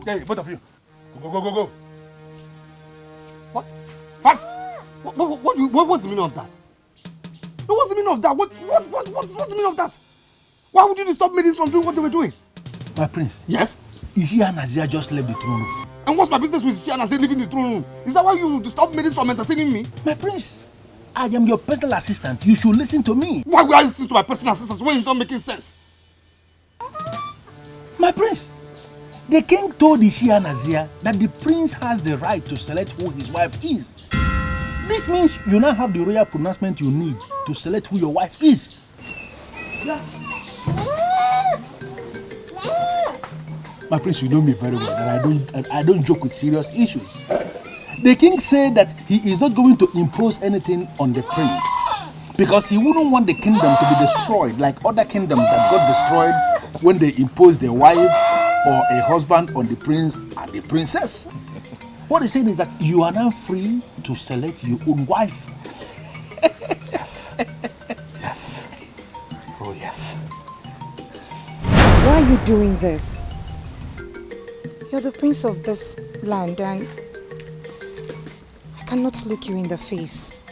Hey, both of you. Go. What? Fast! What's the meaning of that? What's the meaning of that? What's the meaning of that? Why would you stop Maidens from doing what they were doing? My prince. Yes? Ishia and Nazia just left the throne room. And what's my business with Ishia and Nazia leaving the throne room? Is that why you stop Maidens from entertaining me? My prince, I am your personal assistant. You should listen to me. Why would I listen to my personal assistants when it's not making sense? My prince, the king told Ishia and Nazia that the prince has the right to select who his wife is. This means you now have the royal pronouncement you need to select who your wife is. Yeah. My prince, you know me very well that I don't joke with serious issues. The king said that he is not going to impose anything on the prince because he wouldn't want the kingdom to be destroyed like other kingdoms that got destroyed when they imposed their wife or a husband on the prince and the princess. What he's saying is that you are now free to select your own wife. Yes. Yes. Oh, yes. Why are you doing this? You're the prince of this land and I cannot look you in the face.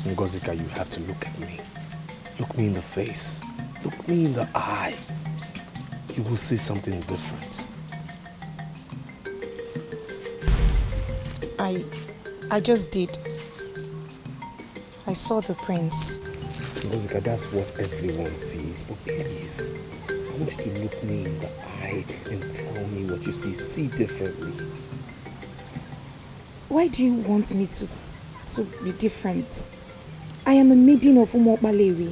Ngozika, you have to look at me. Look me in the face. Look me in the eye. You will see something different. I just did. I saw the prince. Ngozika, that's what everyone sees. But please, I want you to look me in the eye and tell me what you see. See differently. Why do you want me to be different? I am a maiden of Umokbalewi.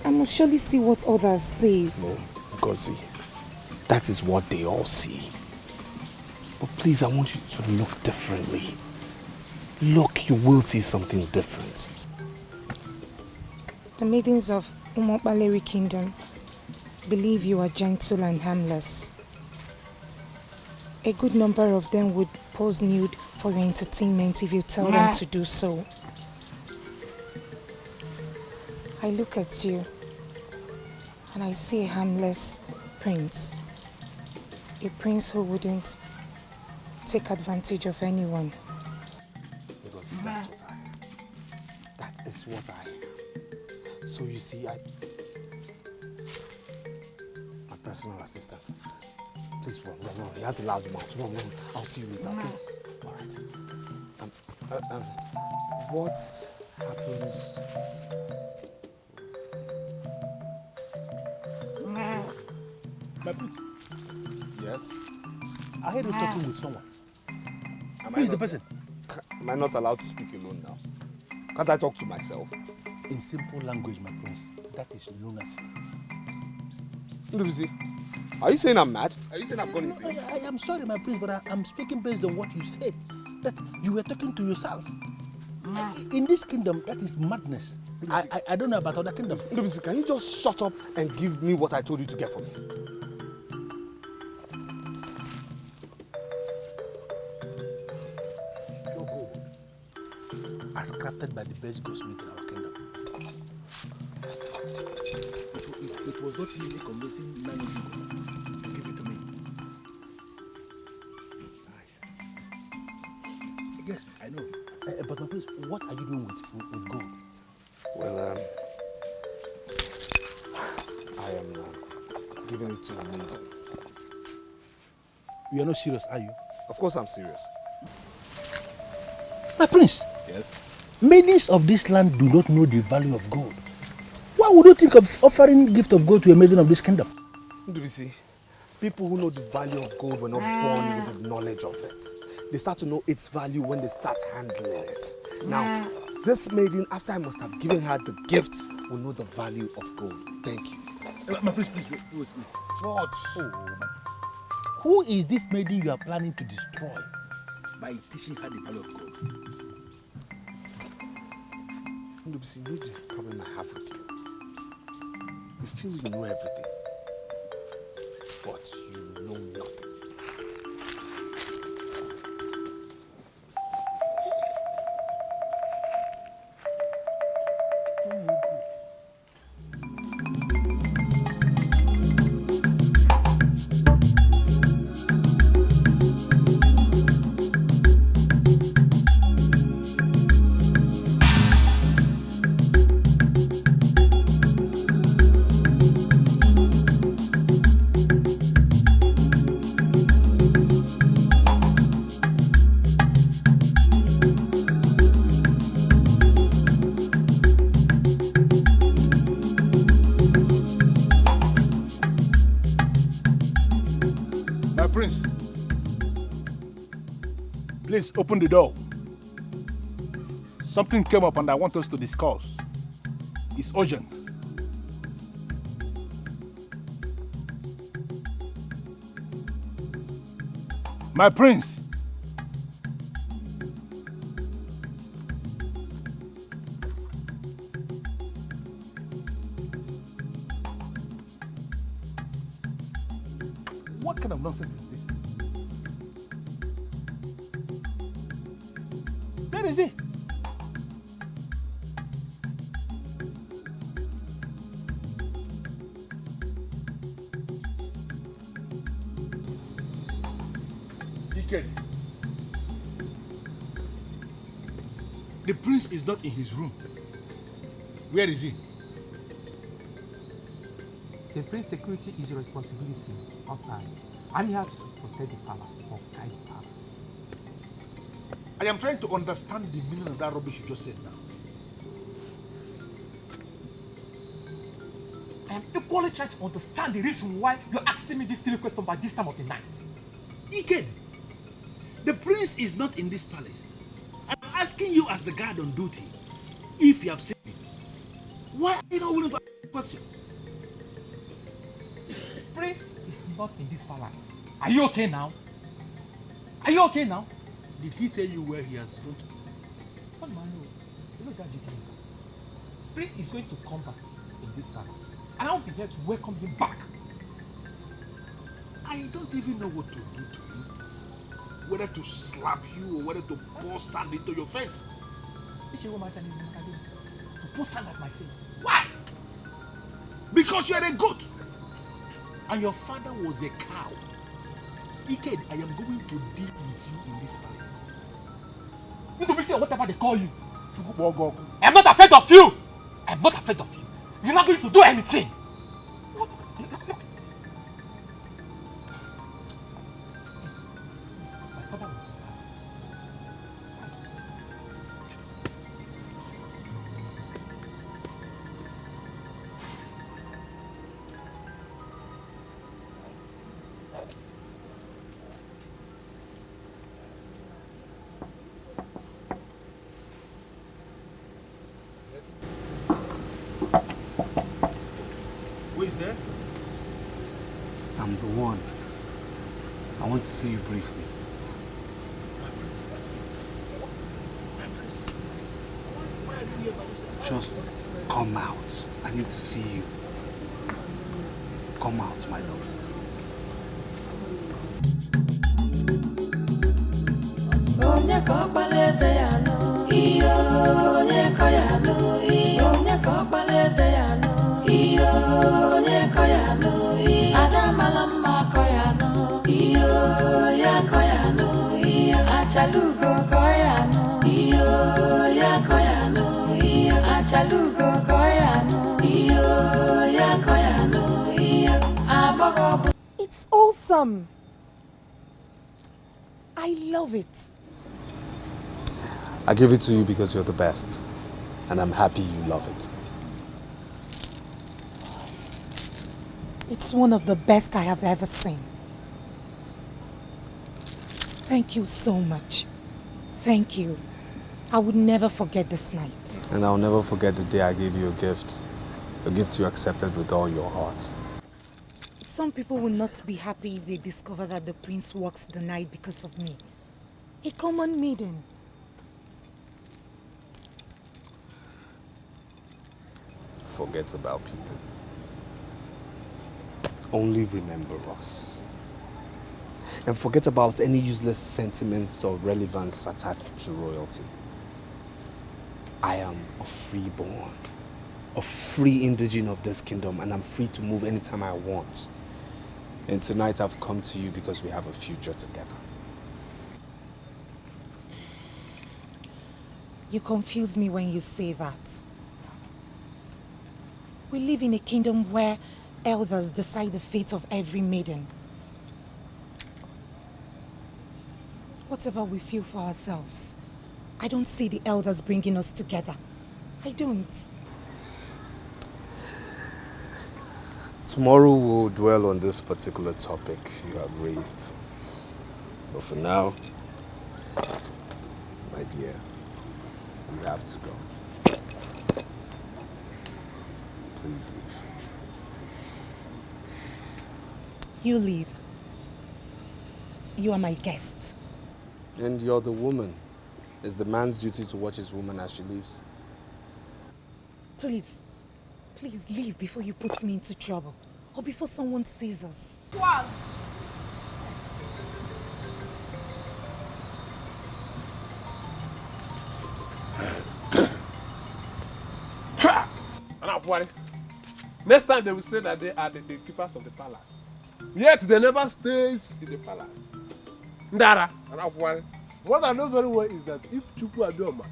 I must surely see what others see. No, Ngozi, that is what they all see. But please, I want you to look differently. Look, you will see something different. The maidens of Umokbalewi kingdom believe you are gentle and harmless. A good number of them would pose nude for your entertainment if you tell them to do so. I look at you and I see a harmless prince. A prince who wouldn't take advantage of anyone. Because that's what I am. That is what I am. So you see, my personal assistant. Please run. He has a loud mouth. Run. I'll see you later, okay? All right. What happens? My prince. Yes? I heard you talking with someone. Who is the person? Am I not allowed to speak alone now? Can't I talk to myself? In simple language, my prince, that is lunacy. Lucy, are you saying I'm mad? Are you saying I've gone insane? I am sorry, my prince, but I'm speaking based on what you said. That you were talking to yourself. In this kingdom, that is madness. I don't know about other kingdoms. Lucy, can you just shut up and give me what I told you to get for me? Your gold, as crafted by the best goldsmith in our kingdom. It was not easy convincing Nani to give it to me. Nice. Yes, I know. But my prince, what are you doing with gold? Well, I am giving it to a maiden. You are not serious, are you? Of course I'm serious. My prince, Yes? maidens of this land do not know the value of gold. Why would you think of offering gift of gold to a maiden of this kingdom? Ndubisi, people who know the value of gold were not born with the knowledge of it. They start to know its value when they start handling it. Now, this maiden, after I must have given her the gift, will know the value of gold. Thank you. My prince, please, wait. What? Who is this maiden you are planning to destroy by teaching her the value of gold? Ndubisi, you know the problem I have with you. You feel you know everything, but you know nothing. prince, please open the door. Something came up and I want us to discuss. It's urgent. My prince. What kind of nonsense is this? Where is he? Eke. The prince is not in his room. Where is he? The prince's security is your responsibility, not mine. I'm here to protect the palace or guide the palace. I am trying to understand the meaning of that rubbish you just said now. I am equally trying to understand the reason why you're asking me this silly question by this time of the night. Eke, the prince is not in this palace. I'm asking you as the guard on duty if you have seen him. Why are you not willing to answer the question? Prince is not in this palace. Are you okay now? Are you okay now? Did he tell you where he has gone to? What do I know? You know that detail. Prince is going to come back in this palace. And I'll be here to welcome him back. I don't even know what to do to you. Whether to slap you or whether to pour sand into your face. To pour sand at my face. Why? Because you are a goat. And your father was a cow. Ike, I am going to deal with you in this palace. You don't say whatever they call you. I'm not afraid of you. I'm not afraid of you. You're not going to do anything. My father was a cow. Who is there? I'm the one. I want to see you briefly. Just come out. I need to see you. Come out, my love. It's awesome. I love it. I give it to you because you're the best. And I'm happy you love it. It's one of the best I have ever seen. Thank you so much. Thank you. I would never forget this night. And I'll never forget the day I gave you a gift. A gift you accepted with all your heart. Some people will not be happy if they discover that the prince walks the night because of me. A common maiden. Forget about people. Only remember us. And forget about any useless sentiments or relevance attached to royalty. I am a freeborn, a free indigene of this kingdom, and I'm free to move anytime I want. And tonight I've come to you because we have a future together. You confuse me when you say that. We live in a kingdom where elders decide the fate of every maiden. Whatever we feel for ourselves, I don't see the elders bringing us together. I don't. Tomorrow we'll dwell on this particular topic you have raised. But for now, my dear, we have to go. Please leave. You leave. You are my guest. And you're the woman. It's the man's duty to watch his woman as she leaves. Please leave before you put me into trouble. Or before someone sees us. Wow. Next time they will say that they are the keepers of the palace. Yet they never stays in the palace. Ndara, what I know very well is that if Chukwu Abioma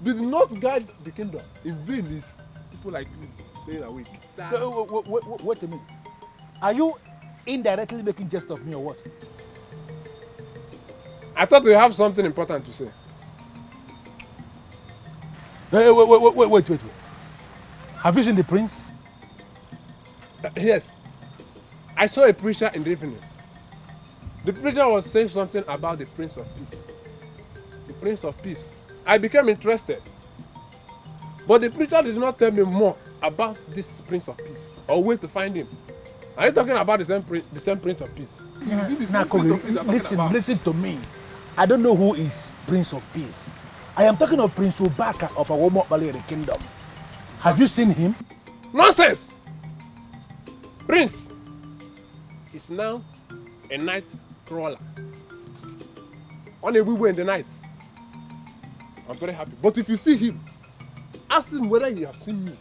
did not guide the kingdom, in vain is people like you staying awake. Wait a minute. Are you indirectly making jest of me or what? I thought you have something important to say. Wait. Have you seen the prince? Yes. I saw a preacher in the evening. The preacher was saying something about the Prince of Peace. The Prince of Peace. I became interested. But the preacher did not tell me more about this Prince of Peace or where to find him. Are you talking about the same Prince of Peace? Listen to me. I don't know who is Prince of Peace. I am talking of Prince Ubaka of Awomokbale Kingdom. Have you seen him? Nonsense! Prince is now a night crawler. On a wee in the night. I'm very happy. But if you see him, ask him whether he has seen me.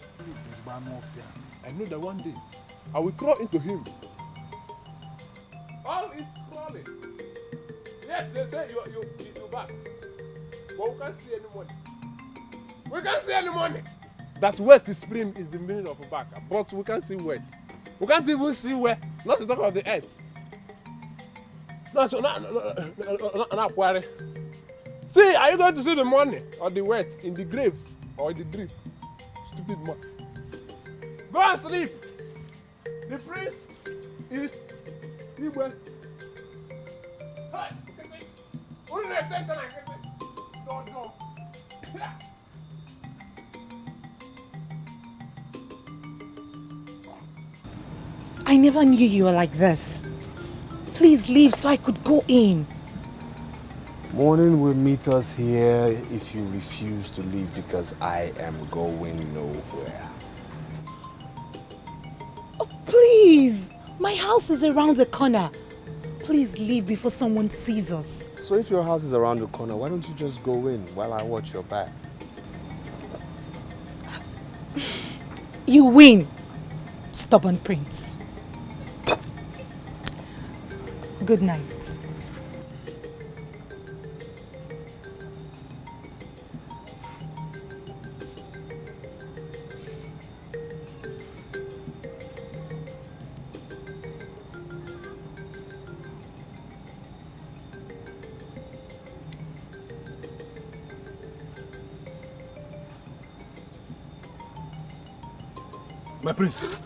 I know that one day I will crawl into him. All is crawling. Yes, they say he's your back. But we can't see any money. We can't see any money. That wet spring is the meaning of Ubaka, but we can't see wet. We can't even see where, not to talk about the earth. No, worry. See, are you going to see the money or the wet in the grave or the drip? Stupid man. Go and sleep. The prince is Igwe. I never knew you were like this. Please leave so I could go in. Morning will meet us here if you refuse to leave because I am going nowhere. Oh, please. My house is around the corner. Please leave before someone sees us. So if your house is around the corner, why don't you just go in while I watch your back? You win, stubborn prince. Good night. My prince.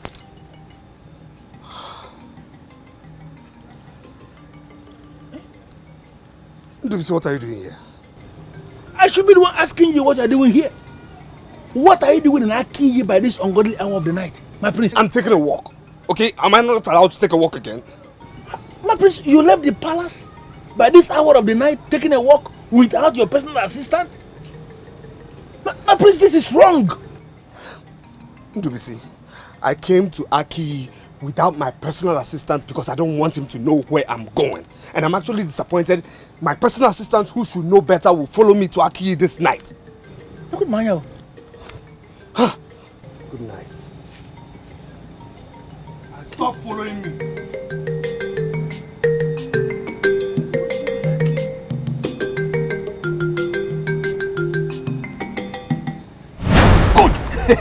What are you doing here? I should be the one asking you what you're doing here. What are you doing in Akiyi by this ungodly hour of the night, my prince? I'm taking a walk. Okay, am I not allowed to take a walk again? My prince, you left the palace by this hour of the night taking a walk without your personal assistant? My prince, this is wrong. Ndubisi, I came to Akiyi without my personal assistant because I don't want him to know where I'm going. And I'm actually disappointed. My personal assistant, who should know better, will follow me to Akiyi this night. Good morning. Good night. Stop following me.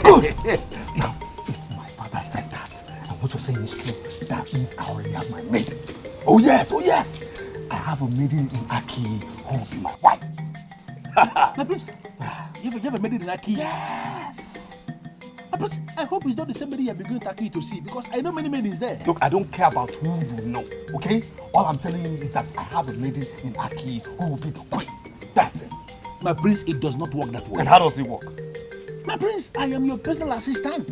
Good. Now, if my father said that, and what you're saying is true, that means I already have my maiden. Oh yes. I have a maiden in Akiyi who will be my wife. My prince, you have a maiden in Akiyi? Yes. But I hope it's not the same lady you're going to Aki to see, because I know many maidens there. Look, I don't care about who you know, okay? All I'm telling you is that I have a maiden in Aki who will be the queen. That's it. My prince, it does not work that way. And how does it work? My prince, I am your personal assistant.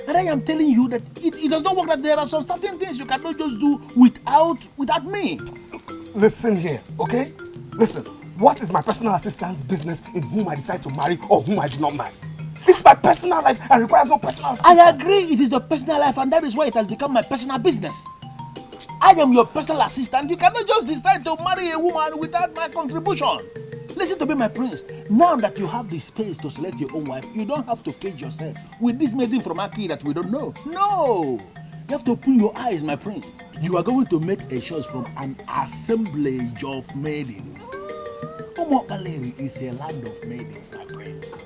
And I am telling you that it does not work, that there are some certain things you cannot just do without me. Listen here, okay? Listen, what is my personal assistant's business in whom I decide to marry or whom I do not marry? It's my personal life and requires no personal assistance. I agree it is your personal life, and that is why it has become my personal business. I am your personal assistant. You cannot just decide to marry a woman without my contribution. Listen to me, my prince. Now that you have the space to select your own wife, you don't have to cage yourself with this maiden from Aki that we don't know. No! You have to open your eyes, my prince. You are going to make a choice from an assemblage of maidens. Omobaleri is a land of maidens, my prince.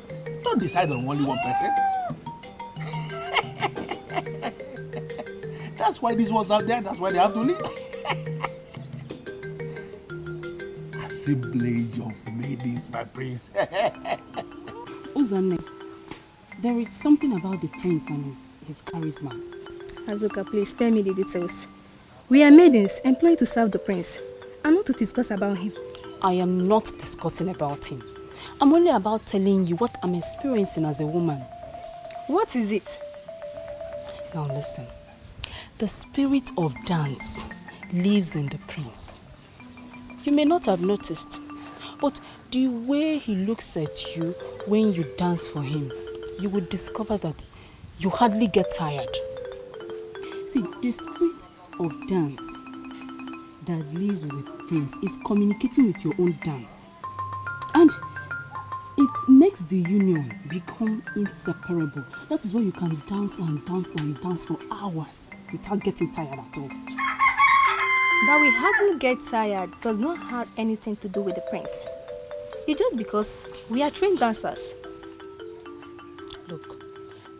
Don't decide on only one person. That's why these ones out there, that's why they have to leave. Assemblage of maidens, my prince. Uzane, there is something about the prince and his charisma. Azuka, please spare me the details. We are maidens employed to serve the prince, and not to discuss about him. I am not discussing about him. I'm only about telling you what I'm experiencing as a woman. What is it? Now listen. The spirit of dance lives in the prince. You may not have noticed, but the way he looks at you when you dance for him, you will discover that you hardly get tired. See, the spirit of dance that lives with the prince is communicating with your own dance. And it makes the union become inseparable. That is why you can dance and dance and dance for hours without getting tired at all. That we hardly get tired does not have anything to do with the prince. It's just because we are trained dancers. Look,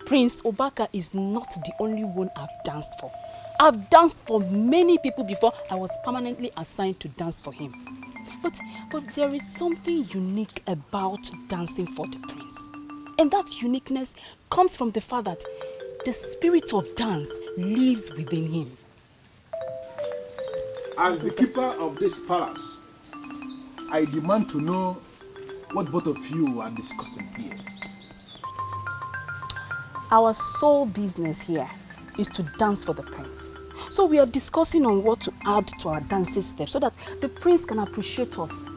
Prince Obaka is not the only one I've danced for. I've danced for many people before I was permanently assigned to dance for him. But there is something unique about dancing for the prince. And that uniqueness comes from the fact that the spirit of dance lives within him. As the keeper of this palace, I demand to know what both of you are discussing here. Our sole business here is to dance for the prince. So we are discussing on what to add to our dancing steps so that the prince can appreciate us.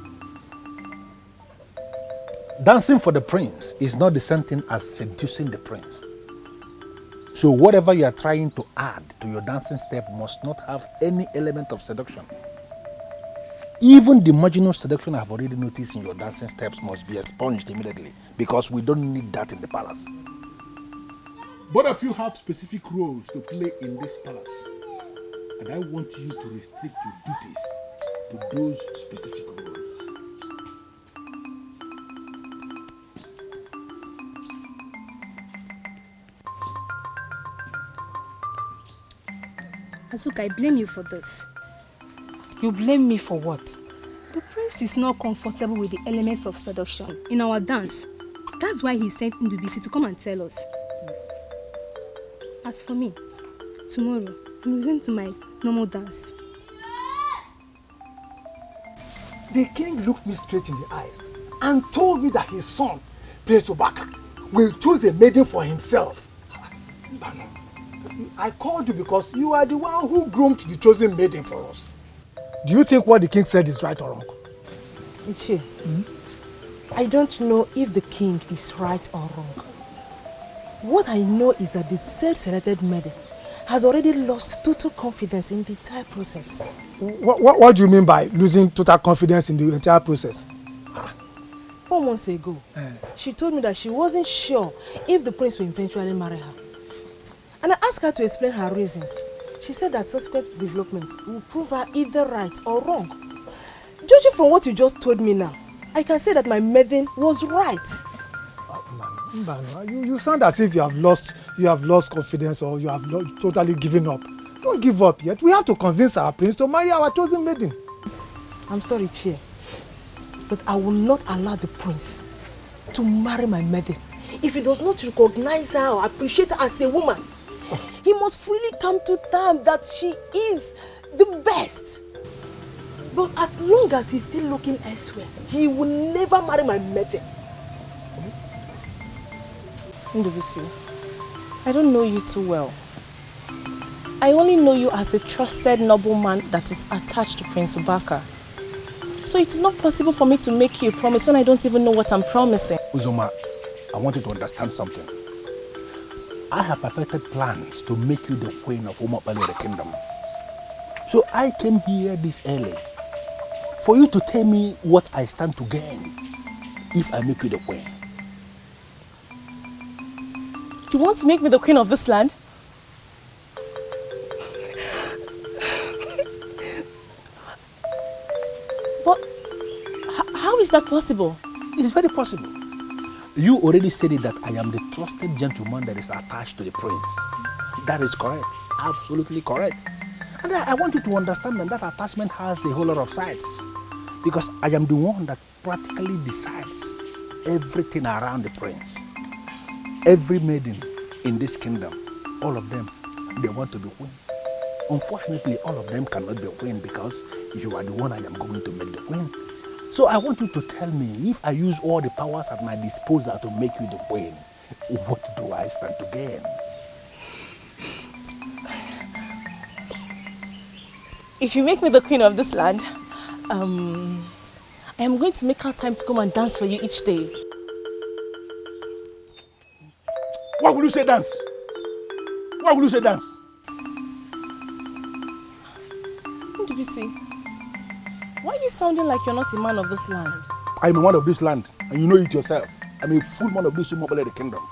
Dancing for the prince is not the same thing as seducing the prince. So whatever you are trying to add to your dancing step must not have any element of seduction. Even the marginal seduction I've already noticed in your dancing steps must be expunged immediately, because we don't need that in the palace. Both of you have specific roles to play in this palace, and I want you to restrict your duties to those specific roles. Azuka, I blame you for this. You blame me for what? The prince is not comfortable with the elements of seduction in our dance. That's why he sent Ndubisi to come and tell us. As for me, tomorrow, I'm returning to my normal dance. The king looked me straight in the eyes and told me that his son, Prince Obaka, will choose a maiden for himself. Bano, I called you because you are the one who groomed the chosen maiden for us. Do you think what the king said is right or wrong? Ichi, I don't know if the king is right or wrong. What I know is that the said selected maiden has already lost total confidence in the entire process. What do you mean by losing total confidence in the entire process? 4 months ago, she told me that she wasn't sure if the prince will eventually marry her. And I asked her to explain her reasons. She said that subsequent developments will prove her either right or wrong. Judging from what you just told me now, I can say that my maiden was right. You sound as if you have lost confidence, or you have totally given up. Don't give up yet. We have to convince our prince to marry our chosen maiden. I'm sorry, Chie, but I will not allow the prince to marry my maiden if he does not recognize her or appreciate her as a woman, he must freely come to terms that she is the best. But as long as he's still looking elsewhere, he will never marry my mother. Ndubisi, I don't know you too well. I only know you as a trusted nobleman that is attached to Prince Ubaka. So it is not possible for me to make you a promise when I don't even know what I'm promising. Uzoma, I want you to understand something. I have perfected plans to make you the queen of the kingdom. So I came here this early for you to tell me what I stand to gain if I make you the queen. You want to make me the queen of this land? But how is that possible? It is very possible. You already said it that I am the trusted gentleman that is attached to the prince. That is correct. Absolutely correct. And I want you to understand that attachment has a whole lot of sides. Because I am the one that practically decides everything around the prince. Every maiden in this kingdom, all of them, they want to be queen. Unfortunately, all of them cannot be queen because you are the one I am going to make the queen. So I want you to tell me, if I use all the powers at my disposal to make you the queen, what do I stand to gain? If you make me the queen of this land, I am going to make out time to come and dance for you each day. Why will you say dance? Why will you say dance? Ndubisi, why are you sounding like you're not a man of this land? I am a man of this land, and you know it yourself. I'm a full man of this the kingdom.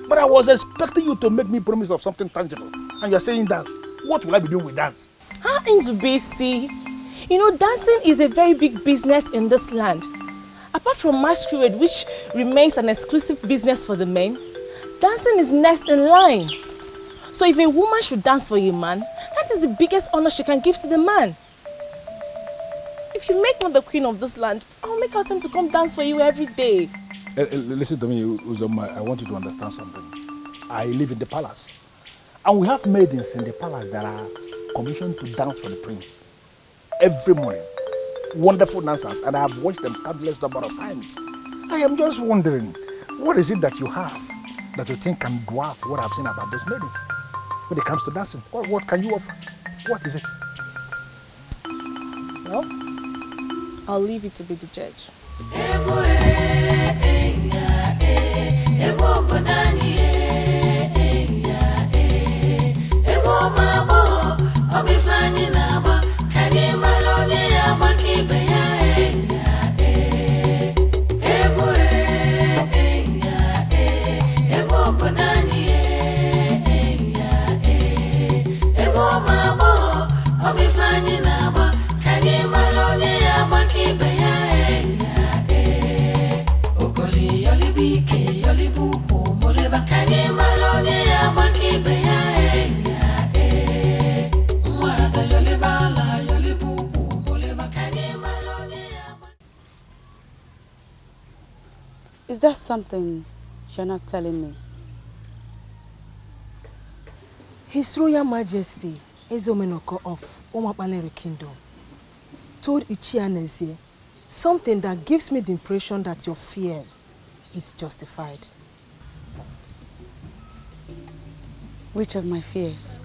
But I was expecting you to make me promise of something tangible, and you're saying dance. What will I be doing with dance? Ndubisi, you know, dancing is a very big business in this land. Apart from masquerade, which remains an exclusive business for the men, dancing is next in line. So if a woman should dance for a man, that is the biggest honor she can give to the man. If you make me the queen of this land, I'll make out time to come dance for you every day. Listen to me, Uzoma, I want you to understand something. I live in the palace. And we have maidens in the palace that are commissioned to dance for the prince. Every morning. Wonderful dancers. And I have watched them countless number of times. I am just wondering, what is it that you have that you think can dwarf what I've seen about those maidens? When it comes to dancing, what can you offer? What is it? Well, I'll leave you to be the judge. Is there something you're not telling me? His Royal Majesty, Ezomenoko of Omapalere Kingdom, told Ichianeze something that gives me the impression that your fear is justified. Which of my fears?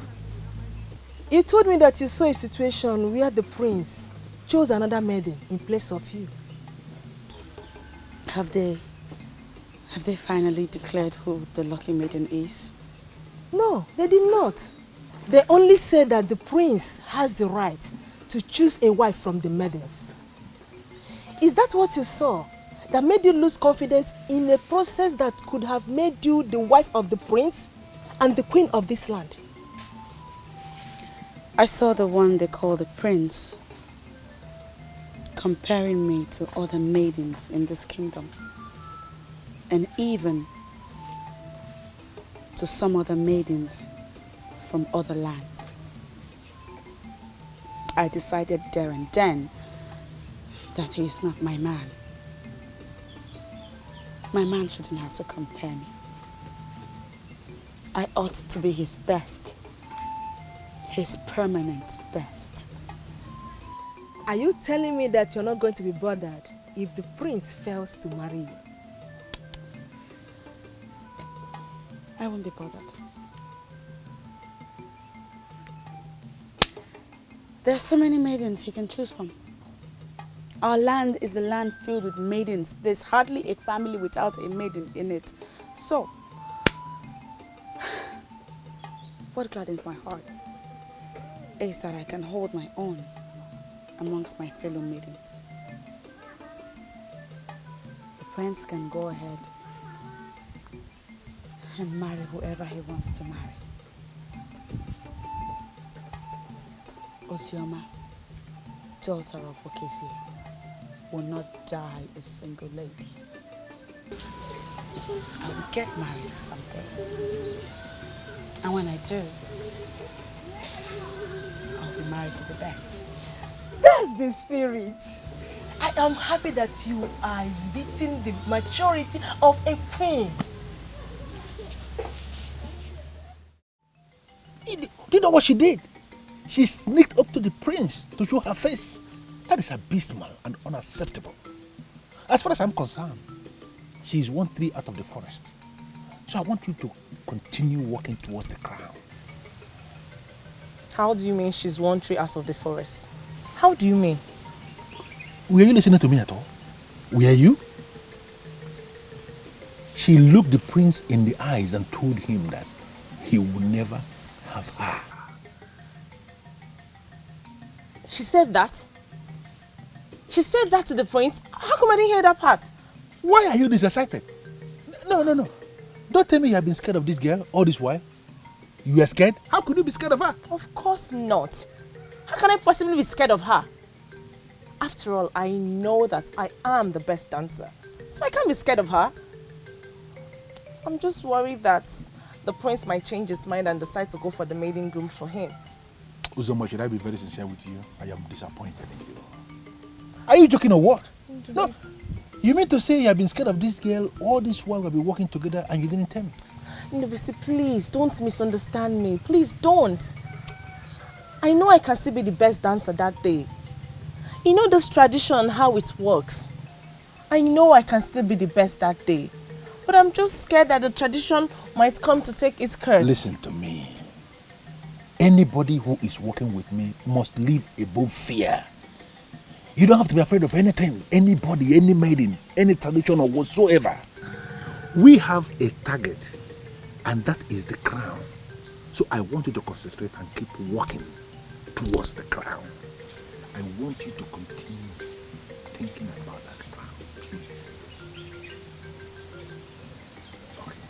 You told me that you saw a situation where the prince chose another maiden in place of you. Have they finally declared who the lucky maiden is? No, they did not. They only said that the prince has the right to choose a wife from the maidens. Is that what you saw that made you lose confidence in a process that could have made you the wife of the prince and the queen of this land? I saw the one they call the prince comparing me to other maidens in this kingdom, and even to some other maidens from other lands. I decided there and then that he is not my man. My man shouldn't have to compare me. I ought to be his best. His permanent best. Are you telling me that you're not going to be bothered if the prince fails to marry you? I won't be bothered. There are so many maidens he can choose from. Our land is a land filled with maidens. There's hardly a family without a maiden in it. So, what gladdens my heart is that I can hold my own amongst my fellow maidens. The prince can go ahead and marry whoever he wants to marry. Osioma, daughter of Okesi, will not die a single lady. I will get married someday. And when I do, I'll be married to the best. That's the spirit. I am happy that you are exhibiting the maturity of a queen. Do you know what she did? She sneaked up to the prince to show her face. That is abysmal and unacceptable. As far as I'm concerned, she is 1 tree out of the forest. So I want you to continue walking towards the crown. How do you mean she's 1 tree out of the forest? How do you mean? Were you listening to me at all? Were you? She looked the prince in the eyes and told him that he would never have her. She said that? She said that to the prince? How come I didn't hear that part? Why are you this excited? No. Don't tell me you have been scared of this girl all this while. You are scared? How could you be scared of her? Of course not. How can I possibly be scared of her? After all, I know that I am the best dancer. So I can't be scared of her. I'm just worried that the prince might change his mind and decide to go for the maiden groomed for him. Uzoma, should I be very sincere with you? I am disappointed in you. Are you joking or what? No. You mean to say you have been scared of this girl all this while we've been working together and you didn't tell me? Ndubisi, please don't misunderstand me. Please don't. I know I can still be the best dancer that day. You know this tradition, how it works. I know I can still be the best that day. But I'm just scared that the tradition might come to take its curse. Listen to me. Anybody who is working with me must live above fear. You don't have to be afraid of anything, anybody, any maiden, any tradition or whatsoever. We have a target, and that is the crown. So I want you to concentrate and keep walking towards the crown. I want you to continue thinking about that crown, please. Okay.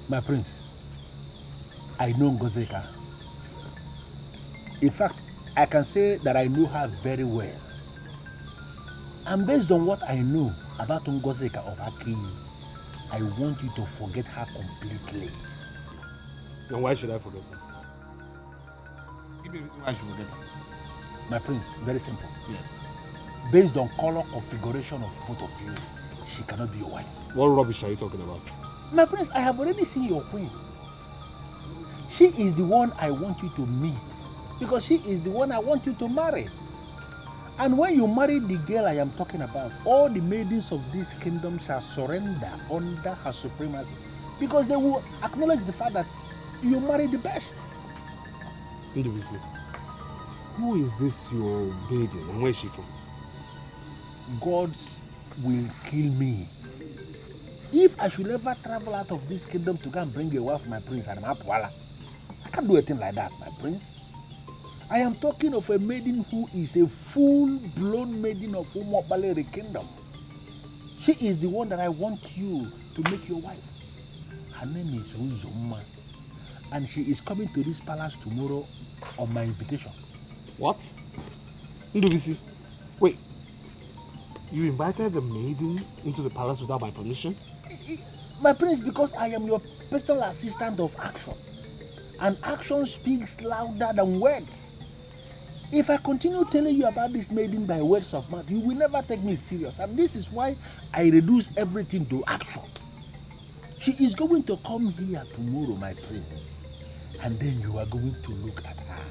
My prince, I know Ngozeka. In fact, I can say that I know her very well. And based on what I know about Ngozeka of Aki, I want you to forget her completely. And why should I forget her? Give me a reason why I should forget her. My prince, very simple. Yes. Based on color configuration of both of you, she cannot be your wife. What rubbish are you talking about? My prince, I have already seen your queen. She is the one I want you to meet. Because she is the one I want you to marry. And when you marry the girl I am talking about, all the maidens of this kingdom shall surrender under her supremacy. Because they will acknowledge the fact that you marry the best. Ndubisi, who is this your maiden and where is she from? God will kill me. If I should ever travel out of this kingdom to go and bring a wife, my prince, and I'm Apwala, I can't do a thing like that, my prince. I am talking of a maiden who is a full-blown maiden of Umobale kingdom. She is the one that I want you to make your wife. Her name is Uzoma, and she is coming to this palace tomorrow on my invitation. What? Ndubisi, wait. You invited the maiden into the palace without my permission? My prince, because I am your personal assistant of action. And action speaks louder than words. If I continue telling you about this maiden by words of mouth, you will never take me serious. And this is why I reduce everything to action. She is going to come here tomorrow, my prince. And then you are going to look at her.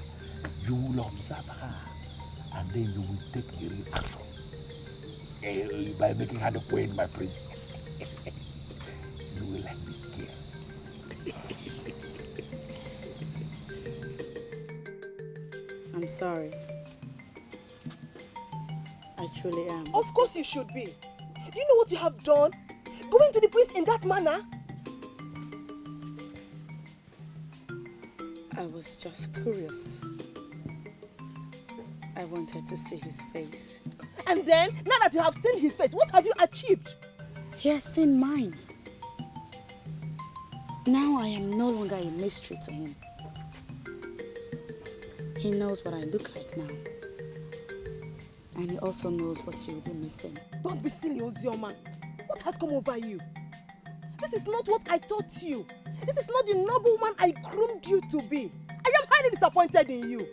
You will observe her. And then you will take the real action. By making her the queen, my prince. You will like this girl. I'm sorry. I truly am. Of course you should be. Do you know what you have done? Going to the prince in that manner? I was just curious. I wanted to see his face. And then, now that you have seen his face, what have you achieved? He has seen mine. Now I am no longer a mystery to him. He knows what I look like now. And he also knows what he will be missing. Don't be silly, Ozioma. What has come over you? This is not what I taught you. This is not the noble woman I groomed you to be. I am highly disappointed in you.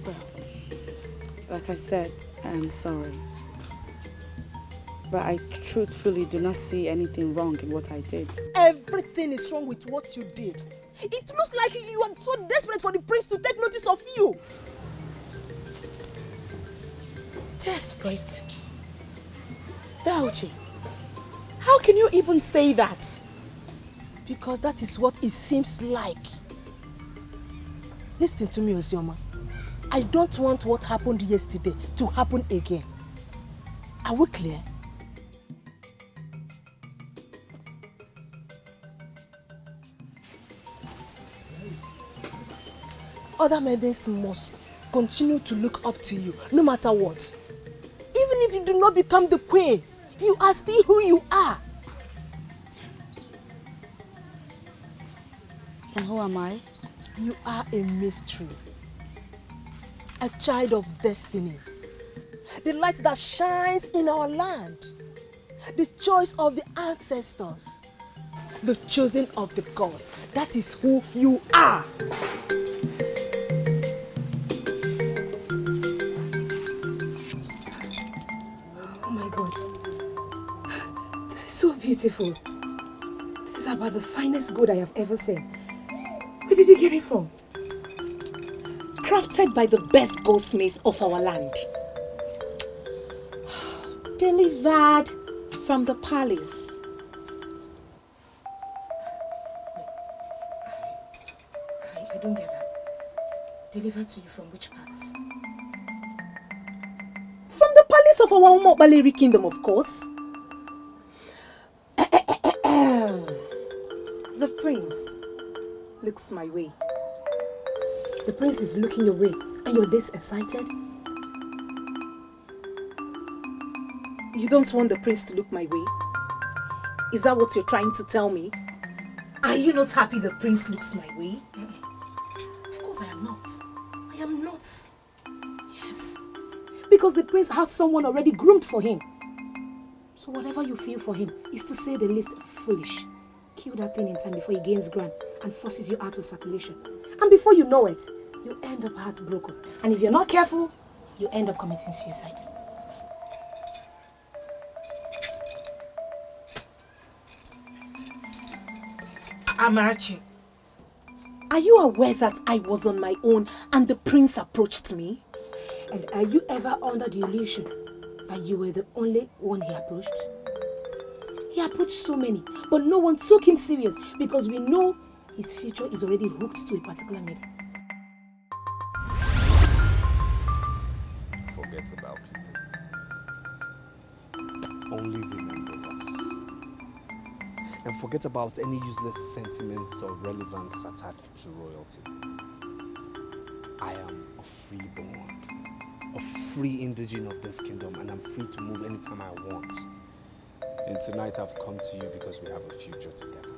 Well, like I said, I am sorry. But I truthfully do not see anything wrong in what I did. Everything is wrong with what you did. It looks like you are so desperate for the prince to take notice of you. Desperate? Dauchi, how can you even say that? Because that is what it seems like. Listen to me, Ozioma. I don't want what happened yesterday to happen again. Are we clear? Other maidens must continue to look up to you, no matter what. Even if you do not become the queen, you are still who you are. And who am I? You are a mystery. A child of destiny. The light that shines in our land. The choice of the ancestors. The chosen of the gods. That is who you are. Oh my God. This is so beautiful. This is about the finest gold I have ever seen. Where did you get it from? Crafted by the best goldsmith of our land. Delivered from the palace. I don't get that. Delivered to you from which palace? From the palace of our Umobaleri kingdom, of course. The prince looks my way. The prince is looking your way and you're this excited? You don't want the prince to look my way? Is that what you're trying to tell me? Are you not happy the prince looks my way? Of course I am not. I am not. Yes. Because the prince has someone already groomed for him. So whatever you feel for him is, to say the least, foolish. Kill that thing in time before he gains ground and forces you out of circulation. And before you know it, you end up heartbroken. And if you're not careful, you end up committing suicide. Amarachi, are you aware that I was on my own and the prince approached me? And are you ever under the illusion that you were the only one he approached? He approached so many, but no one took him serious because we know his future is already hooked to a particular maiden. Forget about people. Only remember us. And forget about any useless sentiments or relevance attached to royalty. I am a freeborn, a free indigene of this kingdom, and I'm free to move anytime I want. And tonight I've come to you because we have a future together.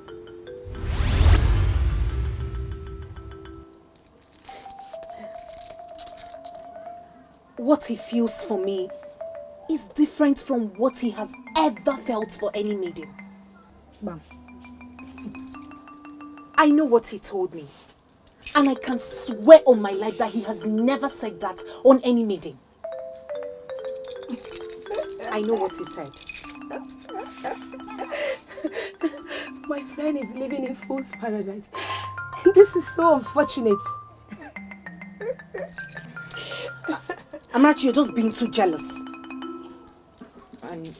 What he feels for me is different from what he has ever felt for any maiden. Ma'am, I know what he told me. And I can swear on my life that he has never said that on any meeting. I know what he said. My friend is living in fool's paradise. This is so unfortunate. Amarachi, you're just being too jealous. And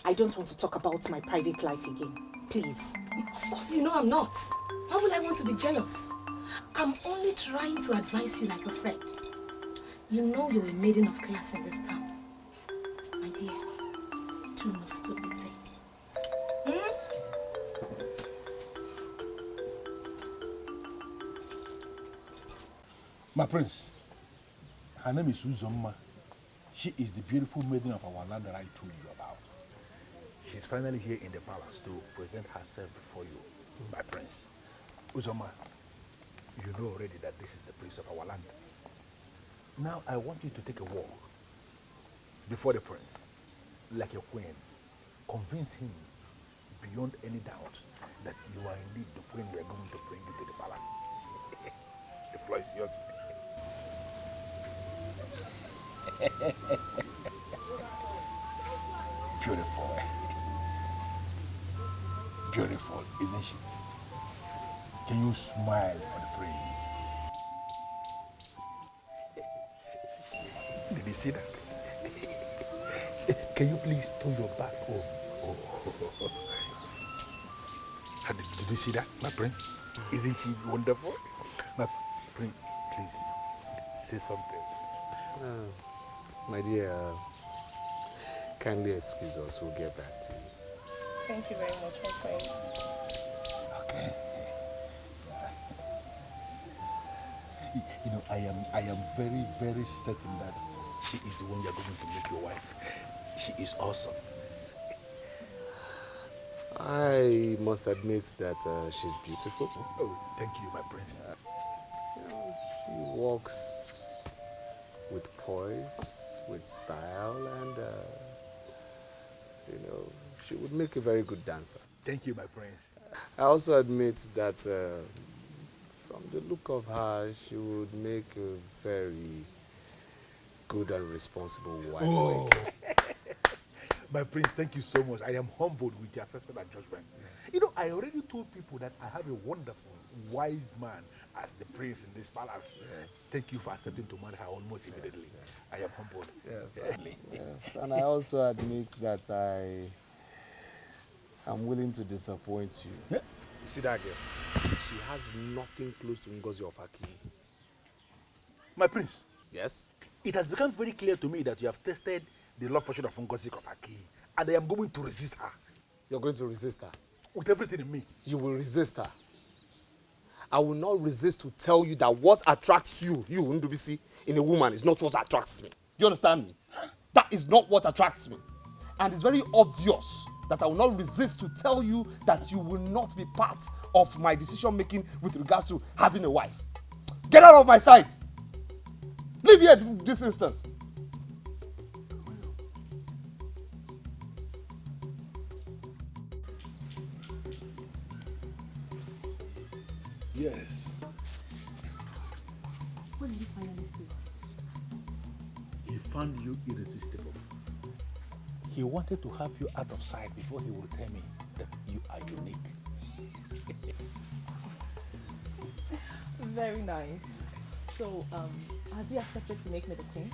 I don't want to talk about my private life again. Please. Of course you know I'm not. Why would I want to be jealous? I'm only trying to advise you like a friend. You know you're a maiden of class in this town. My dear, do no stupid thing. My prince, her name is Uzoma. She is the beautiful maiden of our land that I told you about. She's finally here in the palace to present herself before you, my prince. Uzoma, you know already that this is the prince of our land. Now I want you to take a walk before the prince, like a queen. Convince him beyond any doubt that you are indeed the queen we are going to bring you to the palace. The floor is yours. Beautiful. Beautiful, isn't she? Can you smile for the prince? Did you see that? Can you please turn your back? Oh. Did you see that, my prince? Isn't she wonderful? My prince, please say something. My dear, kindly excuse us. We'll get back to you. Thank you very much, my prince. Okay. You know, I am very, very certain that she is the one you're going to make your wife. She is awesome. I must admit that she's beautiful. Oh, thank you, my prince. She walks with poise, with style, and she would make a very good dancer. Thank you, my prince. I also admit that from the look of her, she would make a very good and responsible wife. Oh. My prince, thank you so much. I am humbled with your assessment and judgment. Yes. You know, I already told people that I have a wonderful, wise man as the prince in this palace. Yes. Thank you for accepting to marry her almost immediately. Yes. I am humbled. Yes. Yes. And I also admit that I am willing to disappoint you. You see that girl? She has nothing close to Ngozi of Aki. My prince. Yes? It has become very clear to me that you have tested the love portion of Ngozi of Aki, and I am going to resist her. You're going to resist her? With everything in me. You will resist her. I will not resist to tell you that what attracts you, Ndubisi, in a woman is not what attracts me. Do you understand me? That is not what attracts me. And it's very obvious that I will not resist to tell you that you will not be part of my decision making with regards to having a wife. Get out of my sight! Leave here this instance. Yes. What did he finally say? He found you irresistible. He wanted to have you out of sight before he would tell me that you are unique. Very nice. So, has he accepted to make me the queen?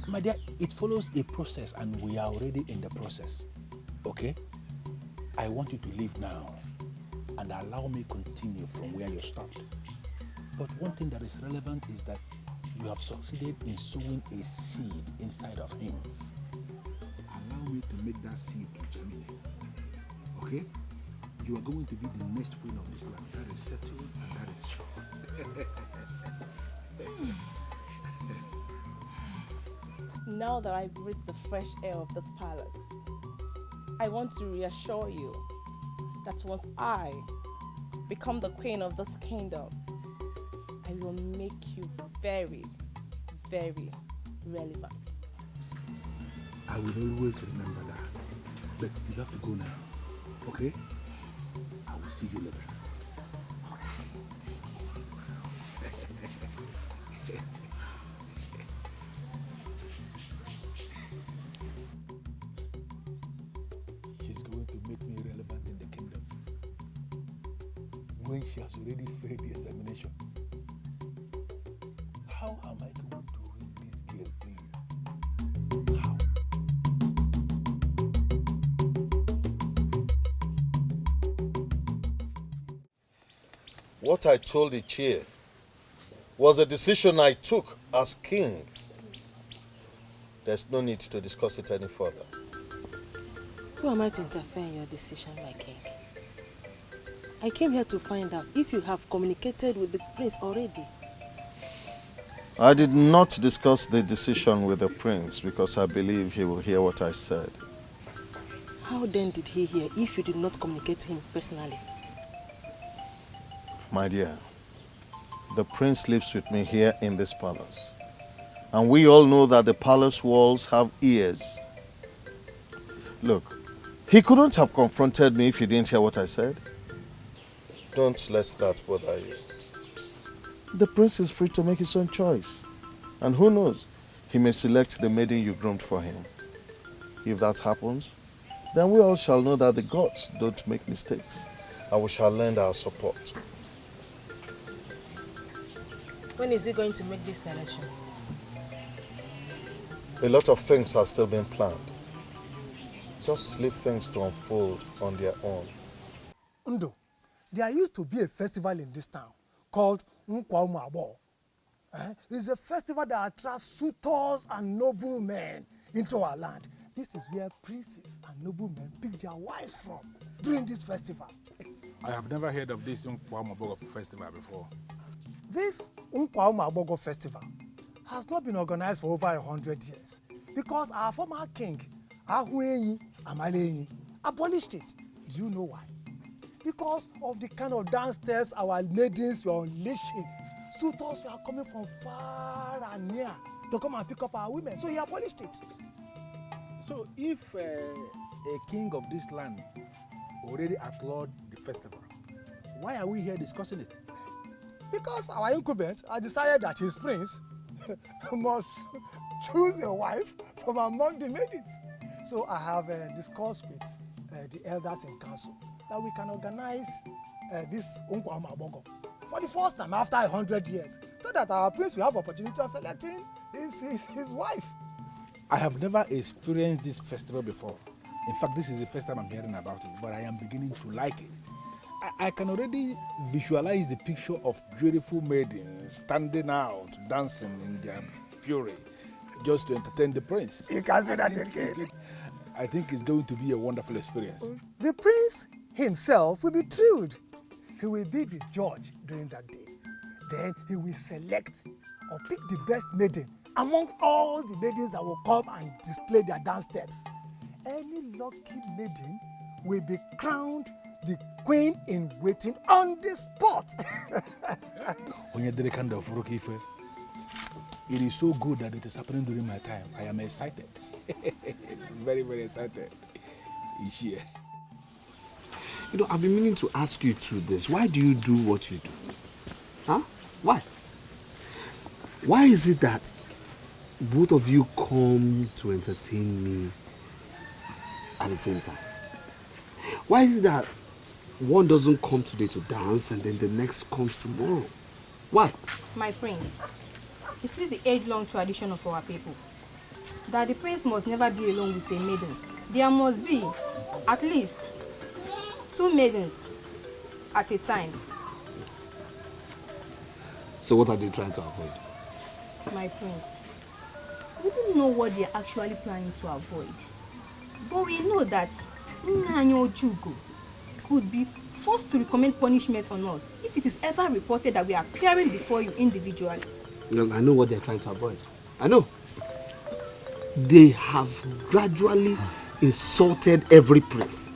My dear, it follows a process and we are already in the process. Okay? I want you to leave now and allow me continue from where you stopped. But one thing that is relevant is that you have succeeded in sowing a seed inside of him. Allow me to make that seed to germinate. Okay? You are going to be the next queen of this land. That is settled and that is sure. Now that I've breathed the fresh air of this palace, I want to reassure you that once I become the queen of this kingdom, I will make you very, very relevant. I will always remember that. But you have to go now. Okay? I will see you later. She's going to make me relevant in the kingdom when she has already failed the examination. How am I going to read this girl in? How? What I told the chair was a decision I took as king. There's no need to discuss it any further. Who am I to interfere in your decision, my king? I came here to find out if you have communicated with the prince already. I did not discuss the decision with the prince because I believe he will hear what I said. How then did he hear if you did not communicate to him personally? My dear, the prince lives with me here in this palace. And we all know that the palace walls have ears. Look, he couldn't have confronted me if he didn't hear what I said. Don't let that bother you. The prince is free to make his own choice. And who knows, he may select the maiden you groomed for him. If that happens, then we all shall know that the gods don't make mistakes. And we shall lend our support. When is he going to make this selection? A lot of things are still being planned. Just leave things to unfold on their own. Ndo, there used to be a festival in this town called Nkwaumabo. It's a festival that attracts suitors and noblemen into our land. This is where princes and noblemen pick their wives from during this festival. I have never heard of this Nkwaumabo festival before. This Nkwaumabo festival has not been organized for over 100 years because our former king, Ahuenyi Amalenyi, abolished it. Do you know why? Because of the kind of dance steps our maidens were unleashing. Suitors were coming from far and near to come and pick up our women. So he abolished it. So if a king of this land already outlawed the festival, why are we here discussing it? Because our incumbent has decided that his prince must choose a wife from among the maidens. So I have discussed with the elders in council that we can organize this Nkwaumabo for the first time after 100 years, so that our prince will have opportunity of selecting his wife. I have never experienced this festival before. In fact, this is the first time I'm hearing about it, but I am beginning to like it. I can already visualize the picture of beautiful maidens standing out, dancing in their fury, just to entertain the prince. You can say that again. I think it's going to be a wonderful experience. The prince himself will be thrilled. He will be the judge during that day. Then he will select or pick the best maiden amongst all the maidens that will come and display their dance steps. Any lucky maiden will be crowned the queen in waiting on the spot. It is so good that it is happening during my time. I am excited. Very, very excited. It's here. You know, I've been meaning to ask you through this. Why do you do what you do? Huh? Why? Why is it that both of you come to entertain me at the same time? Why is it that one doesn't come today to dance and then the next comes tomorrow? Why? My prince, it is the age-long tradition of our people that the prince must never be alone with a maiden. There must be at least 2 maidens at a time. So what are they trying to avoid? My prince, we don't know what they are actually planning to avoid. But we know that Chinenye Uba could be forced to recommend punishment on us if it is ever reported that we are appearing before you individually. Well, I know what they're trying to avoid. I know. They have gradually insulted every prince.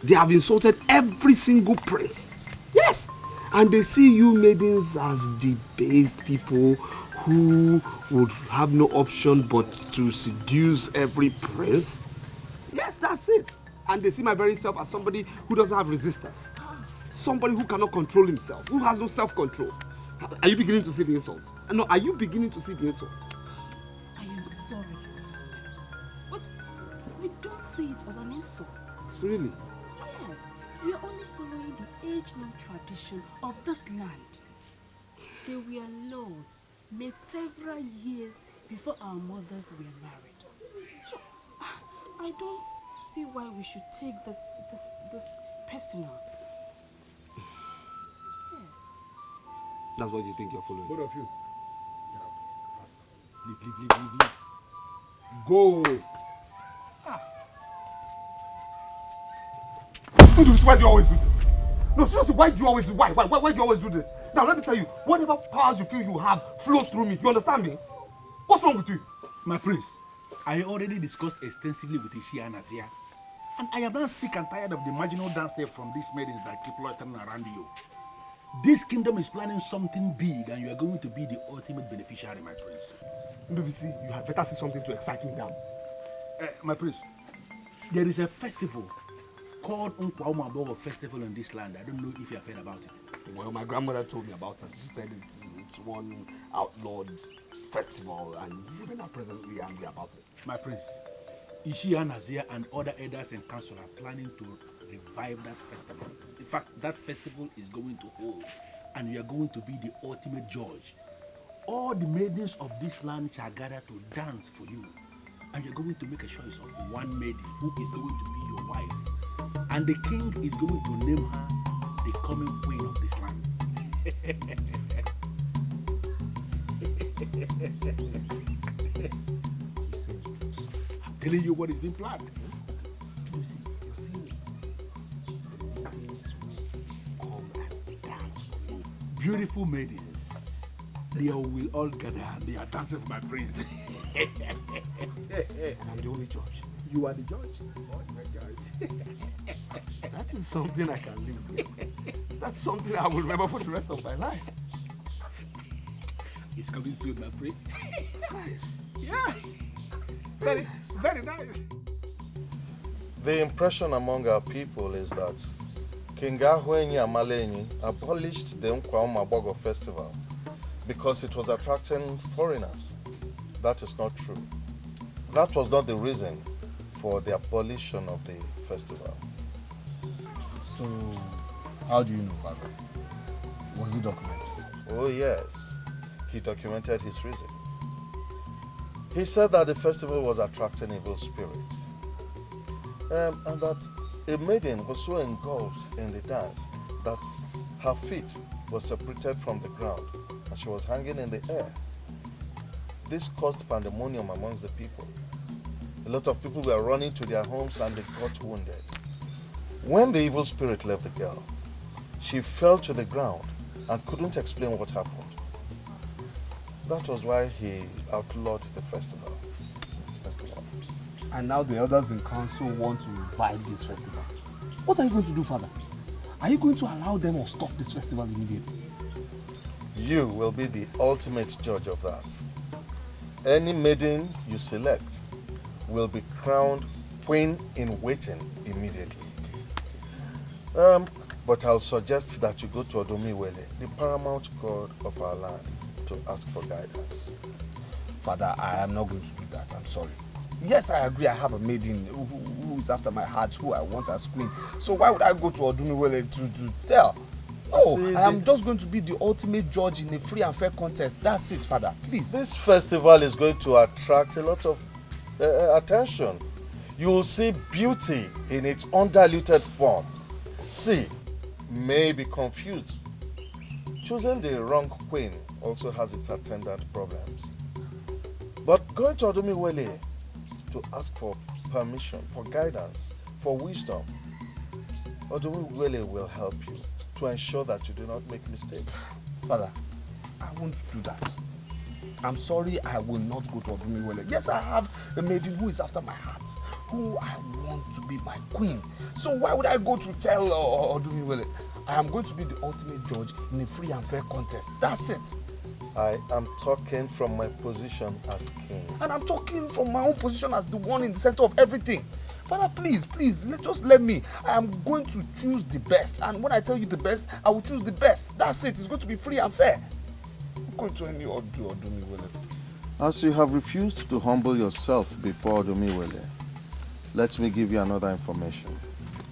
They have insulted every single prince. Yes! And they see you maidens as debased people who would have no option but to seduce every prince. Yes, that's it. And they see my very self as somebody who doesn't have resistance. Somebody who cannot control himself, who has no self-control. Are you beginning to see the insult? No, are you beginning to see the insult? I am sorry, Your Highness, but we don't see it as an insult. Really? Yes, we are only following the age-long tradition of this land. There were laws made several years before our mothers were married. So, I don't see why we should take this personal. Yes. That's what you think you're following. Both of you. Leave. Go. Why do you always do this? No, seriously, why do you always do why do you always do this? Now let me tell you, whatever powers you feel you have flows through me. You understand me? What's wrong with you? My prince, I already discussed extensively with Ishi and Azia. And I am now sick and tired of the marginal dance step from these maidens that keep loitering around you. This kingdom is planning something big and you are going to be the ultimate beneficiary, my prince. BBC, you had better say something to excite me down. My prince, there is a festival called Unkwauma Festival in this land. I don't know if you have heard about it. Well, my grandmother told me about it. She said it's one outlawed festival and women are presently angry about it. My prince, Ishi and Azia and other elders and council are planning to revive that festival. In fact, that festival is going to hold and you are going to be the ultimate judge. All the maidens of this land shall gather to dance for you. And you're going to make a choice of one maiden who is going to be your wife. And the king is going to name her the coming queen of this land. I'm telling you what is being planned. You see, you're saying the maidens will come and dance for you. Beautiful maidens. They will all gather and they are dancing for my prince. And I'm the only judge. You are the judge. Oh my God. That is something I can live with. That's something I will remember for the rest of my life. It's coming soon, my prince. Nice. Yeah. Very nice. The impression among our people is that King Ahwenyi Amalenyi abolished the Nkwauma festival because it was attracting foreigners. That is not true. That was not the reason for the abolition of the festival. So, how do you know, Father? Was it documented? Oh yes, he documented his reason. He said that the festival was attracting evil spirits. And that a maiden was so engulfed in the dance that her feet were separated from the ground and she was hanging in the air. This caused pandemonium amongst the people. A lot of people were running to their homes and they got wounded. When the evil spirit left the girl, she fell to the ground and couldn't explain what happened. That was why he outlawed the festival. And now the elders in council want to revive this festival. What are you going to do, Father? Are you going to allow them or stop this festival immediately? You will be the ultimate judge of that. Any maiden you select will be crowned queen in waiting immediately. But I'll suggest that you go to Odomiwele, the paramount god of our land, to ask for guidance. Father, I am not going to do that. I'm sorry. Yes, I agree. I have a maiden who is after my heart, who I want as queen. So why would I go to Odomiwele to tell? Oh, I am just going to be the ultimate judge in a free and fair contest. That's it, Father. Please. This festival is going to attract a lot of attention. You will see beauty in its undiluted form. See, may be confused. Choosing the wrong queen also has its attendant problems. But going to Odomiwele to ask for permission, for guidance, for wisdom, Odomiwele will help you to ensure that you do not make mistakes. Father, I won't do that. I'm sorry, I will not go to Odomiwele. Yes, I have a maiden who is after my heart, who I want to be my queen. So why would I go to tell Odomiwele? I am going to be the ultimate judge in a free and fair contest. That's it. I am talking from my position as king. And I'm talking from my own position as the one in the center of everything. Father, please, just let me. I am going to choose the best. And when I tell you the best, I will choose the best. That's it. It's going to be free and fair. going to any Odumiwele. As you have refused to humble yourself before Odumiwele, let me give you another information.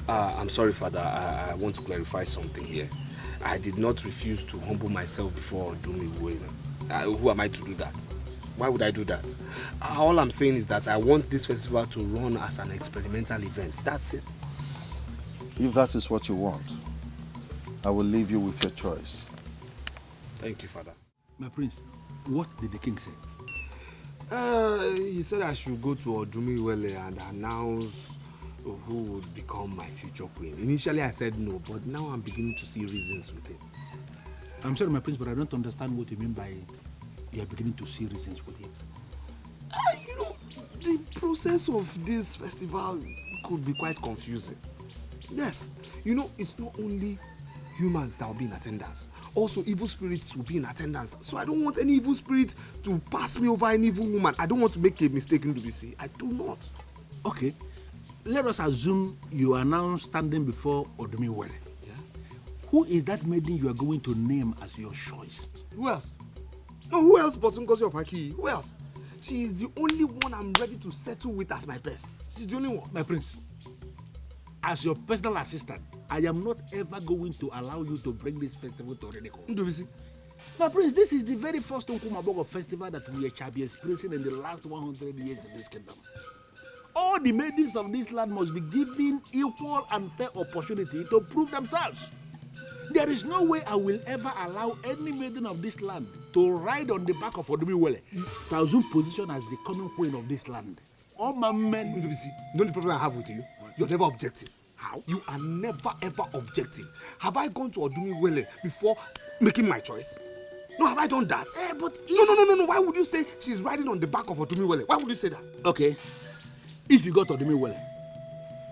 I'm sorry, Father. I want to clarify something here. I did not refuse to humble myself before Odumiwele. Who am I to do that? Why would I do that? All I'm saying is that I want this festival to run as an experimental event. That's it. If that is what you want, I will leave you with your choice. Thank you, Father. My prince, what did the king say? He said I should go to Odumiwele and announce who would become my future queen. Initially I said no, but now I'm beginning to see reasons with it. I'm sorry, my prince, but I don't understand what you mean by you are beginning to see reasons with it. You know, the process of this festival could be quite confusing. Yes, you know, it's not only humans that will be in attendance. Also, evil spirits will be in attendance. So I don't want any evil spirit to pass me over an evil woman. I don't want to make a mistake in WC. I do not. Okay. Let us assume you are now standing before Odumiwele. Yeah? Who is that maiden you are going to name as your choice? Who else? No, who else but Ngozi of Aki? Who else? She is the only one I'm ready to settle with as my best. She's the only one. My prince, as your personal assistant, I am not ever going to allow you to bring this festival to Redeko. My prince, this is the very first Nkumabogo festival that we shall be experiencing in the last 100 years in this kingdom. All the maidens of this land must be given equal and fair opportunity to prove themselves. There is no way I will ever allow any maiden of this land to ride on the back of Odumiwele to assume position as the coming queen of this land. All my men... The only problem I have with you, you're never objective. How? You are never ever objective. Have I gone to Odumiwele before making my choice? No, have I done that? But No. Why would you say she's riding on the back of Odumiwele? Why would you say that? Okay. If you go to Odumiwele,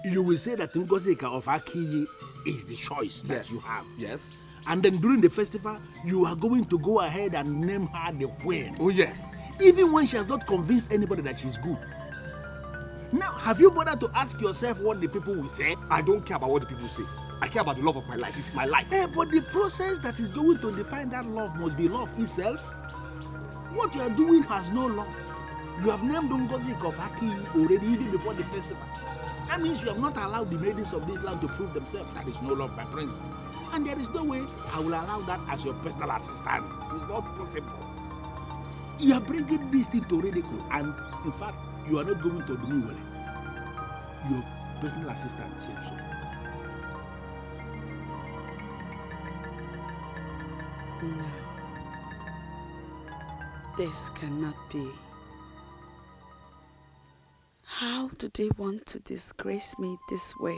you will say that Ngozi Eke of Akiyi is the choice that you have. Yes. And then during the festival, you are going to go ahead and name her the queen. Oh, yes. Even when she has not convinced anybody that she's good. Now, have you bothered to ask yourself what the people will say? I don't care about what the people say. I care about the love of my life. It's my life. But the process that is going to define that love must be love itself. What you are doing has no love. You have named Ngozi Eke of Aki already even before the festival. That means you have not allowed the maidens of this land to prove themselves. That is no love, my prince. And there is no way I will allow that as your personal assistant. It's not possible. You are bringing this thing to ridicule, and in fact, you are not going to do me well. Your personal assistant says so. No. This cannot be. How do they want to disgrace me this way?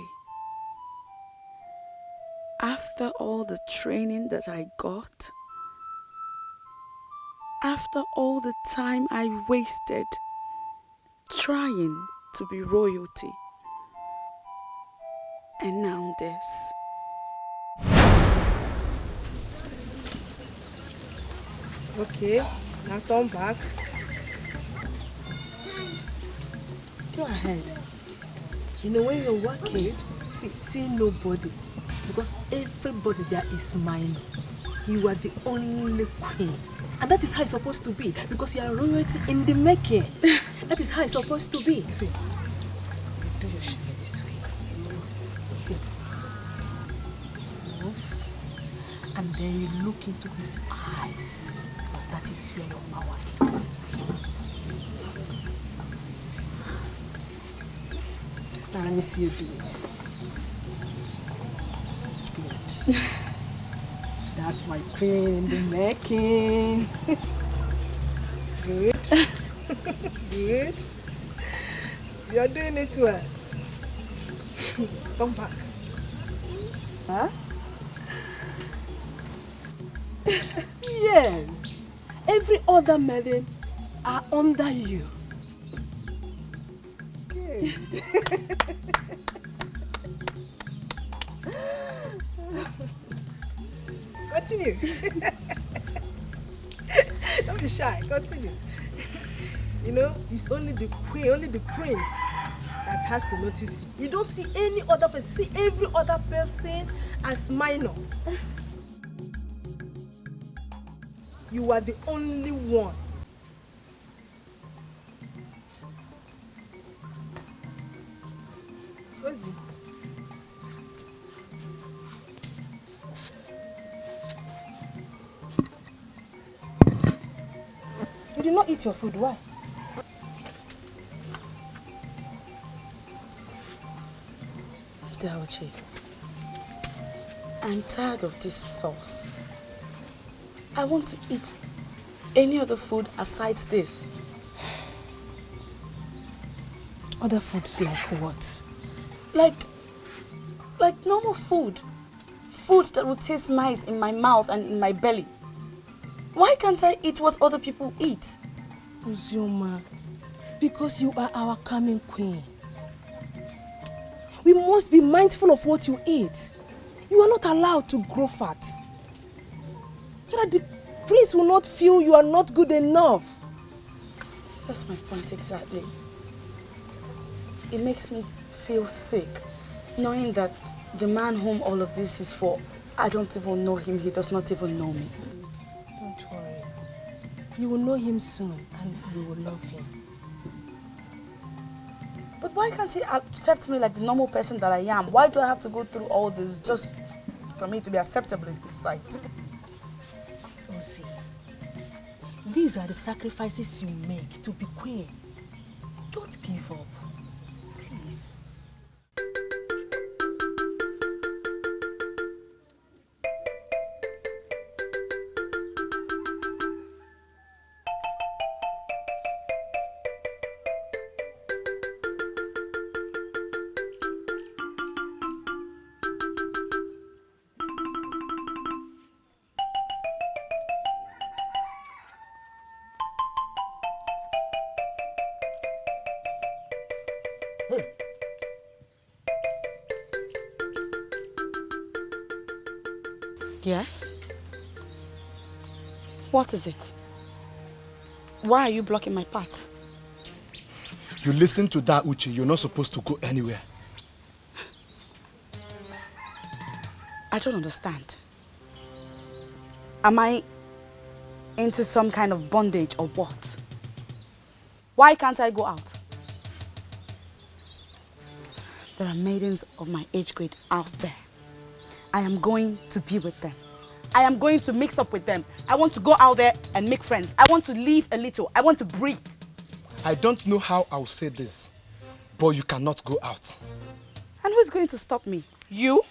After all the training that I got, after all the time I wasted trying to be royalty, and now this. Okay, now come back. Go ahead. You know, when you're working, see nobody. Because everybody there is mine. You are the only queen. And that is how it's supposed to be. Because you are royalty in the making. That is how it's supposed to be. See, do your shit this way. See. Move. And then you look into his eyes. Because that is where your power is. Now let me see you do it. Good. That's my queen in the making. Good. Good. You're doing it well. Come back. Huh? Yes. Every other maiden are under you. Good. Continue. Don't be shy. Continue. You know, it's only the queen, only the prince that has to notice you. You don't see any other person. See every other person as minor. You are the only one. Ozzy. You did not eat your food. Why? Dauchi, I'm tired of this sauce. I want to eat any other food aside this. Other foods like what? Like normal food. Food that will taste nice in my mouth and in my belly. Why can't I eat what other people eat? Uzioma, because you are our coming queen. We must be mindful of what you eat. You are not allowed to grow fat. So that the prince will not feel you are not good enough. That's my point exactly. It makes me feel sick, knowing that the man whom all of this is for, I don't even know him, he does not even know me. Don't worry. You will know him soon and you will love him. But why can't he accept me like the normal person that I am? Why do I have to go through all this just for me to be acceptable in his sight? Ozzy, these are the sacrifices you make to be queen. Don't give up. Please. Yes? What is it? Why are you blocking my path? You listen to that, Uche. You're not supposed to go anywhere. I don't understand. Am I into some kind of bondage or what? Why can't I go out? There are maidens of my age grade out there. I am going to be with them. I am going to mix up with them. I want to go out there and make friends. I want to live a little. I want to breathe. I don't know how I'll say this, but you cannot go out. And who's going to stop me? You?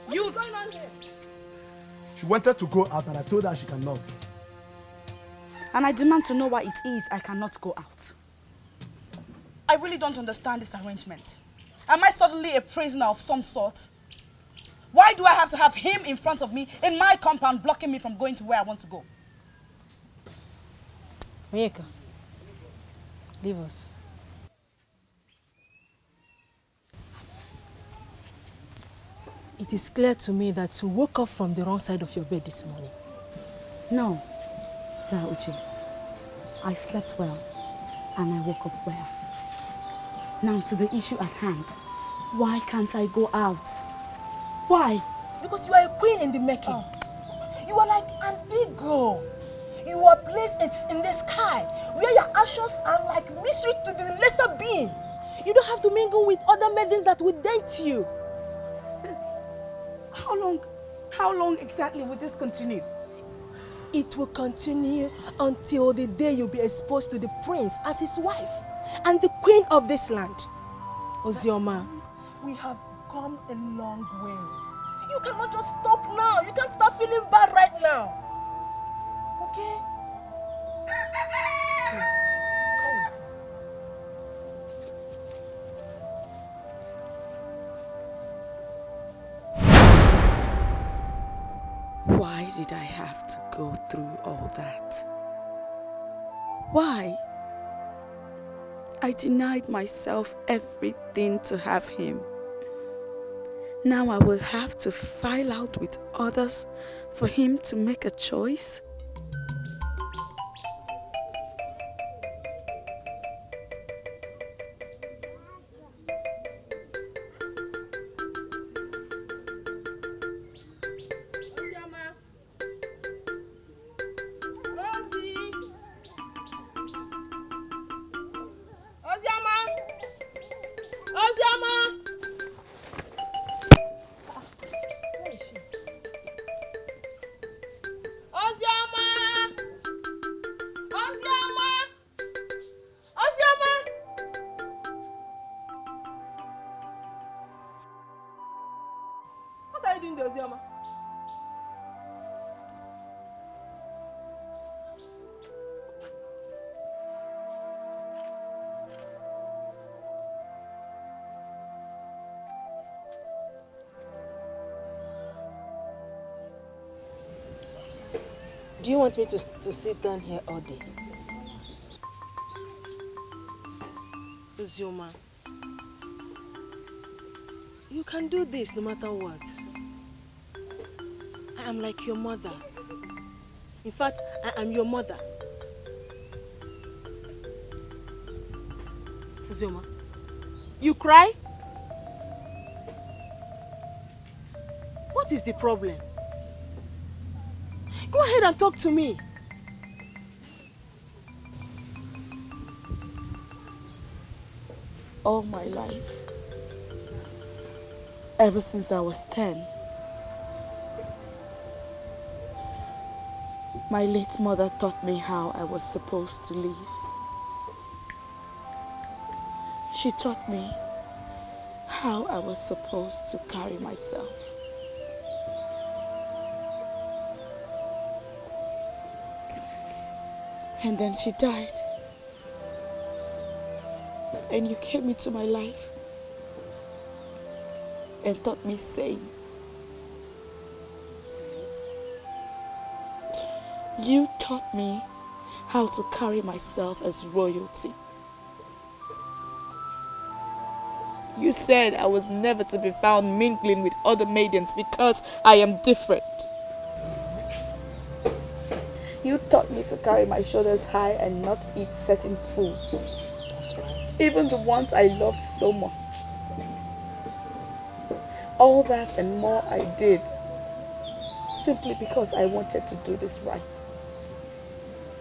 What's going on here? She wanted to go out and I told her she cannot. And I demand to know why it is I cannot go out. I really don't understand this arrangement. Am I suddenly a prisoner of some sort? Why do I have to have him in front of me in my compound blocking me from going to where I want to go? Onyeka, leave us. It is clear to me that you woke up from the wrong side of your bed this morning. No, Uche. I slept well and I woke up well. Now to the issue at hand. Why can't I go out? Why? Because you are a queen in the making. You are like an eagle. You are placed in the sky where your ashes are like mystery to the lesser being. You don't have to mingle with other maidens that will date you. What is this? How long exactly will this continue? It will continue until the day you'll be exposed to the prince as his wife and the queen of this land. Ozioma, we have come a long way. You cannot just stop now. You can't start feeling bad right now. Okay? Please, come with me. Why did I have to go through all that? Why? I denied myself everything to have him. Now I will have to file out with others for him to make a choice? Do you want me to sit down here all day? Uzioma, you can do this no matter what. I am like your mother. In fact, I am your mother. Uzioma, you cry? What is the problem? Go ahead and talk to me. All my life, ever since I was 10, my late mother taught me how I was supposed to live. She taught me how I was supposed to carry myself. And then she died. And you came into my life and taught me same. You taught me how to carry myself as royalty. You said I was never to be found mingling with other maidens because I am different. You taught me to carry my shoulders high and not eat certain foods. That's right. Even the ones I loved so much. All that and more I did simply because I wanted to do this right.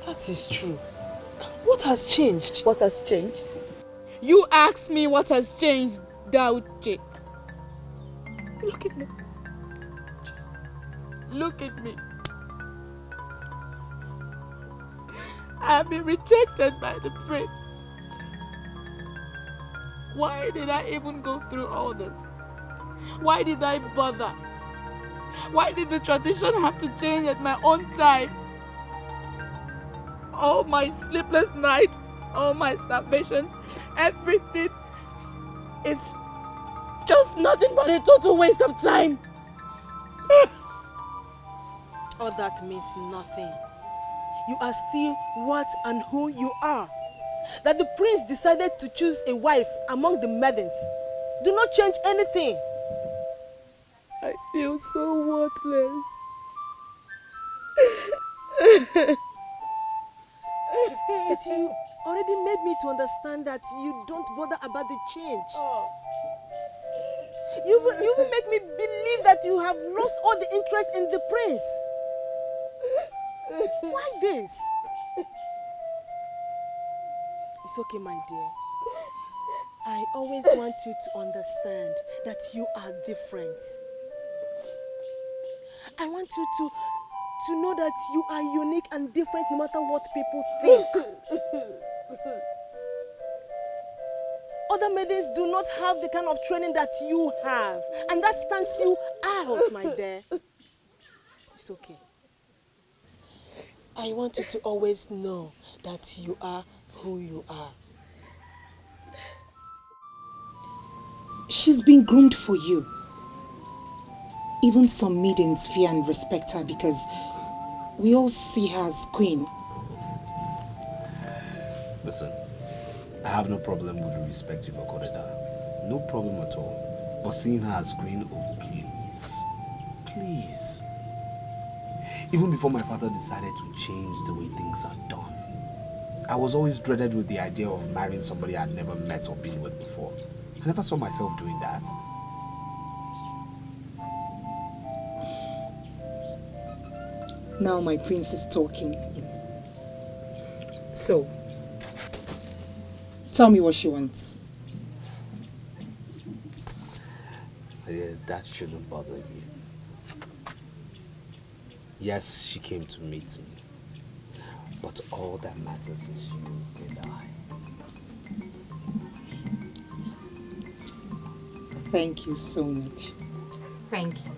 That is true. What has changed? What has changed? You asked me what has changed, Dauche. Look at me. Look at me. I have been rejected by the prince. Why did I even go through all this? Why did I bother? Why did the tradition have to change at my own time? All my sleepless nights, all my starvations, everything is just nothing but a total waste of time. All that means nothing. You are still what and who you are. That the prince decided to choose a wife among the Maidens do not change anything. I feel so worthless. But you already made me to understand that you don't bother about the change. You even make me believe that you have lost all the interest in the prince. Why this? It's okay, my dear. I always want you to understand that you are different. I want you to know that you are unique and different no matter what people think. Other maidens do not have the kind of training that you have, and that stands you out, my dear. It's okay. I want you to always know that you are who you are. She's been groomed for you. Even some maidens fear and respect her because we all see her as queen. Listen, I have no problem with the respect you've accorded her. No problem at all. But seeing her as queen, oh please. Please. Even before my father decided to change the way things are done, I was always dreaded with the idea of marrying somebody I'd never met or been with before. I never saw myself doing that. Now my prince is talking. So, tell me what she wants. Yeah, that shouldn't bother you. Yes, she came to meet me. But all that matters is you and I. Thank you so much. Thank you.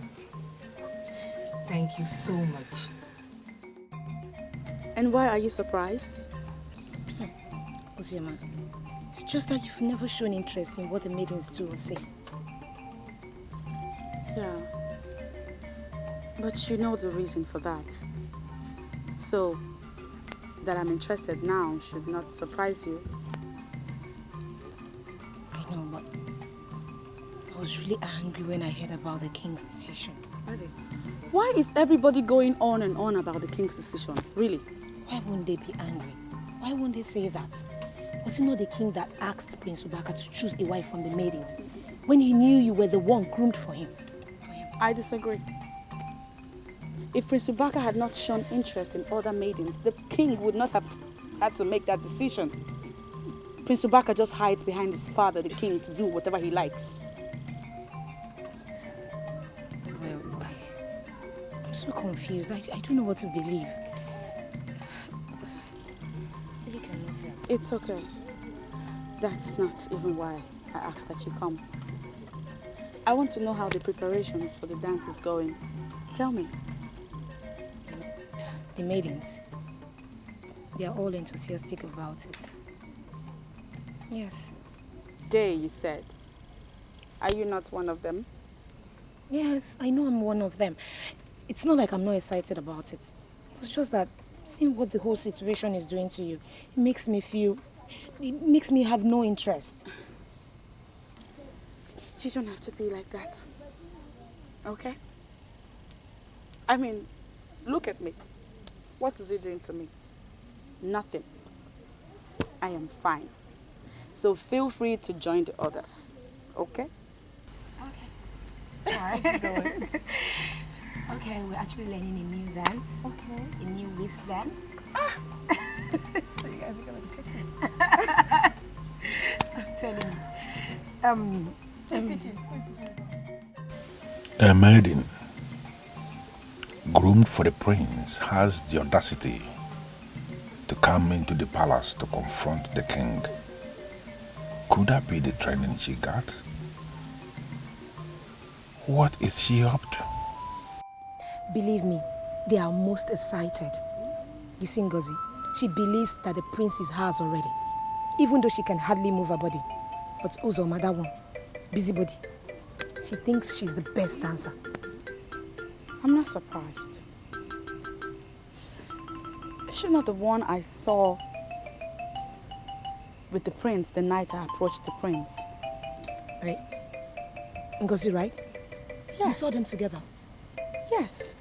Thank you so much. And why are you surprised? Uzioma, it's just that you've never shown interest in what the maidens do or say. Yeah. But you know the reason for that. So, that I'm interested now should not surprise you. I know, but I was really angry when I heard about the king's decision. Really? Why is everybody going on and on about the king's decision? Really? Why won't they be angry? Why won't they say that? Was it not the king that asked Prince Ubaka to choose a wife from the maidens when he knew you were the one groomed for him? I disagree. If Prince Ubaka had not shown interest in other maidens, the king would not have had to make that decision. Prince Ubaka just hides behind his father, the king, to do whatever he likes. Well, I'm so confused. I don't know what to believe. I really cannot tell. It's okay. That's not even why I asked that you come. I want to know how the preparations for the dance is going. Tell me. The maidens, they are all enthusiastic about it. Yes. They, you said. Are you not one of them? Yes, I know I'm one of them. It's not like I'm not excited about it. It's just that seeing what the whole situation is doing to you, it makes me have no interest. You don't have to be like that. Okay? I mean, look at me. What is it doing to me? Nothing. I am fine. So feel free to join the others. Okay? Alright, okay, we're actually learning a new dance. Okay. A new waist dance. So you guys are gonna be shaking. I'm telling you. A maiden groomed for the prince has the audacity to come into the palace to confront the king. Could that be the training she got? What is she up to? Believe me, they are most excited. You see, Ngozi, she believes that the prince is hers already, even though she can hardly move her body. But Uzoma, that one, busybody, she thinks she's the best dancer. I'm not surprised. Is she not the one I saw with the prince the night I approached the prince? Right? Ngozi, right? Yes. You saw them together? Yes.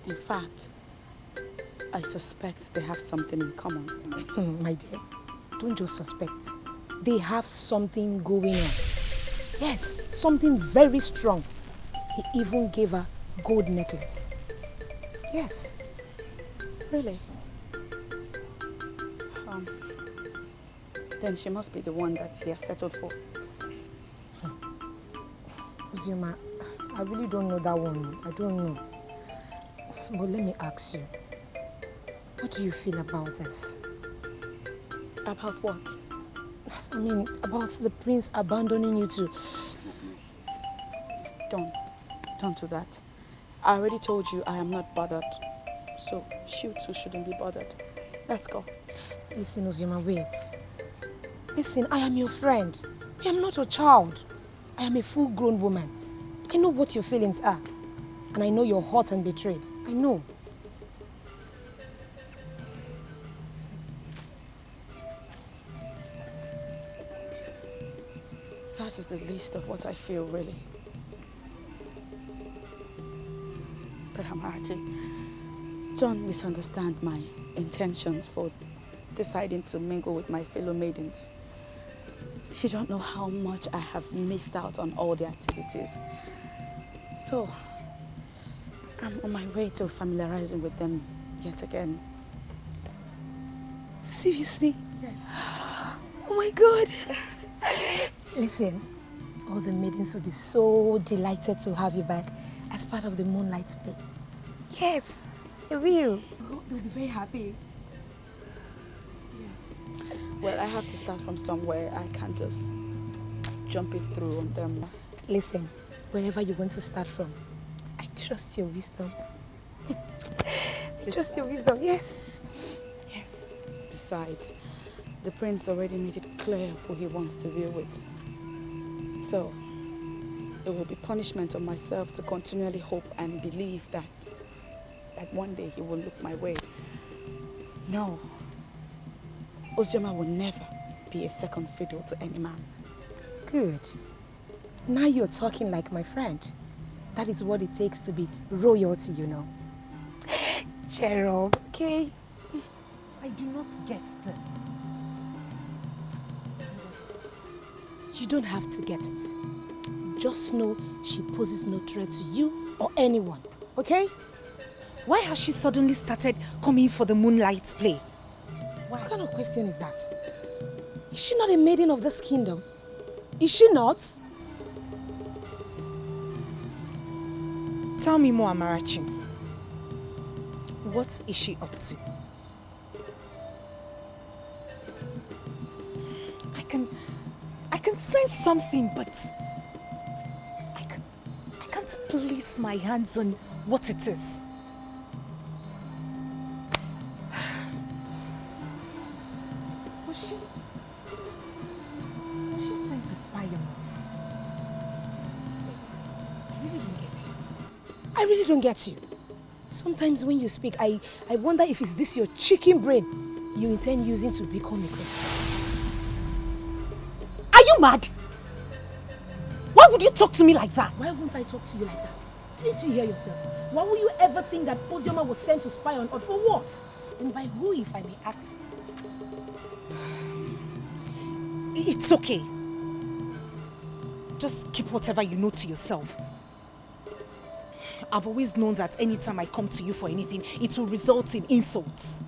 In fact, I suspect they have something in common. My dear, don't just suspect. They have something going on. Yes, something very strong. He even gave her gold necklace. Yes. Really? Then she must be the one that he has settled for. Uzoma, I really don't know that one. I don't know. But let me ask you, what do you feel about this? About what? I mean, about the prince abandoning you too. Don't do that. I already told you I am not bothered. So you too shouldn't be bothered. Let's go. Listen, Uzoma, wait. Listen, I am your friend. I am not your child. I am a full-grown woman. I know what your feelings are. And I know you're hurt and betrayed. I know. That is the least of what I feel, really. But Amarachi, don't misunderstand my intentions for deciding to mingle with my fellow maidens. You don't know how much I have missed out on all the activities. So, I'm on my way to familiarizing with them yet again. Seriously? Yes. Oh my God. Listen, all the maidens will be so delighted to have you back as part of the moonlight play. Yes, they will. They'll be very happy. Well, I have to start from somewhere. I can't just jump it through on them. Listen, wherever you want to start from, I trust your wisdom. I trust your wisdom, yes. Yes. Besides, the prince already made it clear who he wants to be with. So, it will be punishment on myself to continually hope and believe that one day he will look my way. No. Ozioma will never be a second fiddle to any man. Good. Now you're talking like my friend. That is what it takes to be royalty, you know. Cheer up, okay? I do not get this. You don't have to get it. Just know she poses no threat to you or anyone, okay? Why has she suddenly started coming for the moonlight play? What kind of question is that? Is she not a maiden of this kingdom? Is she not? Tell me more, Amarachi. What is she up to? I can sense something, but I can't place my hands on what it is. Was she sent to spy on us? I really don't get you. Sometimes when you speak, I wonder if it's this your chicken brain you intend using to become a queen. Are you mad? Why would you talk to me like that? Why won't I talk to you like that? Didn't you hear yourself? Why would you ever think that Ozioma was sent to spy on us? For what? And by who, if I may ask? It's okay. Just keep whatever you know to yourself. I've always known that anytime I come to you for anything, it will result in insults.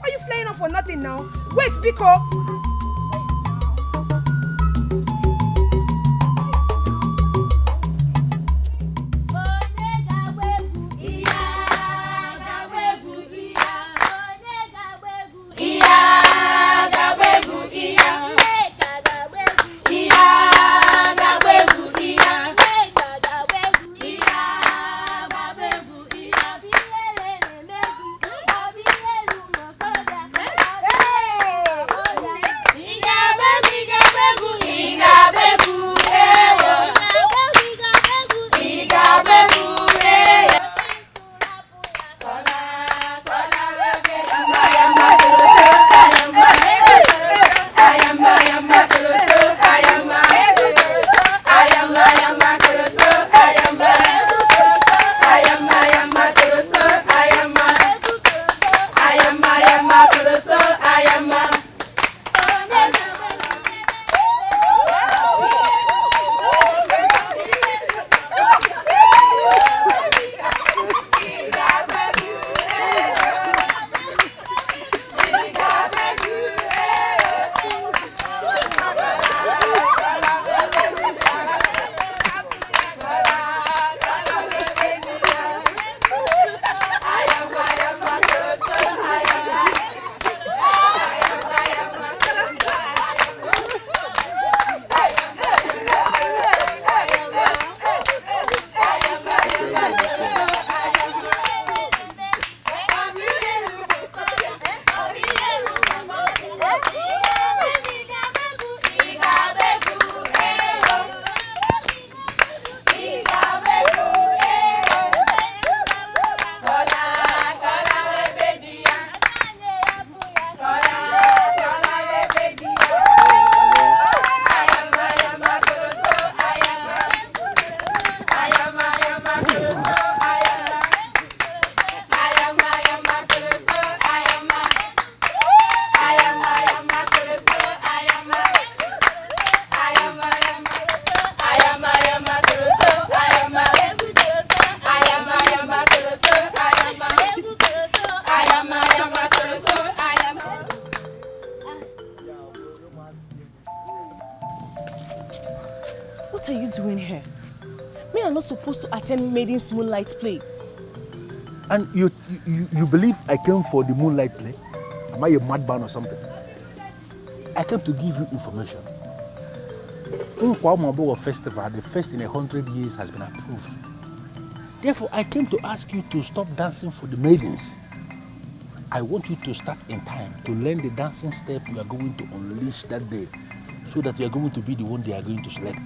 Are you flying off for nothing now? Wait, Biko! What are you doing here? Me are not supposed to attend Maidens moonlight play. And you believe I came for the moonlight play? Am I a madman or something? I came to give you information. Nkwa Festival, the first in 100 years, has been approved. Therefore, I came to ask you to stop dancing for the maidens. I want you to start in time to learn the dancing step you are going to unleash that day, so that you are going to be the one they are going to select.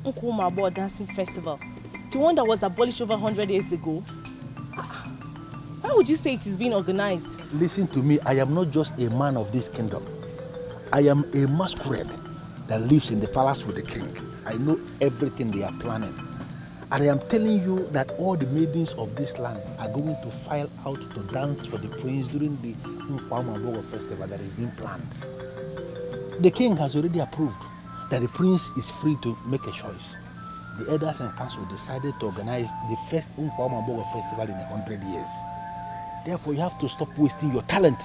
Nkwumabo Dancing Festival, the one that was abolished over 100 years ago? Why would you say it is being organized? Listen to me, I am not just a man of this kingdom. I am a masquerade that lives in the palace with the king. I know everything they are planning. And I am telling you that all the maidens of this land are going to file out to dance for the prince during the Nkwamambogo festival that is being planned. The king has already approved that the prince is free to make a choice. The elders and council decided to organize the first Nkwamambogo festival in 100 years. Therefore, you have to stop wasting your talent.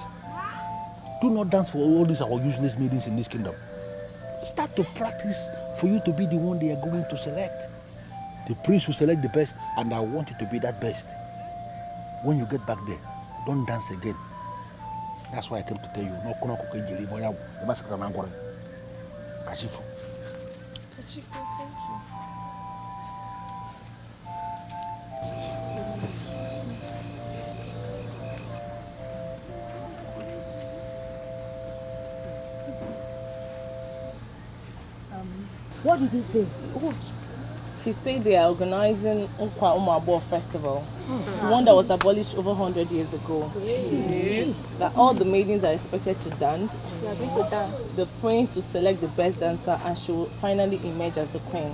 Do not dance for all these our useless maidens in this kingdom. Start to practice for you to be the one they are going to select. The prince will select the best, and I want you to be that best. When you get back there, don't dance again. That's why I came to tell you. No, Kashifu. Kashifu, thank you. What did he say? Oh, he said they are organizing Nkwa Umabo Festival, the one that was abolished over 100 years ago. That all the maidens are expected to dance. The prince will select the best dancer and she will finally emerge as the queen.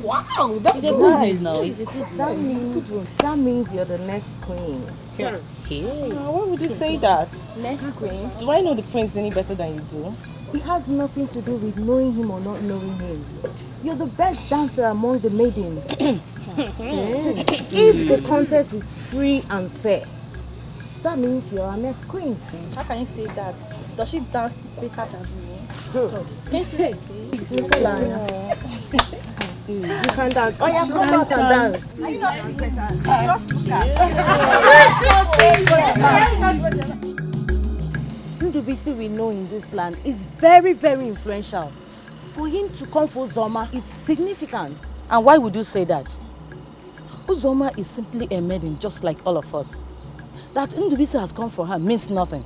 Wow, that's a good news now. That means you're the next queen. Yeah. Why would you say that? Next queen? Do I know the prince any better than you do? It has nothing to do with knowing him or not knowing him. You're the best dancer among the maidens. If the contest is free and fair, that means you're our next queen. How can you say that? Does she dance better than me? Can't you see? You can dance. Oh yeah, come out and dance. Are you not better? Just look at Ndubisi we know in this land is very, very influential. For him to come for Uzoma, it's significant. And why would you say that? Uzoma is simply a maiden just like all of us. That Ndubisi has come for her means nothing.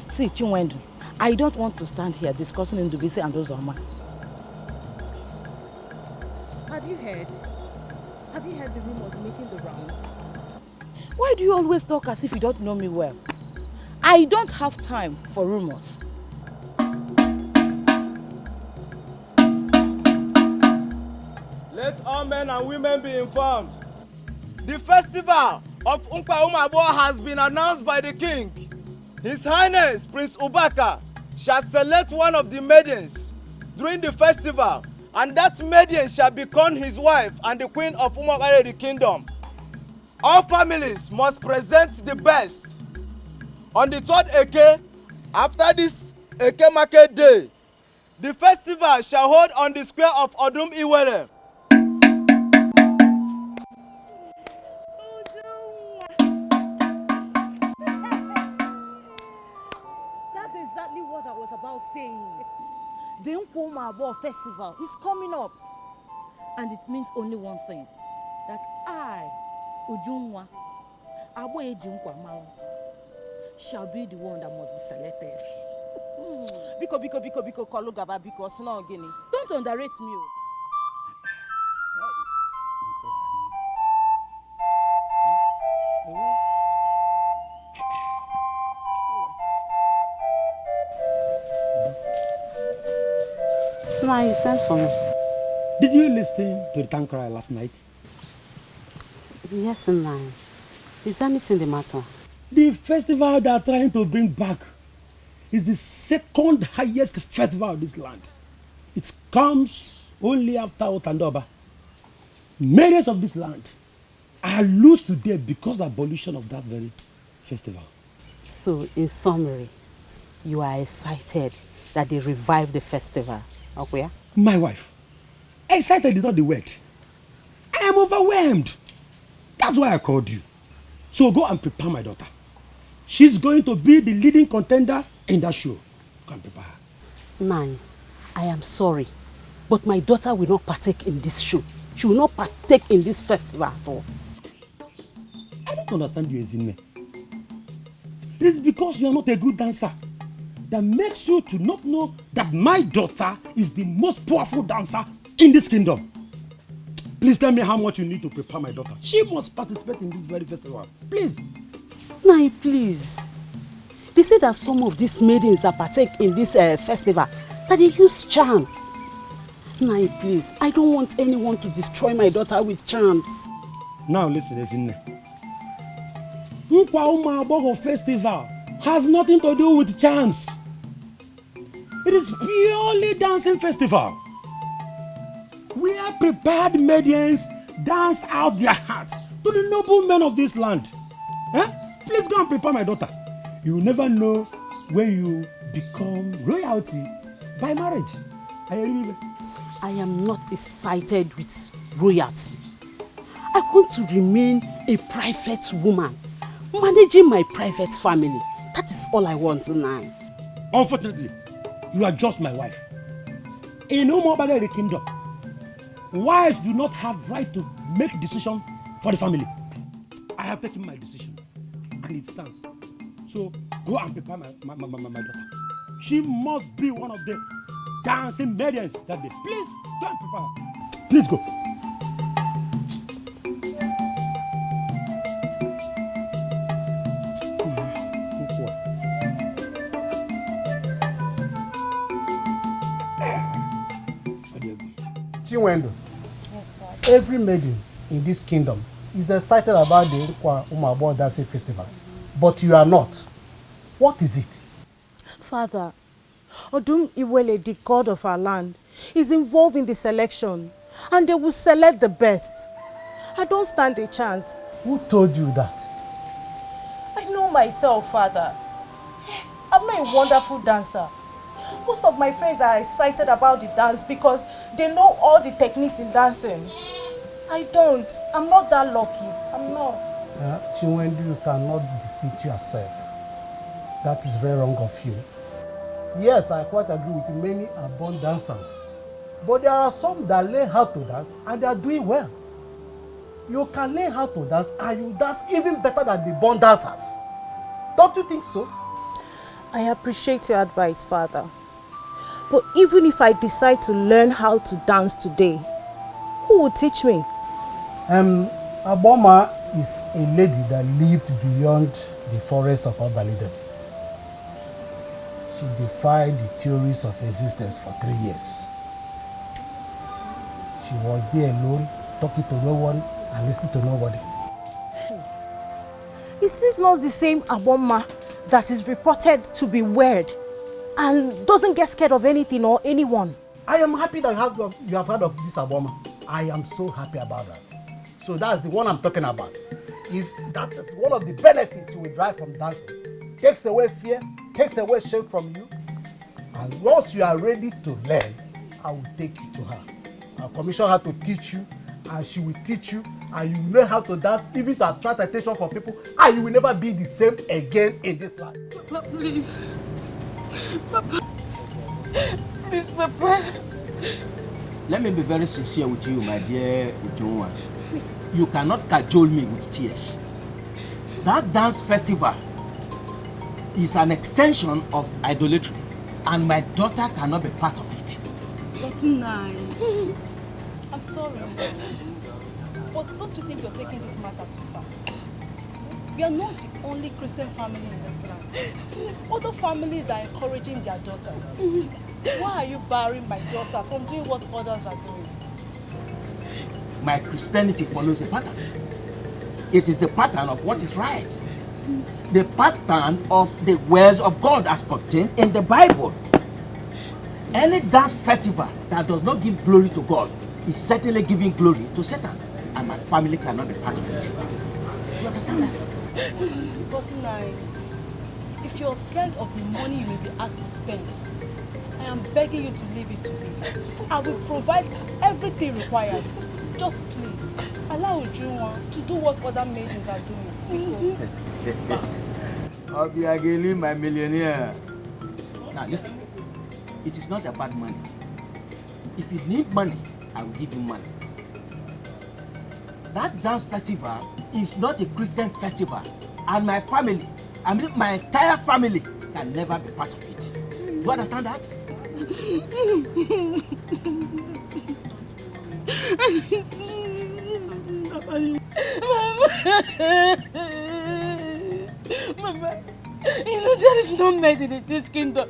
See, Chinwendu, I don't want to stand here discussing Ndubisi and Uzoma. Have you heard the rumors making the rounds? Why do you always talk as if you don't know me well? I don't have time for rumors. Let all men and women be informed. The festival of Nkwa Umabo has been announced by the king. His Highness Prince Ubaka shall select one of the maidens during the festival, and that maiden shall become his wife and the queen of Umabare the kingdom. All families must present the best. On the 3rd Eke, after this Eke market day, the festival shall hold on the square of Odum Iwere. That's exactly what I was about saying. The Nkwumabo festival is coming up. And it means only one thing. That I, Ujunwa, Abo Ejinkwa shall be the one that must be selected. Biko, Kolugaba, Biko, Snow Guinea. Don't underrate me. Ma, you sent for me. Did you listen to the town cry last night? Yes, ma. Is anything the matter? The festival they are trying to bring back is the second highest festival of this land. It comes only after Otandoba. Millions of this land are loose today because of the abolition of that very festival. So, in summary, you are excited that they revived the festival. Okay? My wife, excited is not the word. I am overwhelmed. That's why I called you. So go and prepare my daughter. She's going to be the leading contender in that show. Go and prepare her. Man, I am sorry, but my daughter will not partake in this show. She will not partake in this festival at all. I don't understand you, Ezinne. It is because you are not a good dancer that makes you to not know that my daughter is the most powerful dancer in this kingdom. Please tell me how much you need to prepare my daughter. She must participate in this very festival. Please. Nai, please. They say that some of these maidens that partake in this festival, that they use charms. Nai, please. I don't want anyone to destroy my daughter with charms. Now listen, Ezinne. Nkwa Ụmụ Agbọghọ festival has nothing to do with charms. It is purely dancing festival. Where prepared maidens dance out their hearts to the noble men of this land. Please go and prepare my daughter. You will never know when you become royalty by marriage. I am not excited with royalty. I want to remain a private woman, managing my private family. That is all I want now. Unfortunately, you are just my wife. In the kingdom, wives do not have right to make decision for the family. I have taken my decision, and it stands. So go and prepare my daughter. She must be one of the dancing maidens that day. Please go and prepare her. Please go. Chinwenye, every maiden in this kingdom is excited about the Nkwa Ụmụ Agbọghọ Dancing Festival, but you are not. What is it? Father, Odum Iwele, the god of our land, is involved in the selection, and they will select the best. I don't stand a chance. Who told you that? I know myself, Father. I'm not a wonderful dancer. Most of my friends are excited about the dance because they know all the techniques in dancing. I don't. I'm not that lucky. I'm not. Chinwenye, you cannot defeat yourself. That is very wrong of you. Yes, I quite agree with many are born dancers. But there are some that learn how to dance and they are doing well. You can learn how to dance and you dance even better than the born dancers. Don't you think so? I appreciate your advice, Father. But even if I decide to learn how to dance today, who will teach me? Aboma is a lady that lived beyond the forest of Obalide. She defied the theories of existence for 3 years. She was there alone, talking to no one and listening to nobody. Is this not the same Aboma that is reported to be weird and doesn't get scared of anything or anyone? I am happy that you have heard of this Aboma. I am so happy about that. So that's the one I'm talking about. If that is one of the benefits you will derive from dancing, takes away fear, takes away shame from you, and once you are ready to learn, I will take you to her. I'll commission her to teach you, and she will teach you, and you will learn how to dance, even to attract attention from people, and you will never be the same again in this life. Papa, please. Papa. Please, Papa. Let me be very sincere with you, my dear Ujunwa. You cannot cajole me with tears. That dance festival is an extension of idolatry, and my daughter cannot be part of it. But nice. I'm sorry. But don't you think you're taking this matter too far? We are not the only Christian family in this land. Other families are encouraging their daughters. Why are you barring my daughter from doing what others are doing? My Christianity follows a pattern. It is the pattern of what is right. The pattern of the words of God as contained in the Bible. Any dance festival that does not give glory to God is certainly giving glory to Satan, and my family cannot be part of it. You understand that? But nice. If you're scared of the money you may be asked to spend, I am begging you to leave it to me. I will provide everything required. Just please, allow Ujunwa to do what other maidens are doing. I'll be again my millionaire. Now listen, it is not about money. If you need money, I will give you money. That dance festival is not a Christian festival, and my family, I mean my entire family, can never be part of it. You understand that? Mama, you know there is no maiden in this kingdom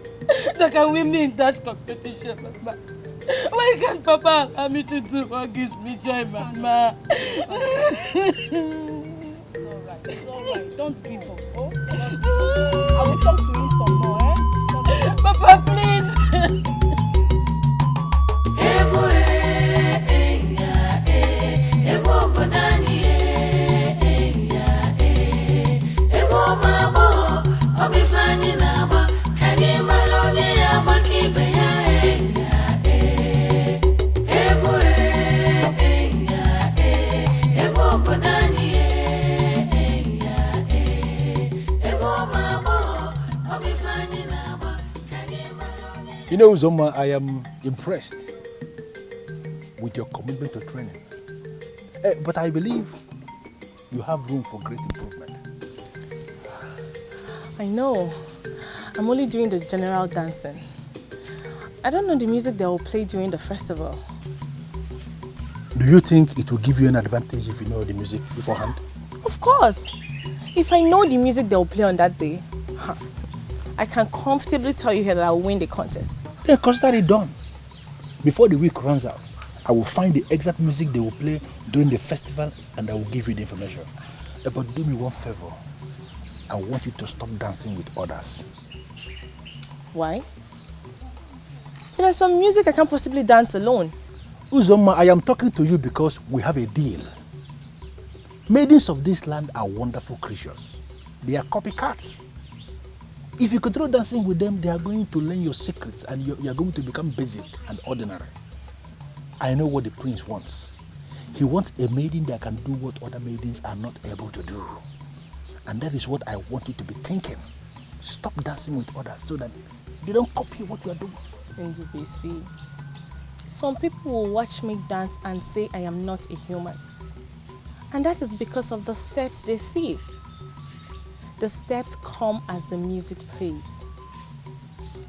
that can win me in that competition, Mama. Why can't Papa allow me to do what gives me joy, Mama? It's alright. Don't give up. Oh? I will talk to him some more, eh? Papa, please. You know, Uzoma, I am impressed with your commitment to training. But I believe you have room for great improvement. I know. I'm only doing the general dancing. I don't know the music they will play during the festival. Do you think it will give you an advantage if you know the music beforehand? Of course. If I know the music they will play on that day, I can comfortably tell you here that I will win the contest. Then consider it done. Before the week runs out, I will find the exact music they will play during the festival and I will give you the information. But do me one favor. I want you to stop dancing with others. Why? There is some music I can't possibly dance alone. Uzoma, I am talking to you because we have a deal. Maidens of this land are wonderful creatures. They are copycats. If you continue dancing with them, they are going to learn your secrets and you are going to become basic and ordinary. I know what the prince wants. He wants a maiden that can do what other maidens are not able to do. And that is what I want you to be thinking. Stop dancing with others so that they don't copy what you are doing. NDBC. Some people will watch me dance and say I am not a human. And that is because of the steps they see. The steps come as the music plays.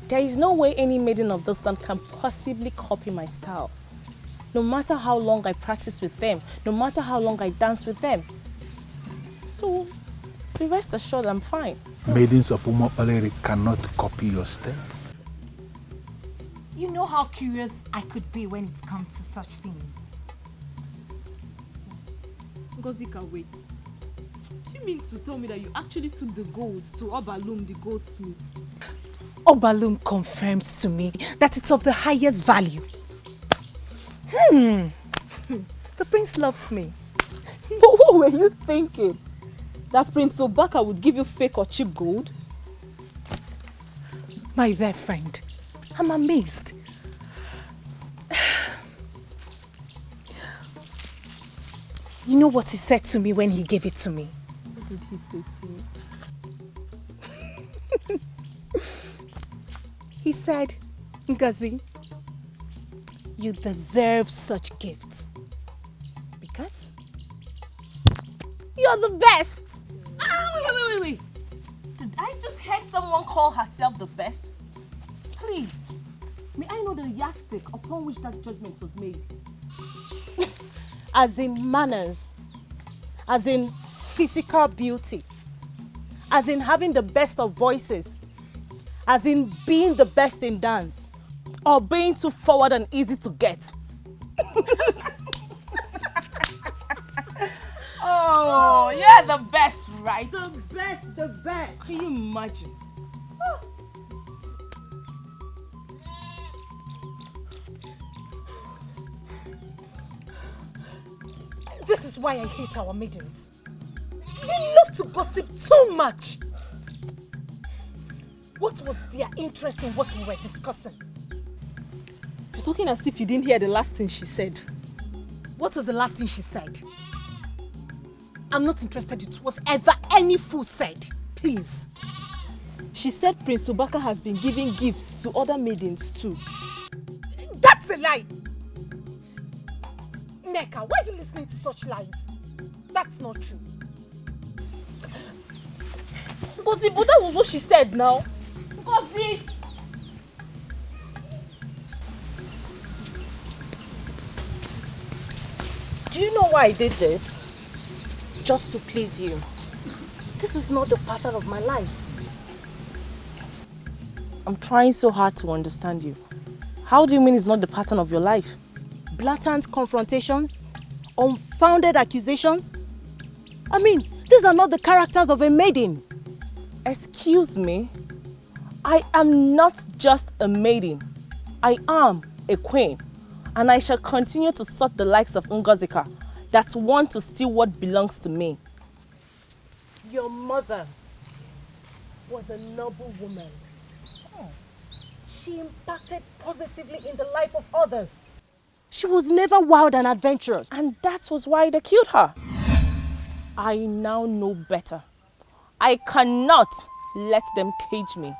There is no way any maiden of this land can possibly copy my style. No matter how long I practice with them, no matter how long I dance with them. So, be rest assured I'm fine. Maidens of Umopaleri cannot copy your step. You know how curious I could be when it comes to such things. Ngozika, wait. Do you mean to tell me that you actually took the gold to Obalum, the goldsmith? Obalum confirmed to me that it's of the highest value. The prince loves me. But what were you thinking? That Prince Obaka would give you fake or cheap gold? My dear friend, I'm amazed. You know what he said to me when he gave it to me? What did he say to you? He said, Ngozi, you deserve such gifts. Because you're the best. Wait. Did I just hear someone call herself the best? Please, may I know the yardstick upon which that judgment was made? As in manners, as in physical beauty, as in having the best of voices, as in being the best in dance, or being too forward and easy to get. Oh, you're the best, right? The best. Can you imagine? This is why I hate our maidens. They love to gossip too much. What was their interest in what we were discussing? You're talking as if you didn't hear the last thing she said. What was the last thing she said? I'm not interested in whatever any fool said. Please. She said Prince Obaka has been giving gifts to other maidens too. That's a lie. Neka, why are you listening to such lies? That's not true. Ngozi, but that was what she said now. Ngozi! Do you know why I did this? Just to please you. This is not the pattern of my life. I'm trying so hard to understand you. How do you mean it's not the pattern of your life? Blatant confrontations, unfounded accusations. I mean, these are not the characters of a maiden. Excuse me? I am not just a maiden. I am a queen. And I shall continue to sort the likes of Ngozika that want to steal what belongs to me. Your mother was a noble woman. She impacted positively in the life of others. She was never wild and adventurous. And that was why they killed her. I now know better. I cannot let them cage me.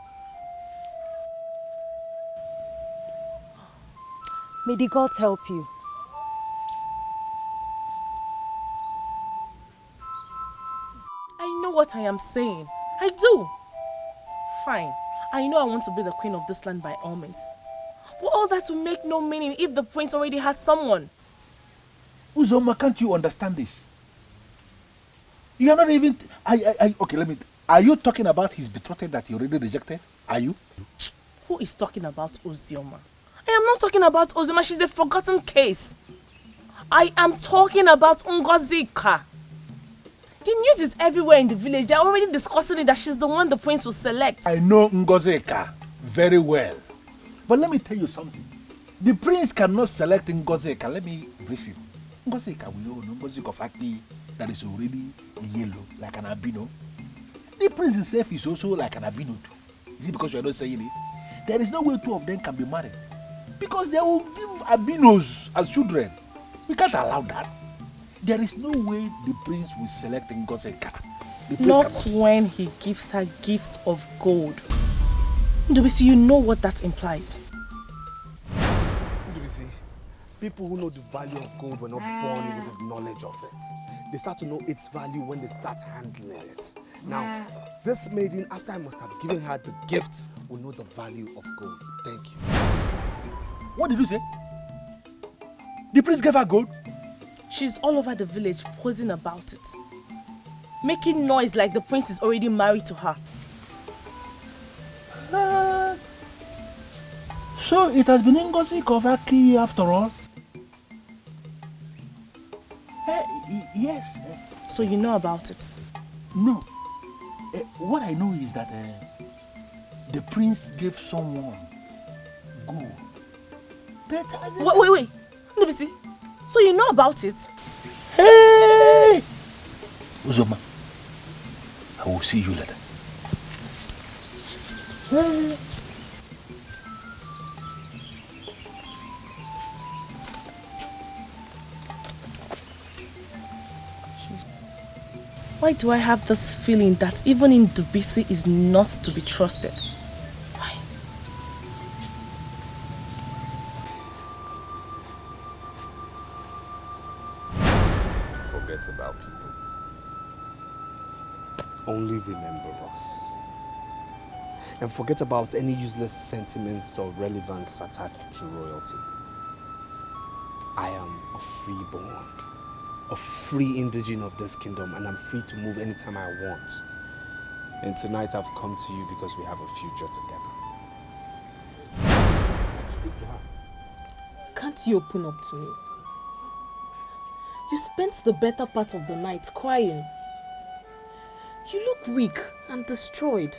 May the gods help you. I know what I am saying. I do. Fine. I know I want to be the queen of this land by all means. But all that will make no meaning if the prince already has someone. Uzoma, can't you understand this? You are not even... okay, are you talking about his betrothed that he already rejected? Are you? Who is talking about Ozioma? I am not talking about Ozioma. She's a forgotten case. I am talking about Ngozika. The news is everywhere in the village. They are already discussing it that she's the one the prince will select. I know Ngozika very well. But let me tell you something. The prince cannot select Ngozika. Let me brief you. Ngozika, we know Ngozika Fati that is already yellow, like an albino. The prince himself is also like an albino too. Is it because you are not saying it? There is no way two of them can be married. Because they will give albinos as children. We can't allow that. There is no way the prince will select Ngozika. Not when he gives her gifts of gold. Ndubisi, you know what that implies. Ndubisi, people who know the value of gold were not born with the knowledge of it. They start to know its value when they start handling it. Now, this maiden, after I must have given her the gift, will know the value of gold. Thank you. What did you say? The prince gave her gold? She's all over the village posing about it. Making noise like the prince is already married to her. So it has been Ngozi Kovaki after all? Yes. So you know about it? No. What I know is that the prince gave someone gold. But Wait. Ndubisi, so you know about it? Hey! Uzoma, I will see you later. Hey. Why do I have this feeling that even in Ndubisi is not to be trusted? Why? Forget about people. Only remember us. And forget about any useless sentiments or relevance attached to royalty. I am a freeborn, a free indigene of this kingdom, and I'm free to move anytime I want. And tonight I've come to you because we have a future together. Can't you open up to me? You spent the better part of the night crying. You look weak and destroyed.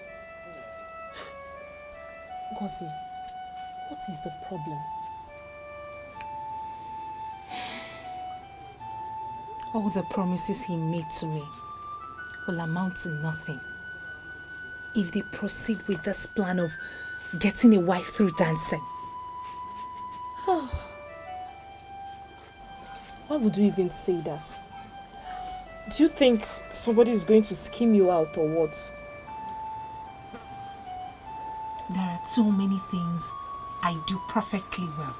Ngozi, what is the problem? All the promises he made to me will amount to nothing if they proceed with this plan of getting a wife through dancing. Why would you even say that? Do you think somebody is going to scheme you out or what? There are too many things I do perfectly well.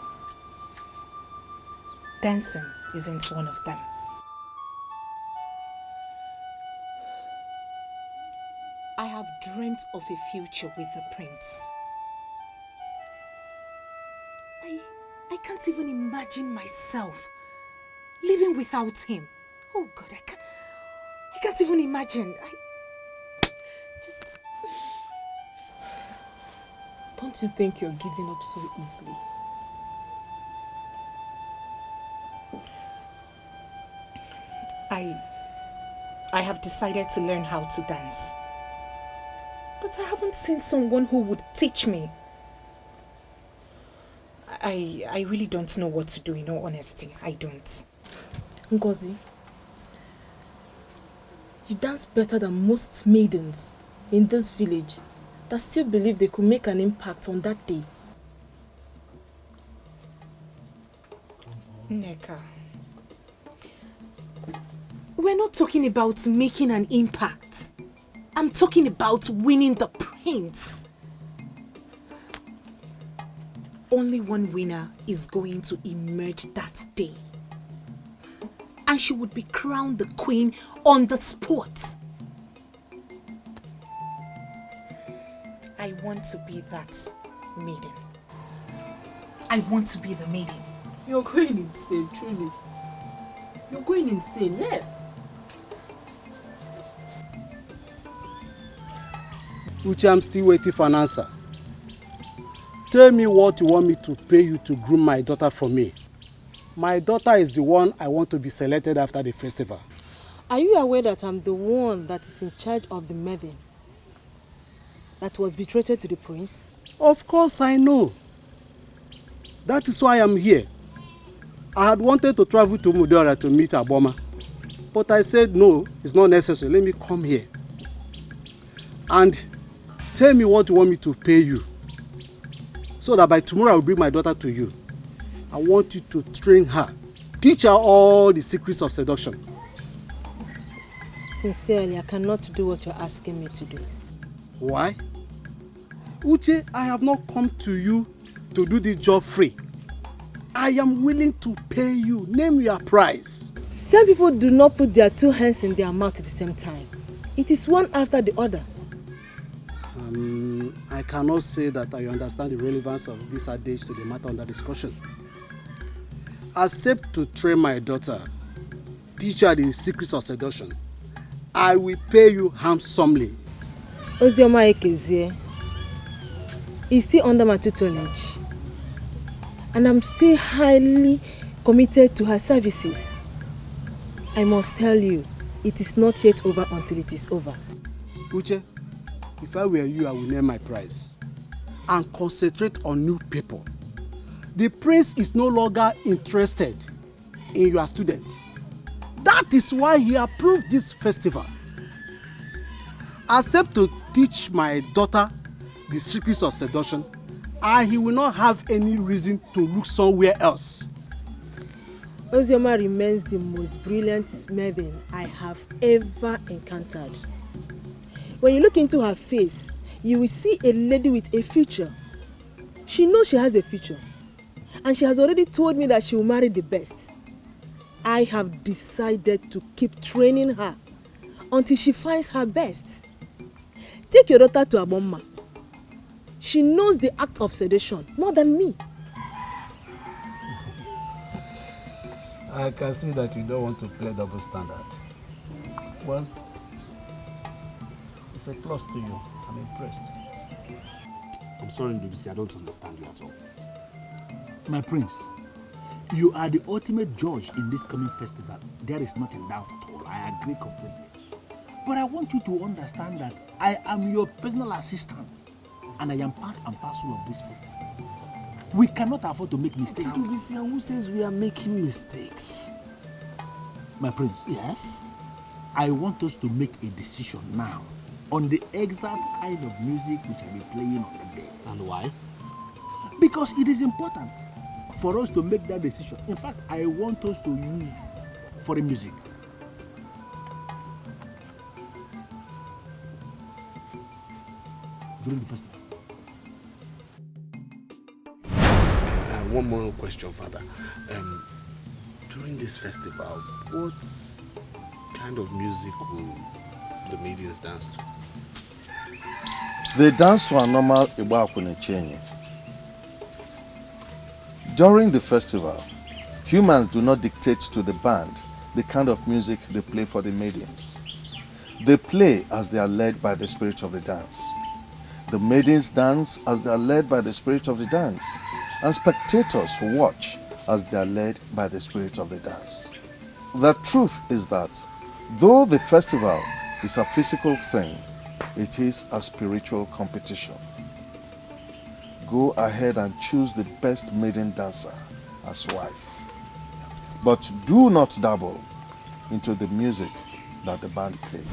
Dancing isn't one of them. I have dreamt of a future with the prince. I can't even imagine myself living without him. Oh God, I can't even imagine. Don't you think you're giving up so easily? I have decided to learn how to dance. But I haven't seen someone who would teach me. I really don't know what to do, in all honesty. I don't. Ngozi, you dance better than most maidens in this village that still believe they could make an impact on that day. Nneka, we're not talking about making an impact. I'm talking about winning the prince. Only one winner is going to emerge that day. And she would be crowned the queen on the spot. I want to be that maiden. I want to be the maiden. You're going insane, truly. You're going insane, yes. Uche, I'm still waiting for an answer. Tell me what you want me to pay you to groom my daughter for me. My daughter is the one I want to be selected after the festival. Are you aware that I'm the one that is in charge of the maiden that was betrothed to the prince? Of course I know. That is why I'm here. I had wanted to travel to Mudora to meet Aboma. But I said no, it's not necessary. Let me come here. And tell me what you want me to pay you. So that by tomorrow I will bring my daughter to you. I want you to train her. Teach her all the secrets of seduction. Sincerely, I cannot do what you're asking me to do. Why? Uche, I have not come to you to do this job free. I am willing to pay you. Name your price. Some people do not put their two hands in their mouth at the same time. It is one after the other. I cannot say that I understand the relevance of this adage to the matter under discussion. Accept to train my daughter, teach her the secrets of seduction. I will pay you handsomely. Ozioma Ekezie is still under my tutelage, and I'm still highly committed to her services. I must tell you, it is not yet over until it is over. Uche, if I were you, I would name my price and concentrate on new people. The prince is no longer interested in your student. That is why he approved this festival. Accept to teach my daughter the secrets of seduction, and he will not have any reason to look somewhere else. Ozioma remains the most brilliant maiden I have ever encountered. When you look into her face, you will see a lady with a future. She knows she has a future, and she has already told me that she will marry the best. I have decided to keep training her until she finds her best. Take your daughter to Aboma. She knows the act of seduction more than me. I can see that you don't want to play double standard. Well, it's a plus to you. I'm impressed. I'm sorry, Ndubisi, I don't understand you at all. My prince, you are the ultimate judge in this coming festival. There is nothing doubt at all. I agree completely. But I want you to understand that I am your personal assistant and I am part and parcel of this festival. We cannot afford to make mistakes. Ndubisi, who says we are making mistakes? My prince. Yes? I want us to make a decision now on the exact kind of music we shall be playing on the day. And why? Because it is important for us to make that decision. In fact, I want us to use foreign music. During the festival. One more question, Father. During this festival, what kind of music will the Maidens dance to? They dance to a normal Igba Chinenye. During the festival, Humans do not dictate to the band the kind of music they play for the maidens. They play as they are led by the spirit of the dance. The maidens dance as they are led by the spirit of the dance, and spectators watch as they are led by the spirit of the dance. The truth is that though the festival is a physical thing, it is a spiritual competition. Go ahead and choose the best maiden dancer as wife. But do not dabble into the music that the band plays.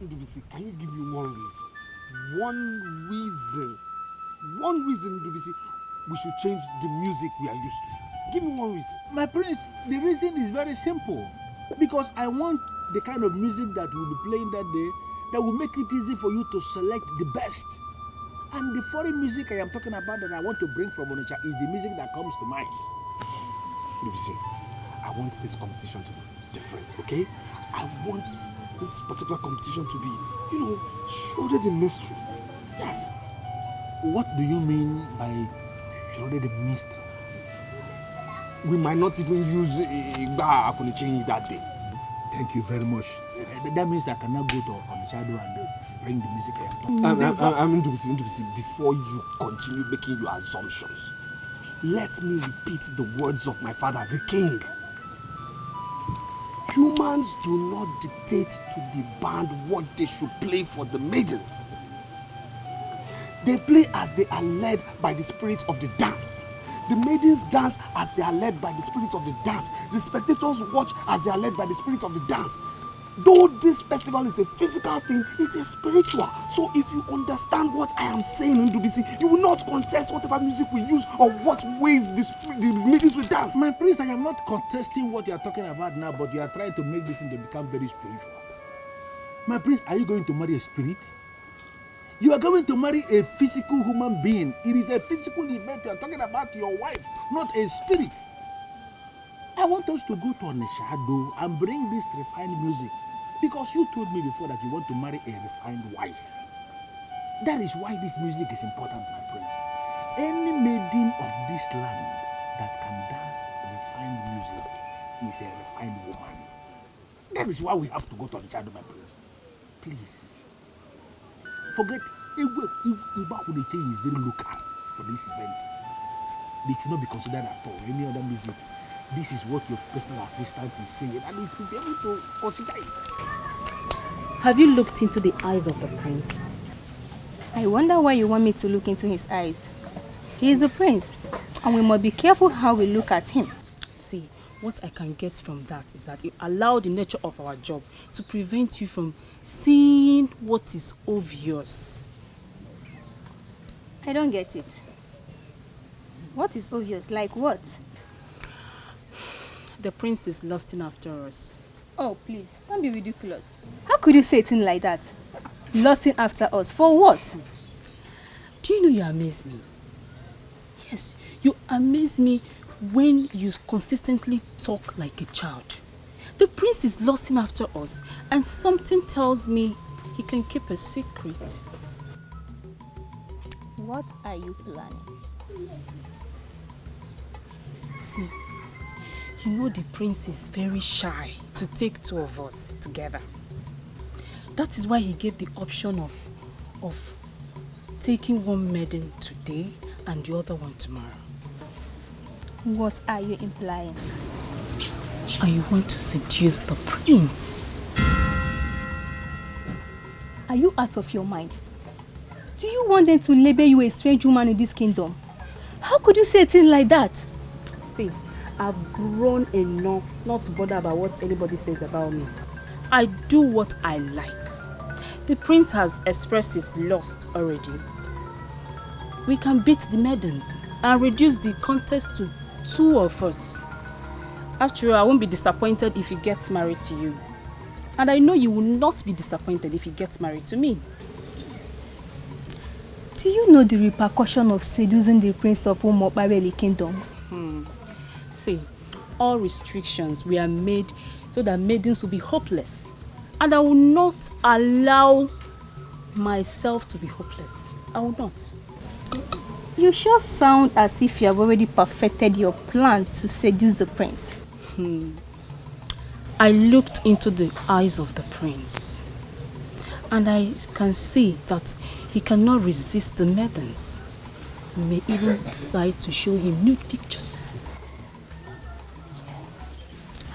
Ndubisi, can you give me one reason? One reason, Ndubisi, we should change the music we are used to. Give me one reason. My prince, the reason is very simple. Because I want the kind of music that will be playing that day that will make it easy for you to select the best. And the foreign music I am talking about that I want to bring from Onitsha is the music that comes to mind. Ndubisi, I want this competition to be different, okay? I want this particular competition to be, shrouded in mystery. Yes. What do you mean by shrouded in mystery? We might not even use Igba Akunichenyi that day. Thank you very much. That means I cannot go to Onitsha and bring the music I am talking about. Ndubisi, before you continue making your assumptions, let me repeat the words of my father, the king. Humans do not dictate to the band what they should play for the maidens. They play as they are led by the spirit of the dance. The maidens dance as they are led by the spirit of the dance. The spectators watch as they are led by the spirit of the dance. Though this festival is a physical thing, it is spiritual. So if you understand what I am saying, Ndubisi, you will not contest whatever music we use or what ways the maidens will dance. My prince, I am not contesting what you are talking about now, but you are trying to make this thing to become very spiritual. My prince, are you going to marry a spirit? You are going to marry a physical human being. It is a physical event. You are talking about your wife, not a spirit. I want us to go to Onitsha and bring this refined music. Because you told me before that you want to marry a refined wife. That is why this music is important, my prince. Any maiden of this land that can dance refined music is a refined woman. That is why we have to go to Onitsha, my prince. Please. Forget, Uba is very local for this event. They should not be considered at all. Any other music. This is what your personal assistant is saying, and you should be able to consider it. Have you looked into the eyes of the prince? I wonder why you want me to look into his eyes. He is the prince, and we must be careful how we look at him. See, what I can get from that is that you allow the nature of our job to prevent you from seeing what is obvious. I don't get it. What is obvious? Like what? The prince is lusting after us. Oh, please, don't be ridiculous. How could you say a thing like that? Lusting after us? For what? Do you know you amaze me? Yes, you amaze me when you consistently talk like a child. The prince is lusting after us, and something tells me he can keep a secret. What are you planning? See, you know the prince is very shy to take two of us together. That is why he gave the option of taking one maiden today and the other one tomorrow. What are you implying? I want to seduce the prince. Are you out of your mind? Do you want them to label you a strange woman in this kingdom? How could you say a thing like that? See, I've grown enough not to bother about what anybody says about me. I do what I like. The prince has expressed his lust already. We can beat the maidens and reduce the contest to two of us. After all, I won't be disappointed if he gets married to you. And I know you will not be disappointed if he gets married to me. Do you know the repercussion of seducing the prince of Umobabeli kingdom? See, all restrictions were made so that maidens will be hopeless. And I will not allow myself to be hopeless. I will not. You sure sound as if you have already perfected your plan to seduce the prince. I looked into the eyes of the prince, and I can see that he cannot resist the Maidens. He may even decide to show him nude pictures.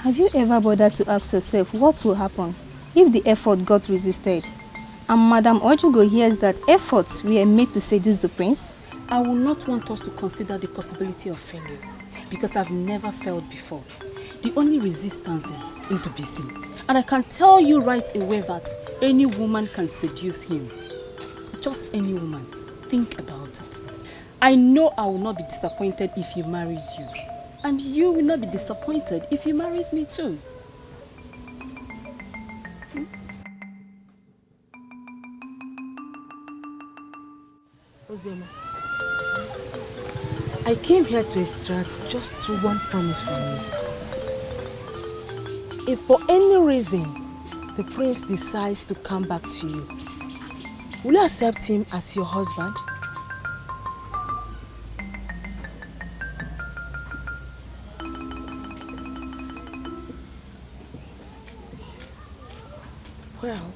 Have you ever bothered to ask yourself what will happen if the effort got resisted and Madame Ojugo hears that efforts were made to seduce the prince? I will not want us to consider the possibility of failures because I've never failed before. The only resistance is intimacy. And I can tell you right away that any woman can seduce him. Just any woman. Think about it. I know I will not be disappointed if he marries you. And you will not be disappointed if he marries me too. Ozioma, I came here to extract just one promise from you. If for any reason the prince decides to come back to you, will you accept him as your husband? Well,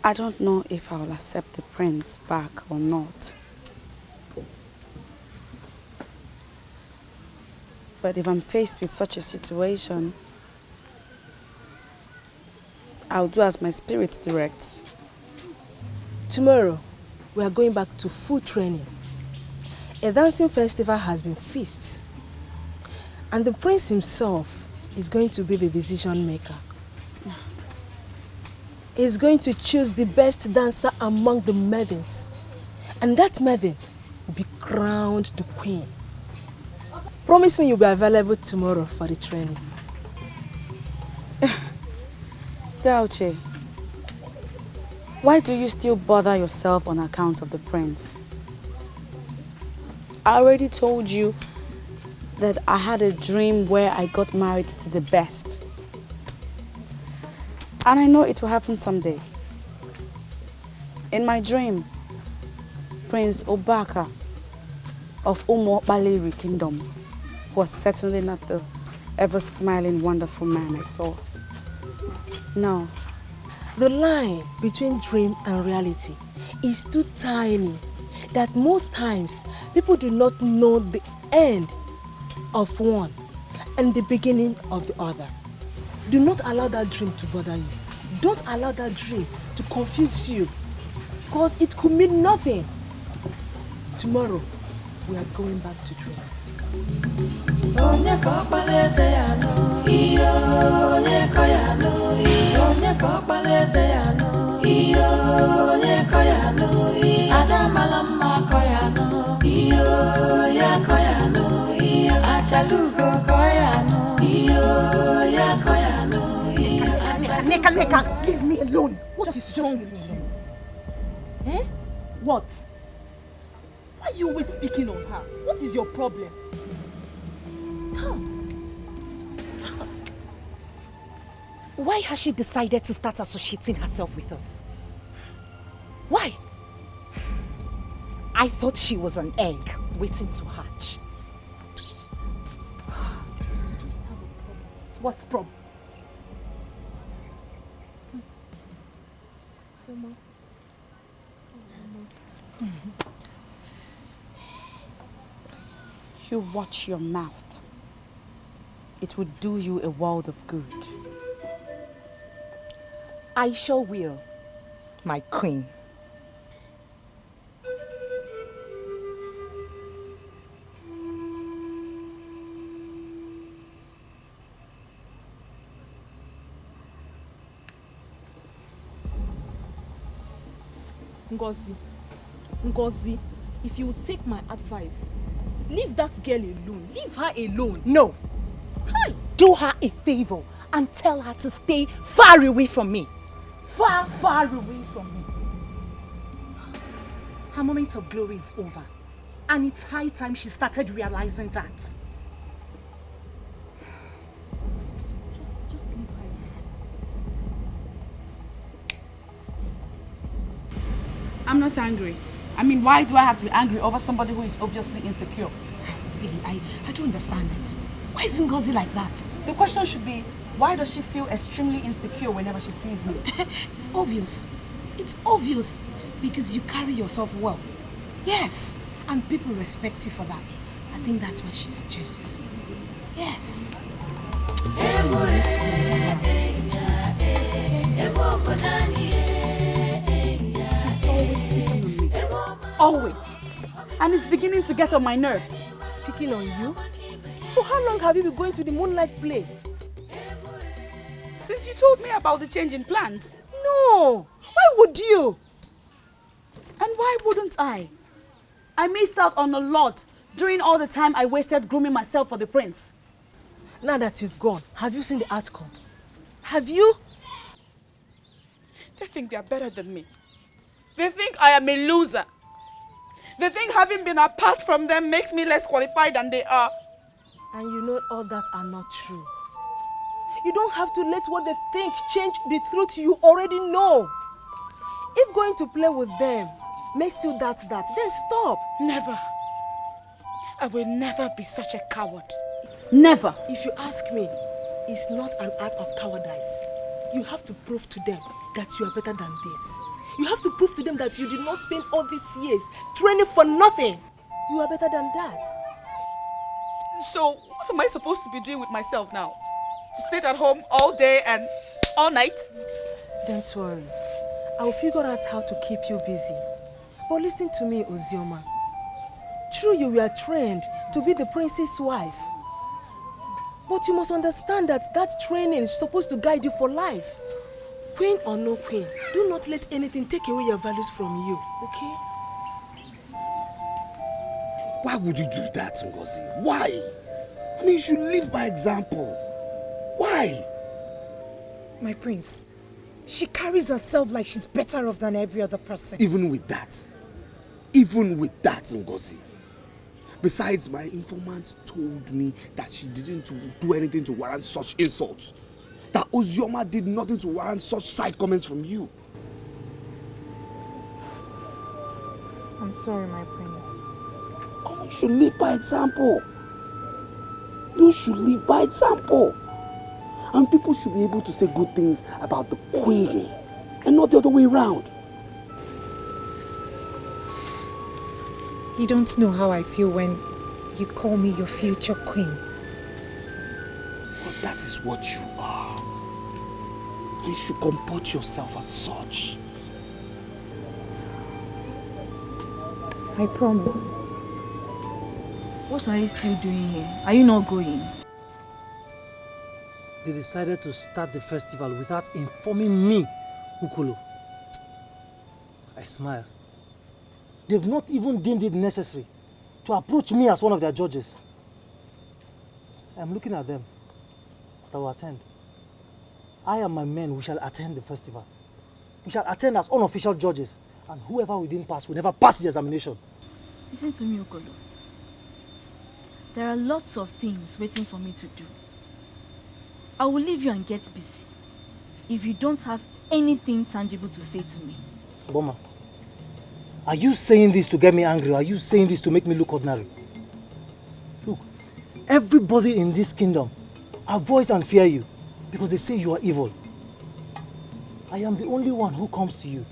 I don't know if I will accept the prince back or not. But if I'm faced with such a situation, I'll do as my spirit directs. Tomorrow, we are going back to full training. A dancing festival has been fixed, and the prince himself is going to be the decision maker. He's going to choose the best dancer among the maidens, and that maiden will be crowned the queen. Promise me you'll be available tomorrow for the training. Dauche, why do you still bother yourself on account of the prince? I already told you that I had a dream where I got married to the best. And I know it will happen someday. In my dream, Prince Obaka of Umo-Baleri Kingdom was certainly not the ever-smiling, wonderful man I saw. No. The line between dream and reality is too tiny that most times people do not know the end of one and the beginning of the other. Do not allow that dream to bother you. Don't allow that dream to confuse you, because it could mean nothing. Tomorrow, we are going back to dream. Neka, leave me alone. What is wrong with you? Eh? What? Why are you always speaking on her? What is your problem? Why has she decided to start associating herself with us? Why? I thought she was an egg waiting to hatch. What problem? You watch your mouth. It would do you a world of good. I sure will, my queen. Ngozi, if you would take my advice, leave that girl alone. Leave her alone. No. Hi. Do her a favor and tell her to stay far away from me. Far, far away from me. Her moment of glory is over. And it's high time she started realizing that. Just leave her. I'm not angry. I mean, why do I have to be angry over somebody who is obviously insecure? Really, I don't understand it. Why is Ngozi like that? The question should be, why does she feel extremely insecure whenever she sees me? It's obvious. It's obvious. Because you carry yourself well. Yes. And people respect you for that. I think that's why she's jealous. Yes. Always. And it's beginning to get on my nerves. Picking on you? For how long have you been going to the moonlight play? Since you told me about the change in plans. No! Why would you? And why wouldn't I? I missed out on a lot during all the time I wasted grooming myself for the prince. Now that you've gone, have you seen the outcome? Have you? They think they are better than me. They think I am a loser. They think having been apart from them makes me less qualified than they are. And you know all that are not true. You don't have to let what they think change the truth you already know. If going to play with them makes you doubt that, then stop. Never. I will never be such a coward. Never. If you ask me, it's not an act of cowardice. You have to prove to them that you are better than this. You have to prove to them that you did not spend all these years training for nothing. You are better than that. So, what am I supposed to be doing with myself now? To sit at home all day and all night? Don't worry. I'll figure out how to keep you busy. But listen to me, Ozioma. True, you were trained to be the prince's wife. But you must understand that that training is supposed to guide you for life. Queen or no queen, do not let anything take away your values from you, okay? Why would you do that, Ngozi? Why? I mean, you should live by example. Why? My prince, she carries herself like she's better off than every other person. Even with that, Ngozi. Besides, my informant told me that she didn't do anything to warrant such insults. That Ozioma did nothing to warrant such side comments from you. I'm sorry, my prince. You should live by example. You should live by example. And people should be able to say good things about the queen and not the other way around. You don't know how I feel when you call me your future queen. But that is what you are. And you should comport yourself as such. I promise. What are you still doing here? Are you not going? They decided to start the festival without informing me, Ukolo. I smile. They've not even deemed it necessary to approach me as one of their judges. I'm looking at them, but I will attend. I and my men, we shall attend the festival. We shall attend as unofficial judges, and whoever we didn't pass will never pass the examination. Listen to me, Okolo. There are lots of things waiting for me to do. I will leave you and get busy if you don't have anything tangible to say to me. Boma, are you saying this to get me angry, or are you saying this to make me look ordinary? Look, everybody in this kingdom avoids and fear you because they say you are evil. I am the only one who comes to you.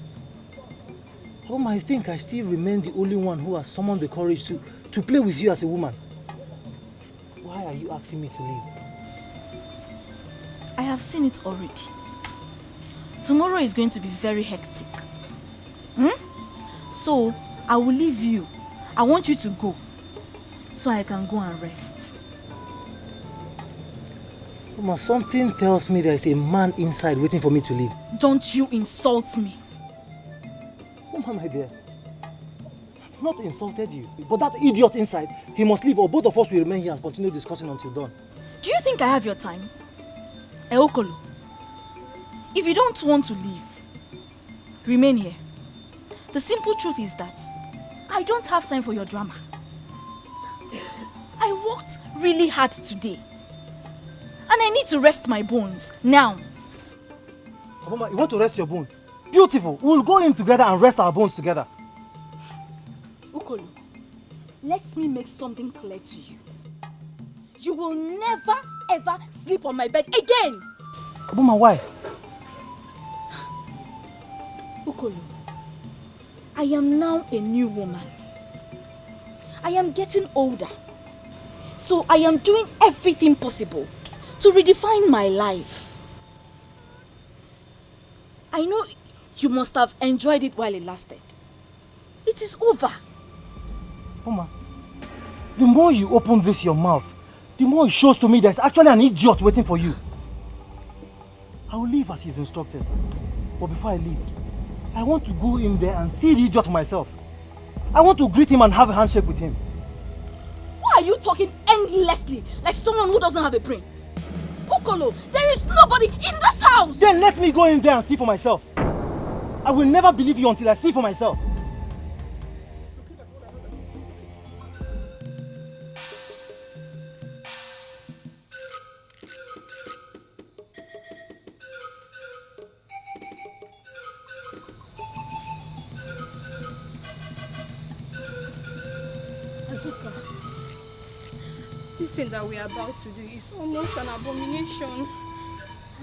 Boma, I think I still remain the only one who has summoned the courage to play with you as a woman. Why are you asking me to leave? I have seen it already. Tomorrow is going to be very hectic. So, I will leave you. I want you to go so I can go and rest. Mama, something tells me there's a man inside waiting for me to leave. Don't you insult me. Mama, my dear, I've not insulted you. But that idiot inside, he must leave or both of us will remain here and continue discussing until dawn. Do you think I have your time? Eokolo, if you don't want to leave, remain here. The simple truth is that I don't have time for your drama. I worked really hard today. And I need to rest my bones now. Mama, you want to rest your bone? Beautiful. We'll go in together and rest our bones together. Ukolo, let me make something clear to you. You will never ever sleep on my bed again. Abuma, why? Ukolo, I am now a new woman. I am getting older. So I am doing everything possible to redefine my life. I know you must have enjoyed it while it lasted. It is over. Mama, the more you open this your mouth, the more it shows to me there's actually an idiot waiting for you. I will leave as you've instructed. But before I leave, I want to go in there and see the idiot myself. I want to greet him and have a handshake with him. Why are you talking endlessly like someone who doesn't have a brain? Ukolo, there is nobody in this house! Then let me go in there and see for myself. I will never believe you until I see for myself. This thing that we are about to do is almost an abomination.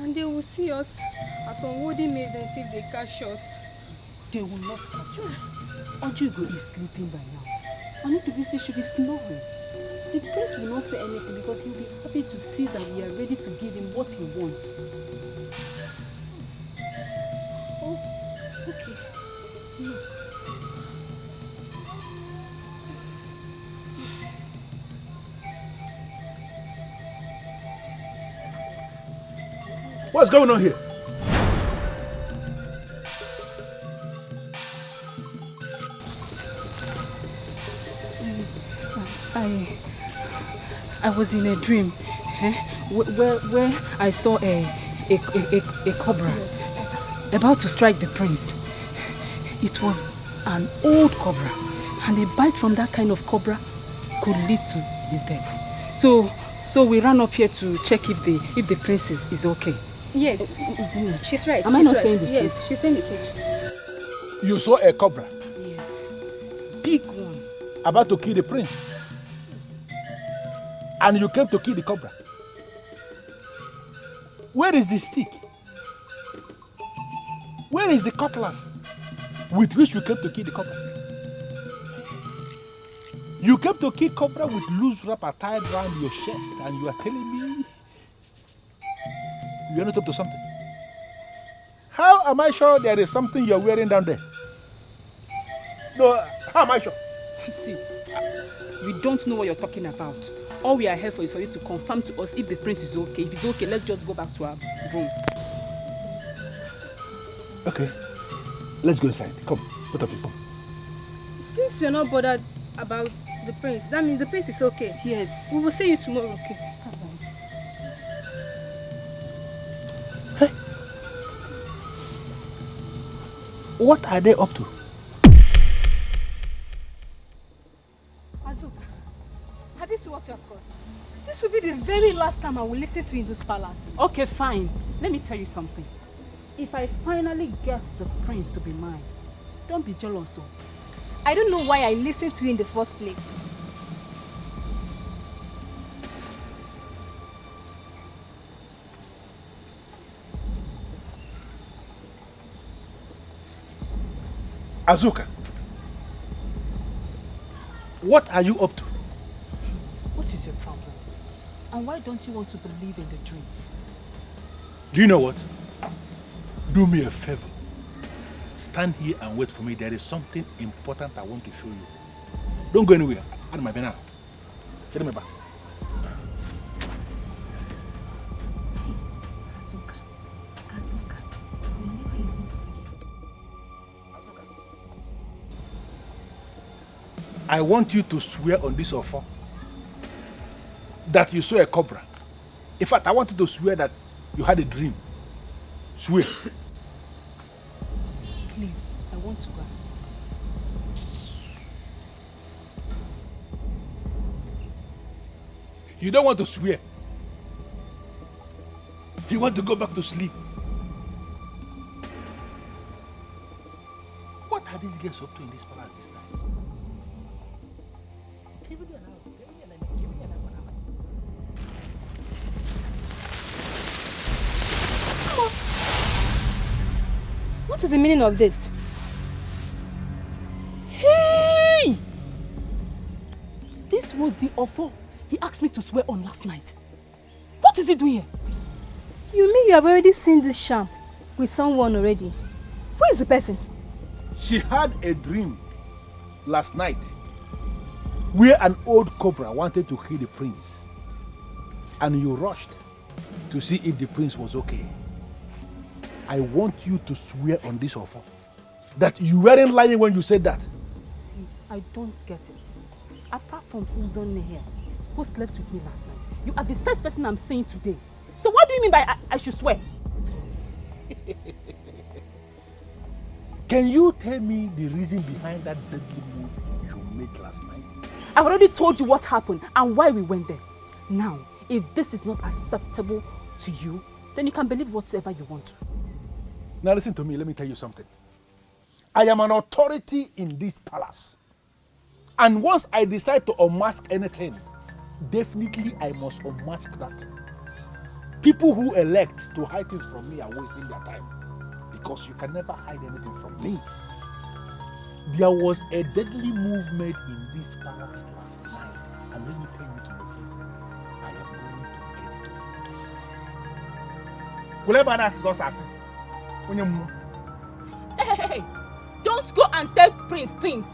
And they will see us as unworthy maidens if they catch us. They will not catch us. Ojugo is sleeping by now. And if the should be snoring. The prince will not say anything because he will be happy to see that we are ready to give him what he wants. Oh, okay. Look. What's going on here? I was in a dream where I saw a cobra about to strike the prince. It was an old cobra, and a bite from that kind of cobra could lead to his death. So we ran up here to check if the prince is okay. Yes, she's right. Am I not saying the truth? Yes, she's saying the truth. You saw a cobra? Yes. Big one. About to kill the prince? And you came to kill the cobra? Where is the stick? Where is the cutlass with which you came to kill the cobra? You came to kill cobra with loose wrapper tied around your chest, and you are telling me you are not up to something. How am I sure there is something you are wearing down there? No, how am I sure? See, we don't know what you're talking about. All we are here for is for you to confirm to us if the prince is okay. If it's okay, let's just go back to our room. Okay, let's go inside. Come, both of you come. Since you're not bothered about the prince, that means the prince is okay. Yes. We will see you tomorrow, okay? Hey, what are they up to? Azuka, have you seen what you have caused? This will be the very last time I will listen to you in this palace. Okay, fine. Let me tell you something. If I finally get the prince to be mine, don't be jealous. I don't know why I listened to you in the first place. Azuka, what are you up to? What is your problem? And why don't you want to believe in the dream? Do you know what? Do me a favor. Stand here and wait for me. There is something important I want to show you. Don't go anywhere. Out of my banana. Get me back. Azuka, you never listen to me. I want you to swear on this offer that you saw a cobra. In fact, I want you to swear that you had a dream. Swear. Please, I want to go. You don't want to swear. You want to go back to sleep. these girls up to in this palace this time? What is the meaning of this? Hey! This was the offer he asked me to swear on last night. What is he doing here? You mean you have already seen this sham with someone already? Who is the person? She had a dream last night where an old cobra wanted to kill the prince. And you rushed to see if the prince was okay. I want you to swear on this offer that you weren't lying when you said that. See, I don't get it. Apart from Uzonne here, who slept with me last night, you are the first person I'm seeing today. So what do you mean by I should swear? Can you tell me the reason behind that deadly move you made last night? I've already told you what happened and why we went there. Now, if this is not acceptable to you, then you can believe whatever you want to. Now listen to me, let me tell you something. I am an authority in this palace. And once I decide to unmask anything, definitely I must unmask that. People who elect to hide things from me are wasting their time. Because you can never hide anything from me. There was a deadly move made in this palace last night. And let me tell you to your face, I am going to give to you. Hey, don't go and tell Prince things,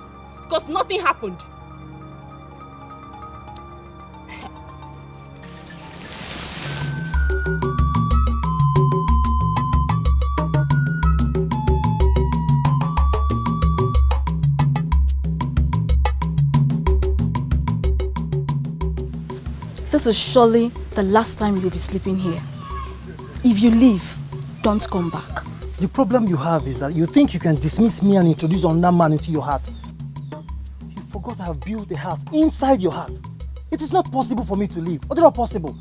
because nothing happened. This is surely the last time you'll be sleeping here. If you leave, don't come back. The problem you have is that you think you can dismiss me and introduce another man into your heart. You forgot I have built a house inside your heart. It is not possible for me to leave. Or not possible.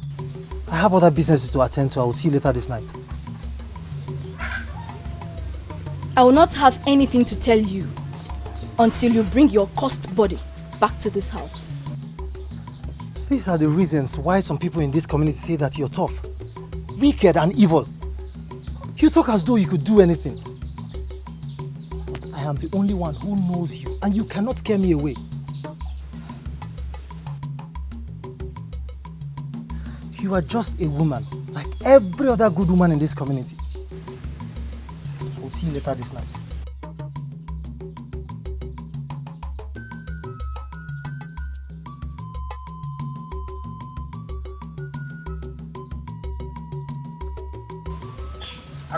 I have other businesses to attend to. I will see you later this night. I will not have anything to tell you until you bring your cursed body back to this house. These are the reasons why some people in this community say that you're tough, wicked and evil. You talk as though you could do anything. But I am the only one who knows you, and you cannot scare me away. You are just a woman, like every other good woman in this community. I will see you later this night.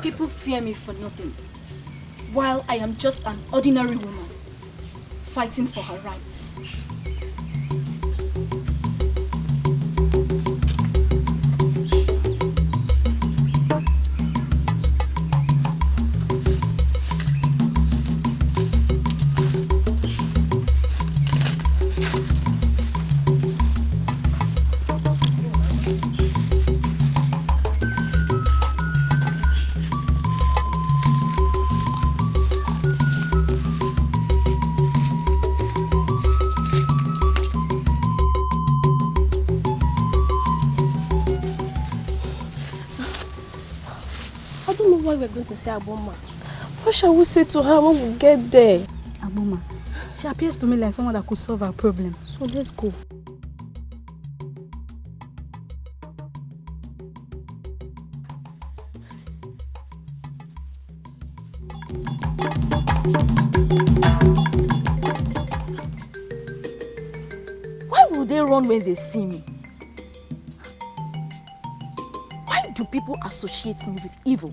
People fear me for nothing, while I am just an ordinary woman, fighting for her rights. We're going to see Aboma. What shall we say to her when we get there? Aboma, she appears to me like someone that could solve our problem. So let's go. Why will they run when they see me? Why do people associate me with evil?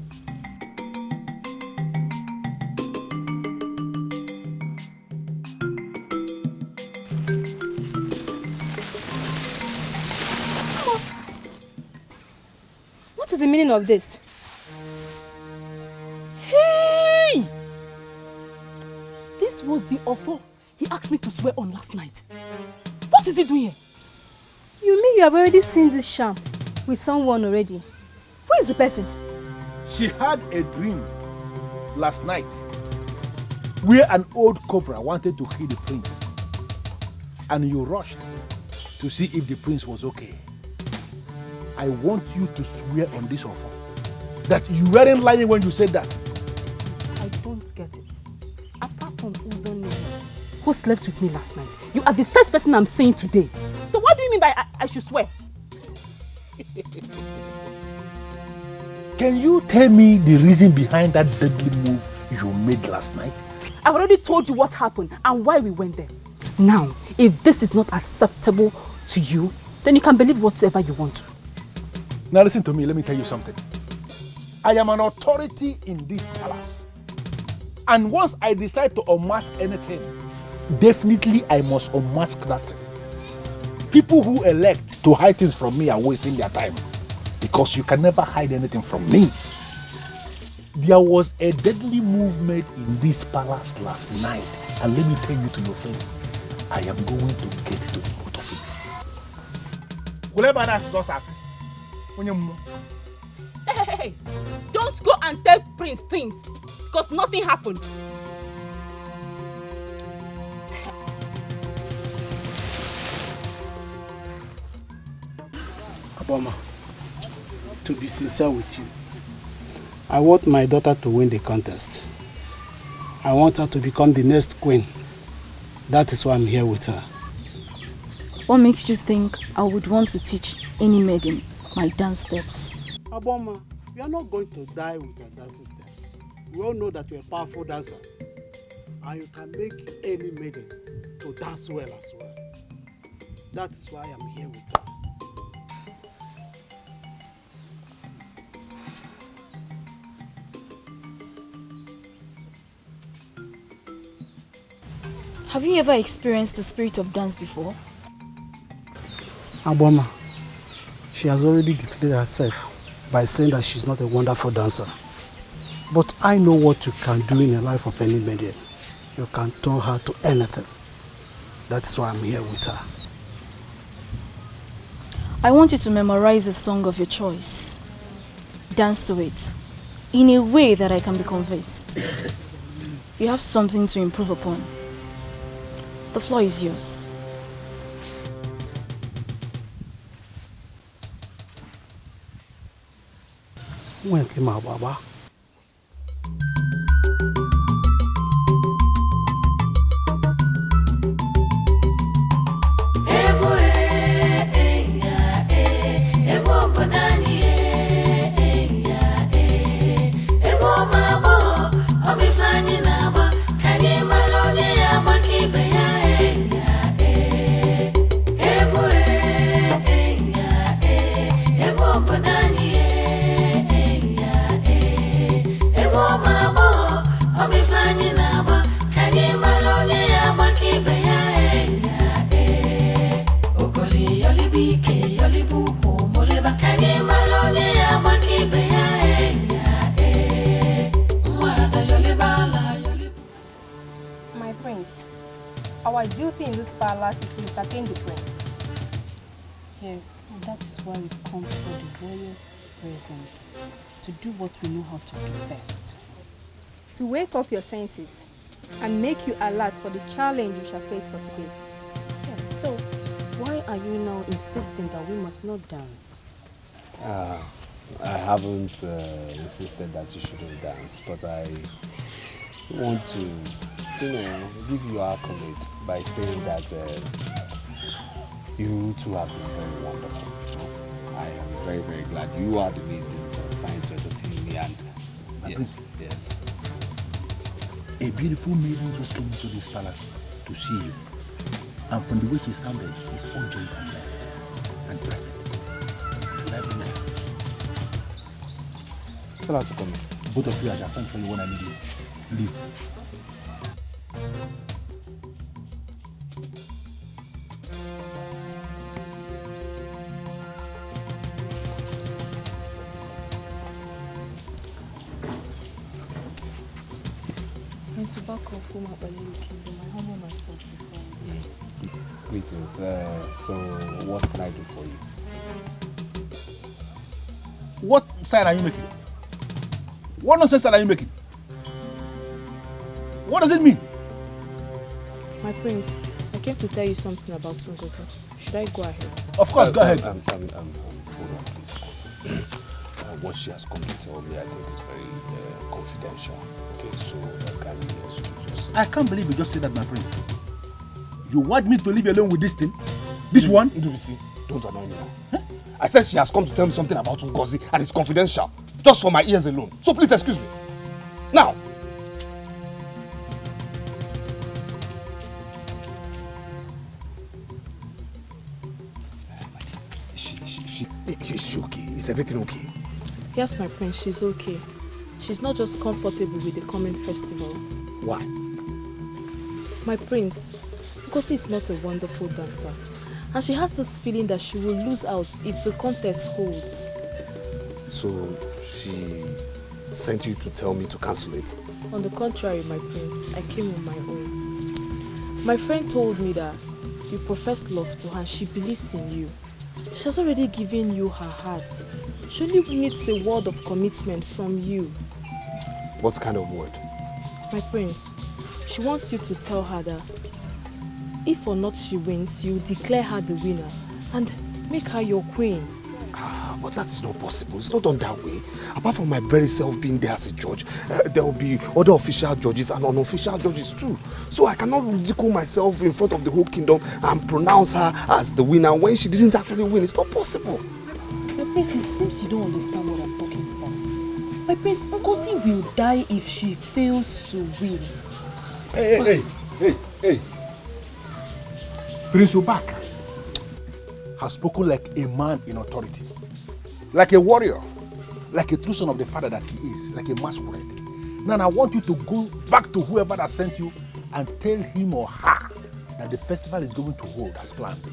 What is the meaning of this? Hey! This was the offer he asked me to swear on last night. What is he doing here? You mean you have already seen this sham with someone already? Who is the person? She had a dream last night where an old cobra wanted to kill the prince, and you rushed to see if the prince was okay. I want you to swear on this offer that you weren't lying when you said that. I don't get it. Apart from Uzone, who slept with me last night, you are the first person I'm saying today. So what do you mean by I should swear? Can you tell me the reason behind that deadly move you made last night? I've already told you what happened and why we went there. Now, if this is not acceptable to you, then you can believe whatever you want to. Now listen to me, let me tell you something. I am an authority in this palace. And once I decide to unmask anything, definitely I must unmask that thing. People who elect to hide things from me are wasting their time, because you can never hide anything from me. There was a deadly move made in this palace last night, and let me tell you to your face, I am going to get to the root of it. Hey, don't go and tell Prince things, because nothing happened. Aboma, to be sincere with you, I want my daughter to win the contest. I want her to become the next queen. That is why I'm here with her. What makes you think I would want to teach any maiden my dance steps? Aboma, you are not going to die with your dancing steps. We all know that you're a powerful dancer. And you can make any maiden to dance well as well. That is why I'm here with her. Have you ever experienced the spirit of dance before? Aboma, she has already defeated herself by saying that she's not a wonderful dancer. But I know what you can do in the life of any maiden. You can turn her to anything. That's why I'm here with her. I want you to memorize a song of your choice. Dance to it in a way that I can be convinced. You have something to improve upon. The floor is yours. When came out, Baba? Our duty in this palace is to entertain the prince. Yes, and that is why we've come for the royal presence, to do what we know how to do best. To wake up your senses and make you alert for the challenge you shall face for today. Yes, so, why are you now insisting that we must not dance? I haven't insisted that you shouldn't dance, but I want to, give you accolade by saying that you two have been very wonderful. I am very, very glad you are the maidens assigned to entertain me, and yes. A beautiful maiden just came into this palace to see you, and from the way she sounded, it's urgent and perfect. Should I bring her? Tell her to come in. Both of you, I shall send for you when I need you. Leave. I humble myself before you. Greetings. So, what can I do for you? What sign are you making? What nonsense are you making? What does it mean? My prince, I came to tell you something about Ngozi. Should I go ahead? Of course, go ahead. Hold on, please. What she has come to tell me, I think is very confidential. Okay, so can you excuse us? I can't believe you just said that, my prince. You want me to leave you alone with this thing? This one? Don't annoy me now. Huh? I said she has come to tell me something about Ngozi and it's confidential. Just for my ears alone. So please excuse me. Now! Is she okay? Is everything okay? Yes, my prince, she's okay. She's not just comfortable with the coming festival. Why? My prince, Ngozi is not a wonderful dancer. And she has this feeling that she will lose out if the contest holds. So she sent you to tell me to cancel it? On the contrary, my prince, I came on my own. My friend told me that you profess love to her and she believes in you. She has already given you her heart. She only needs a word of commitment from you. What kind of word? My prince, she wants you to tell her that if or not she wins, you declare her the winner and make her your queen. But that is not possible. It's not done that way. Apart from my very self being there as a judge, there will be other official judges and unofficial judges too. So I cannot ridicule myself in front of the whole kingdom and pronounce her as the winner when she didn't actually win. It's not possible. My prince, it seems you don't understand what I'm talking about. My prince, Ngozi will die if she fails to win. Hey. Prince Ubaka has spoken like a man in authority, like a warrior, like a true son of the father that he is, like a masquerade. Now I want you to go back to whoever that sent you and tell him or her that the festival is going to hold as planned.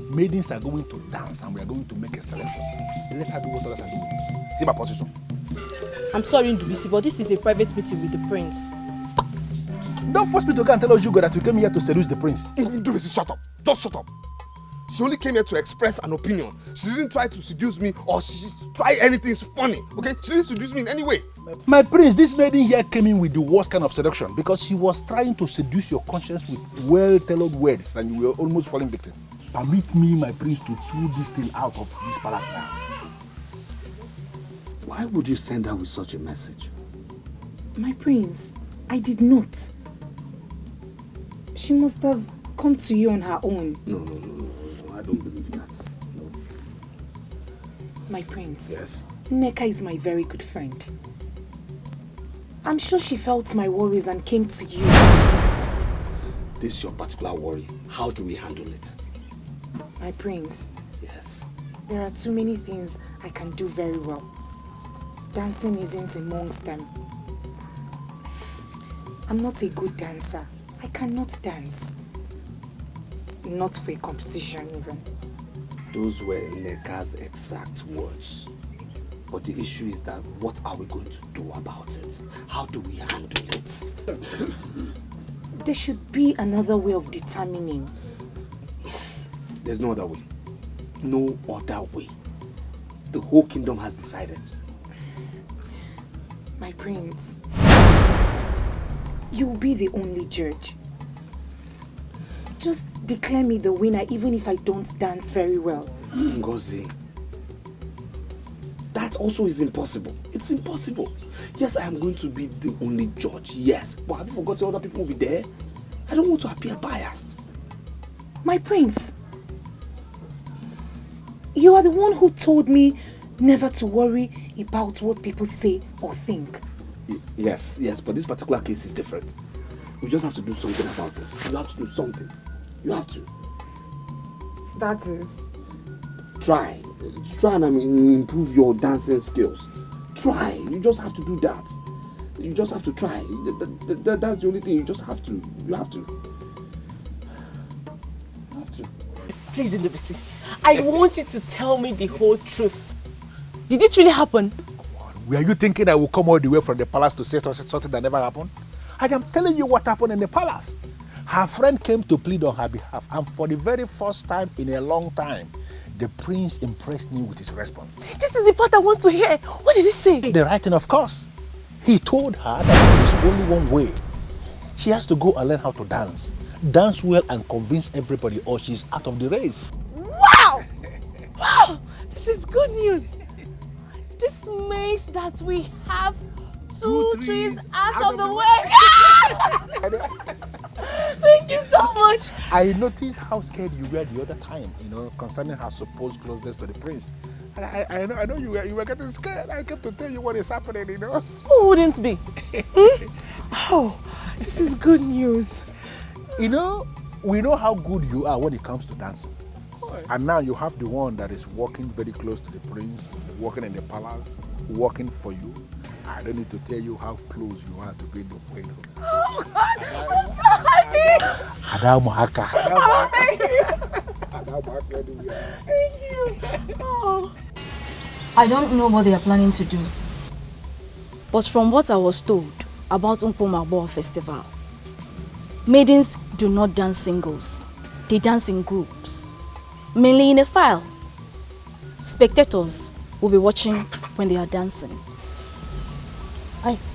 Maidens are going to dance and we are going to make a selection. Let her do what others are doing. See my position. I'm sorry, Ndubisi, but this is a private meeting with the prince. Don't force me to go and tell us, Hugo, that we came here to seduce the prince. Ndubisi, shut up. Just shut up. She only came here to express an opinion. She didn't try to seduce me or she try anything funny, okay? She didn't seduce me in any way. My prince, this maiden here came in with the worst kind of seduction because she was trying to seduce your conscience with well-tailored words and you were almost falling victim. Permit me, my prince, to throw this thing out of this palace now. Why would you send her with such a message? My prince, I did not. She must have come to you on her own. No. I don't believe that. No. My prince. Yes? Nneka is my very good friend. I'm sure she felt my worries and came to you. This is your particular worry. How do we handle it? My prince. Yes. There are too many things I can do very well. Dancing isn't amongst them. I'm not a good dancer. I cannot dance. Not for a competition even. Those were Nneka's exact words. But the issue is that what are we going to do about it? How do we handle it? There should be another way of determining. There's no other way. No other way. The whole kingdom has decided. My prince, you will be the only judge. Just declare me the winner even if I don't dance very well. Ngozi, that also is impossible. It's impossible. Yes, I am going to be the only judge, yes. But have you forgotten other people will be there? I don't want to appear biased. My prince, you are the one who told me never to worry about what people say or think. Yes, but this particular case is different. We just have to do something about this. You have to do something. You have to. That is? Try and improve your dancing skills. Try. You just have to do that. You just have to try. That's the only thing. You just have to. You have to. Please, Ndubisi, I want you to tell me the whole truth. Did it really happen? Were you thinking I will come all the way from the palace to say something that never happened? I am telling you what happened in the palace. Her friend came to plead on her behalf, and for the very first time in a long time, the prince impressed me with his response. This is the part I want to hear. What did he say? The right thing, of course. He told her that there is only one way She has to go and learn how to dance. Dance well and convince everybody or she's out of the race. Wow! Wow! This is good news. This means that we have two trees out of the way. Thank you so much. I noticed how scared you were the other time, concerning her supposed closeness to the prince. I know you were getting scared. I kept to tell you what is happening, Who wouldn't be? Oh, this is good news. We know how good you are when it comes to dancing. And now you have the one that is walking very close to the prince, walking in the palace, working for you. I don't need to tell you how close you are to being the queen. Oh God, I'm so happy. Adamaka. Oh, thank you. Thank you. Oh. I don't know what they are planning to do. But from what I was told about Umpo Festival, maidens do not dance singles. They dance in groups, mainly in a file. Spectators will be watching when they are dancing.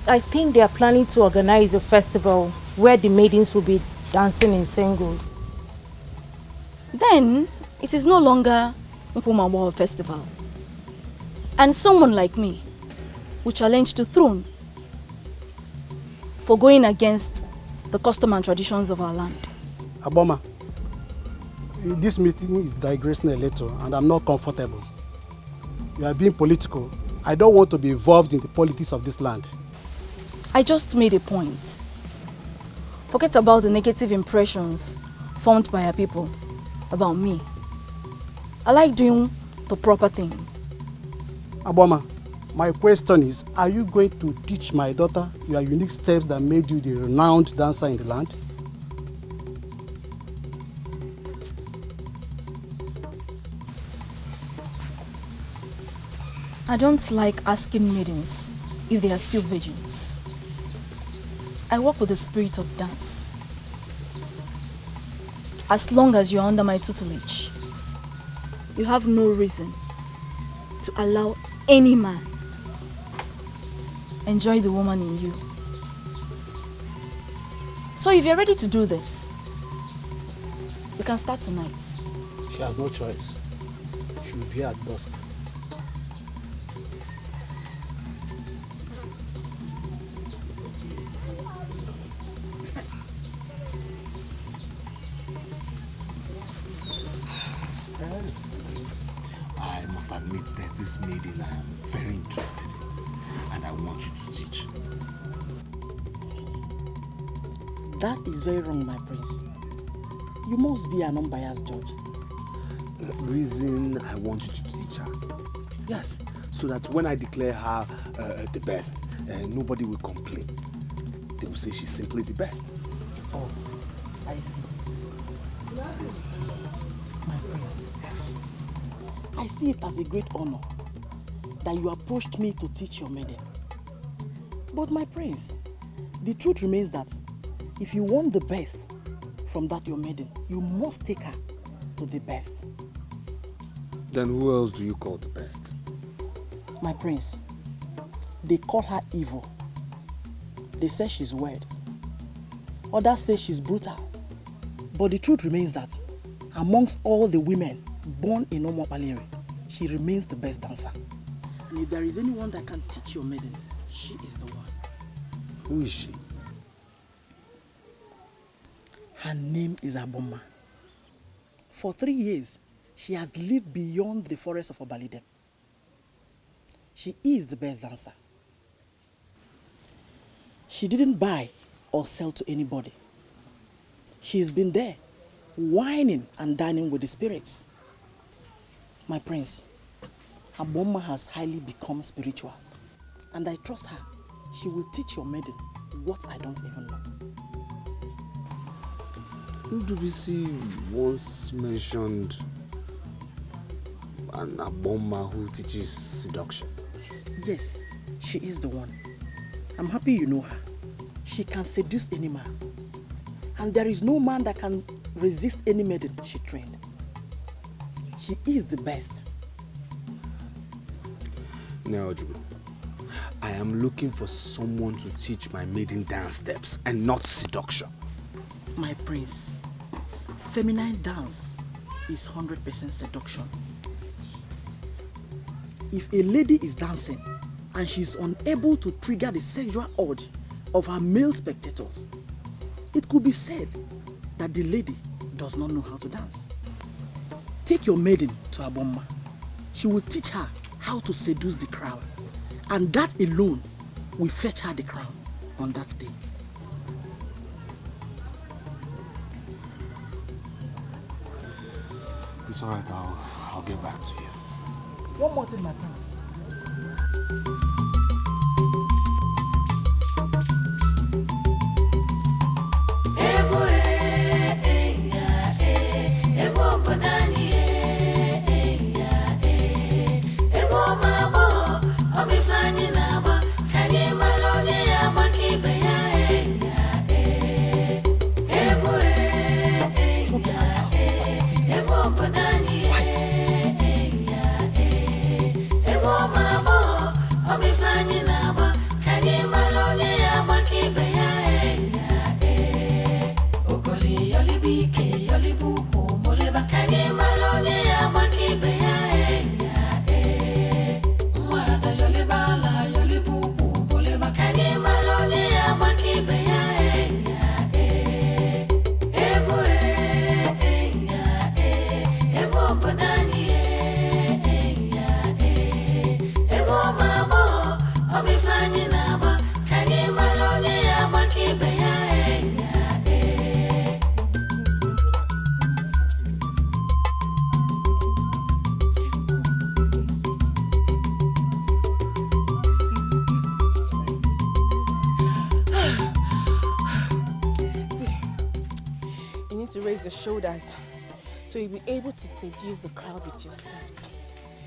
I think they are planning to organize a festival where the maidens will be dancing in single. Then it is no longer Umpo Festival. And someone like me will challenge the throne for going against the custom and traditions of our land. Aboma, this meeting is digressing a little and I'm not comfortable. You are being political. I don't want to be involved in the politics of this land. I just made a point. Forget about the negative impressions formed by our people about me. I like doing the proper thing. Aboma, my question is, are you going to teach my daughter your unique steps that made you the renowned dancer in the land? I don't like asking maidens if they are still virgins. I work with the spirit of dance. As long as you are under my tutelage, you have no reason to allow any man enjoy the woman in you. So if you're ready to do this, we can start tonight. She has no choice. She will be here at dusk. I must admit there's this maiden I am very interested in, and I want you to teach. That is very wrong, my prince. You must be an unbiased judge. The reason I want you to teach her, yes, so that when I declare her the best, nobody will complain. They will say she's simply the best. Oh, I see. My prince. Yes. I see it as a great honor that you approached me to teach your maiden. But my prince, the truth remains that if you want the best from that your maiden, you must take her to the best. Then who else do you call the best? My prince, they call her evil. They say she's weird. Others say she's brutal. But the truth remains that amongst all the women born in Omopaleri, she remains the best dancer. And if there is anyone that can teach your maiden, she is the one. Who is she? Her name is Aboma. For 3 years, she has lived beyond the forest of Obalide. She is the best dancer. She didn't buy or sell to anybody. She's been there, whining and dining with the spirits. My prince, Aboma has highly become spiritual, and I trust her. She will teach your maiden what I don't even know. Ndubisi once mentioned an Aboma who teaches seduction. Yes, she is the one. I'm happy you know her. She can seduce any man. And there is no man that can resist any maiden she trained. She is the best. Now, I am looking for someone to teach my maiden dance steps and not seduction. My prince, feminine dance is 100% seduction. If a lady is dancing and she is unable to trigger the sexual urge of her male spectators, it could be said that the lady does not know how to dance. Take your maiden to Aboma. She will teach her how to seduce the crowd, and that alone will fetch her the crown on that day. It's alright, I'll get back to you. One more thing, my prince. Your shoulders so you'll be able to seduce the crowd with your steps.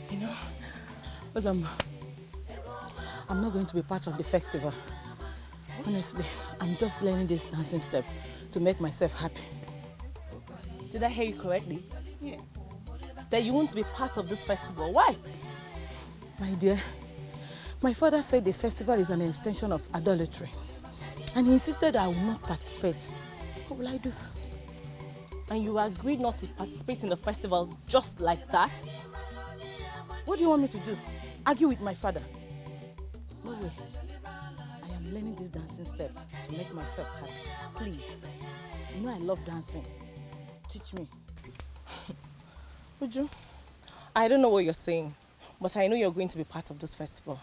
You know? But I'm not going to be part of the festival. Honestly, I'm just learning this dancing step to make myself happy. Did I hear you correctly? Yeah. That you want to be part of this festival. Why? My dear, my father said the festival is an extension of idolatry. And he insisted I will not participate. What will I do? And you agreed not to participate in the festival just like that? What do you want me to do? Argue with my father? No way. I am learning these dancing steps to make myself happy. Please. You know I love dancing. Teach me. Uju, I don't know what you're saying, but I know you're going to be part of this festival.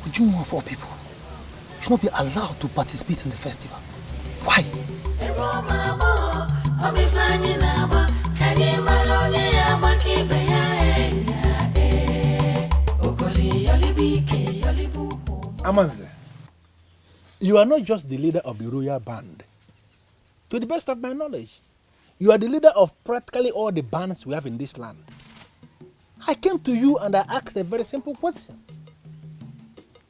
Ujunwa of all people should not be allowed to participate in the festival. Why? Amanze, you are not just the leader of the royal band. To the best of my knowledge, you are the leader of practically all the bands we have in this land. I came to you and I asked a very simple question.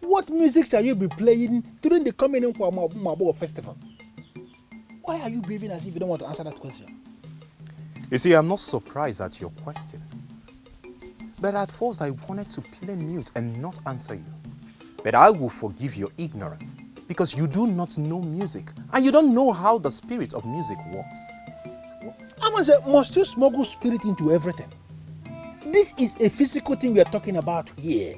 What music shall you be playing during the coming Mabo festival? Why are you behaving as if you don't want to answer that question? You see, I'm not surprised at your question. But at first I wanted to play mute and not answer you. But I will forgive your ignorance because you do not know music and you don't know how the spirit of music works. Amanze, must you smuggle spirit into everything? This is a physical thing we are talking about here.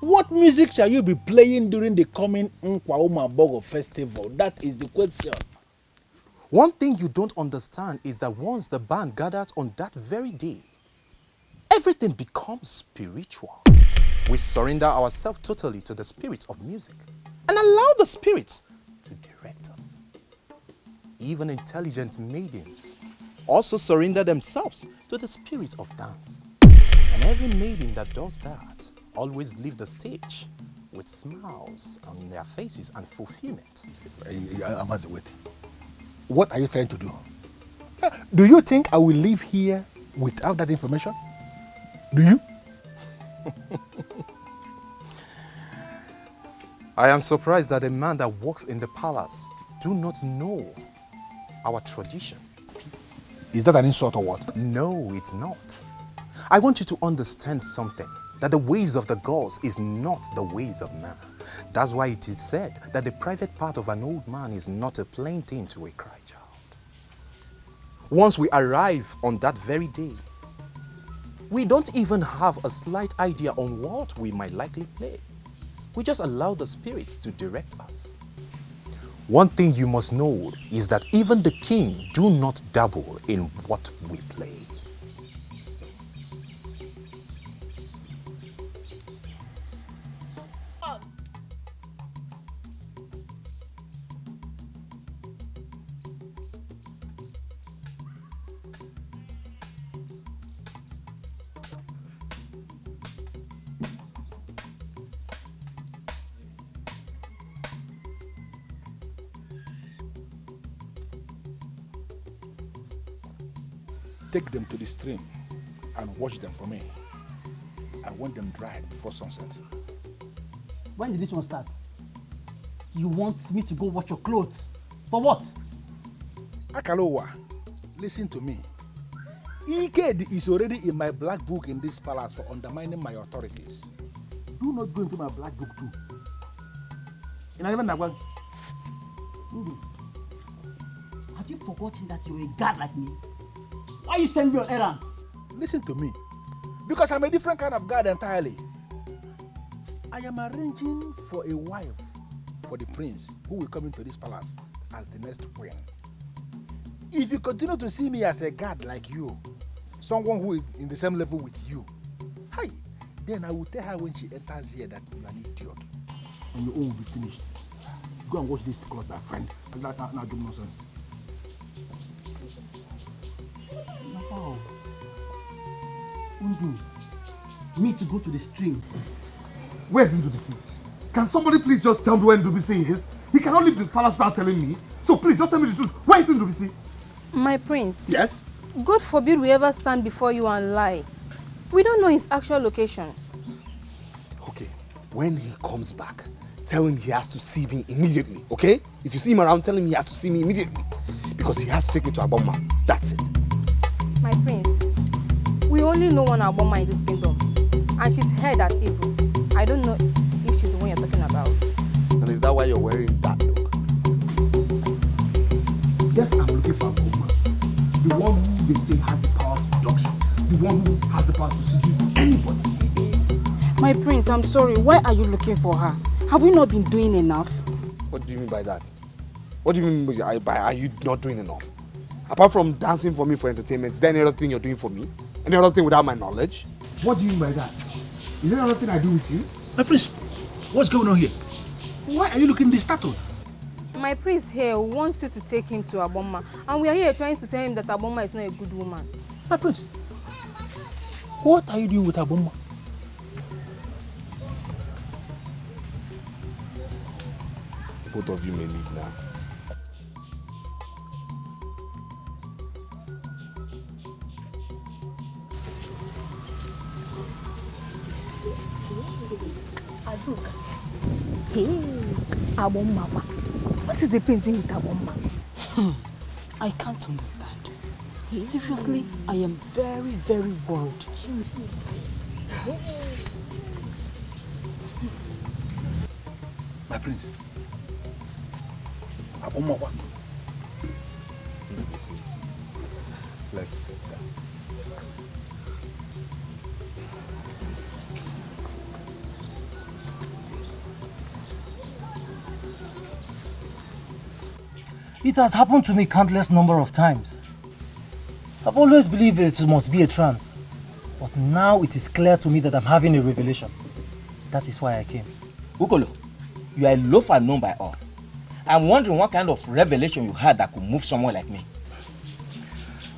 What music shall you be playing during the coming Nkwauma Bogo festival? That is the question. One thing you don't understand is that once the band gathers on that very day, everything becomes spiritual. We surrender ourselves totally to the spirit of music and allow the spirits to direct us. Even intelligent maidens also surrender themselves to the spirit of dance. And every maiden that does that always leave the stage with smiles on their faces and fulfillment. Amaze, wait. What are you trying to do? Do you think I will live here without that information? Do you? I am surprised that a man that works in the palace do not know our tradition. Is that an insult or what? No, it's not. I want you to understand something, that the ways of the gods is not the ways of man. That's why it is said that the private part of an old man is not a plain thing to a cry child. Once we arrive on that very day, we don't even have a slight idea on what we might likely play. We just allow the spirits to direct us. One thing you must know is that even the king do not dabble in what we play. Take them to the stream and wash them for me. I want them dried before sunset. When did this one start? You want me to go wash your clothes? For what? Akalowa, listen to me. Ike is already in my black book in this palace for undermining my authorities. Do not go into my black book too. Have you forgotten that you're a god like me? Why you send me on errands? Listen to me. Because I'm a different kind of god entirely. I am arranging for a wife for the prince who will come into this palace as the next queen. If you continue to see me as a god like you, someone who is in the same level with you, hi, then I will tell her when she enters here that you are an idiot. And your own will be finished. Go and wash this cloth, my friend. Now do nonsense. Wow. Undu, me to go to the stream. Where's Ndubisi? Can somebody please just tell me where Ndubisi is? He cannot leave the palace without telling me. So please just tell me the truth. Where is Ndubisi? My prince. Yes? God forbid we ever stand before you and lie. We don't know his actual location. Okay, when he comes back, tell him he has to see me immediately, okay? If you see him around, tell him he has to see me immediately. Because he has to take me to Aboma. That's it. My prince, we only know one Aboma in this kingdom. And she's head at evil. I don't know if she's the one you're talking about. And is that why you're wearing that look? Yes, I'm looking for Aboma. The one who they say has the power of seduction. The one who has the power to seduce anybody. My prince, I'm sorry. Why are you looking for her? Have we not been doing enough? What do you mean by that? What do you mean by are you not doing enough? Apart from dancing for me for entertainment, is there any other thing you're doing for me? Any other thing without my knowledge? What do you mean by that? Is there another thing I do with you? My prince, what's going on here? Why are you looking this startled? My prince here wants you to take him to Aboma. And we are here trying to tell him that Aboma is not a good woman. My prince, what are you doing with Aboma? Both of you may leave now. Azuka. Hey, Aboma. What is the prince doing with Aboma? I can't understand. Seriously, I am very, very worried. My prince, Aboma. Let me see. Let's sit down. It has happened to me countless number of times. I've always believed it must be a trance. But now it is clear to me that I'm having a revelation. That is why I came. Ukolo, you are a loafer known by all. I'm wondering what kind of revelation you had that could move someone like me.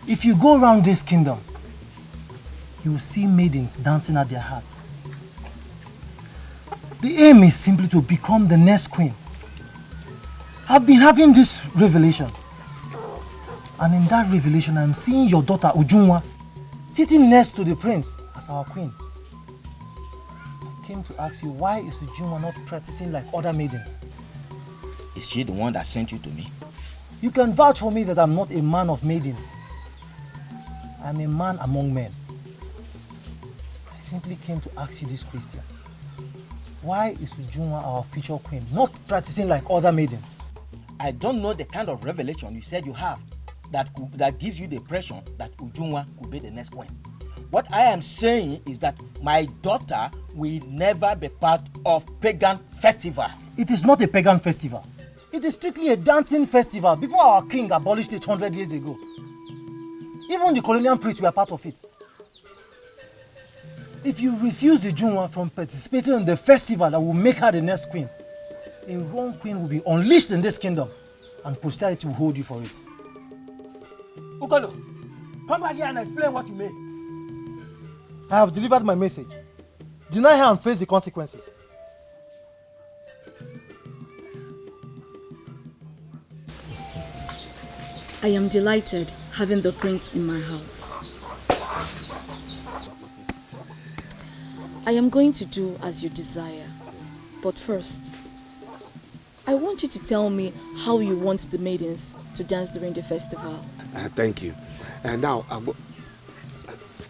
If you go around this kingdom, you will see maidens dancing at their hearts. The aim is simply to become the next queen. I've been having this revelation. And in that revelation, I'm seeing your daughter Ujunwa sitting next to the prince as our queen. I came to ask you, why is Ujunwa not practicing like other maidens? Is she the one that sent you to me? You can vouch for me that I'm not a man of maidens. I'm a man among men. I simply came to ask you this question. Why is Ujunwa, our future queen, not practicing like other maidens? I don't know the kind of revelation you said you have that gives you the impression that Ujunwa could be the next queen. What I am saying is that my daughter will never be part of pagan festival. It is not a pagan festival. It is strictly a dancing festival before our king abolished it 100 years ago. Even the colonial priests were part of it. If you refuse the Ujunwa from participating in the festival that will make her the next queen, a wrong queen will be unleashed in this kingdom and posterity will hold you for it. Ukolo, come back here and explain what you mean. I have delivered my message. Deny her and face the consequences. I am delighted having the prince in my house. I am going to do as you desire. But first, I want you to tell me how you want the maidens to dance during the festival. Thank you. And now,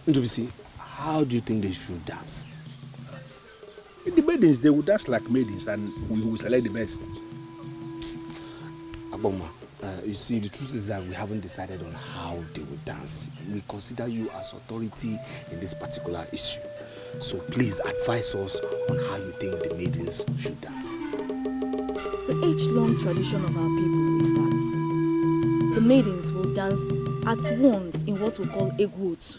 Ndubisi, how do you think they should dance? The maidens, they will dance like maidens and we will select the best. Aboma, you see, the truth is that we haven't decided on how they will dance. We consider you as authority in this particular issue. So please advise us on how you think the maidens should dance. The age-long tradition of our people is that the maidens will dance at once in what we call egwotu.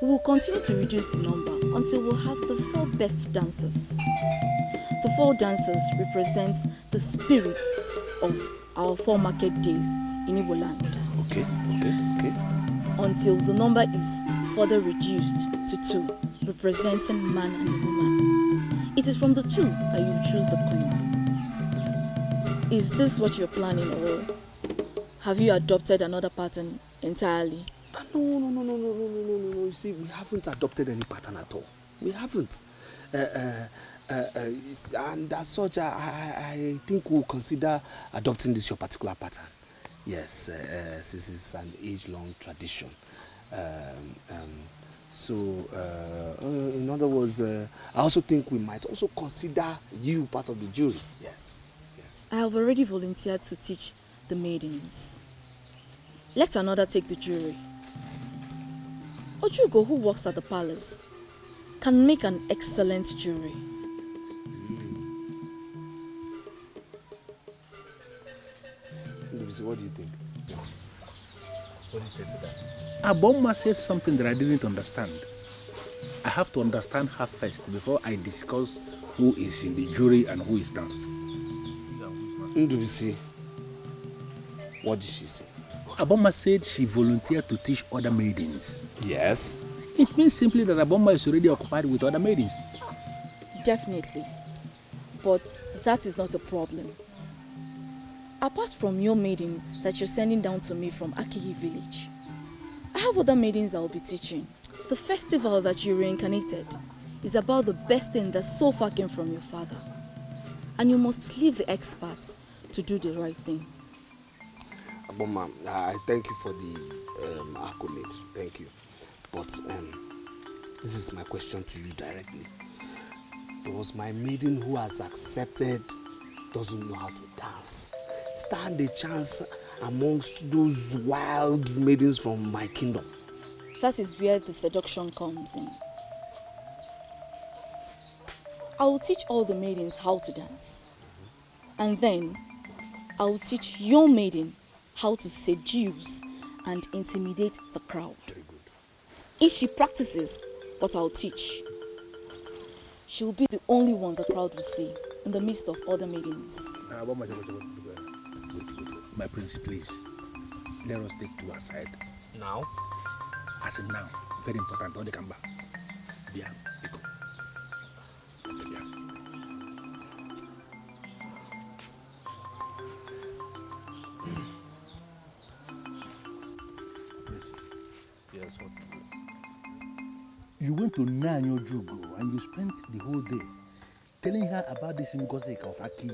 We will continue to reduce the number until we'll have the 4 best dancers. The 4 dancers represent the spirit of our 4 market days in Igbo land. Okay. Until the number is further reduced to 2, representing man and woman. It is from the 2 that you choose the queen. Is this what you're planning, or have you adopted another pattern entirely? No. You see, we haven't adopted any pattern at all. We haven't. And as such, I think we'll consider adopting this your particular pattern. Yes, this is an age-long tradition. So, in other words, I also think we might also consider you part of the jury. Yes. I have already volunteered to teach the maidens. Let another take the jury. Ojugo, who works at the palace, can make an excellent jury. What do you think? What do you say to that? Aboma said something that I didn't understand. I have to understand her first before I discuss who is in the jury and who is not. Ndubisi, what did she say? Aboma said she volunteered to teach other maidens. Yes. It means simply that Aboma is already occupied with other maidens. Definitely. But that is not a problem. Apart from your maiden that you're sending down to me from Akihi village, I have other maidens I'll be teaching. The festival that you reincarnated is about the best thing that so far came from your father. And you must leave the experts to do the right thing. Aboma, I thank you for the accolade. Thank you. But this is my question to you directly. Does my maiden who has accepted doesn't know how to dance stand a chance amongst those wild maidens from my kingdom? That is where the seduction comes in. I will teach all the maidens how to dance. And then I will teach your maiden how to seduce and intimidate the crowd. If she practices what I'll teach, she will be the only one the crowd will see in the midst of other maidens. Wait. My prince, please. Let us take 2 aside. Now? As in now. Very important. Don't they come back? Yeah. Yes, what is it? You went to Chinenye Uba and you spent the whole day telling her about this Ngozi of Aki.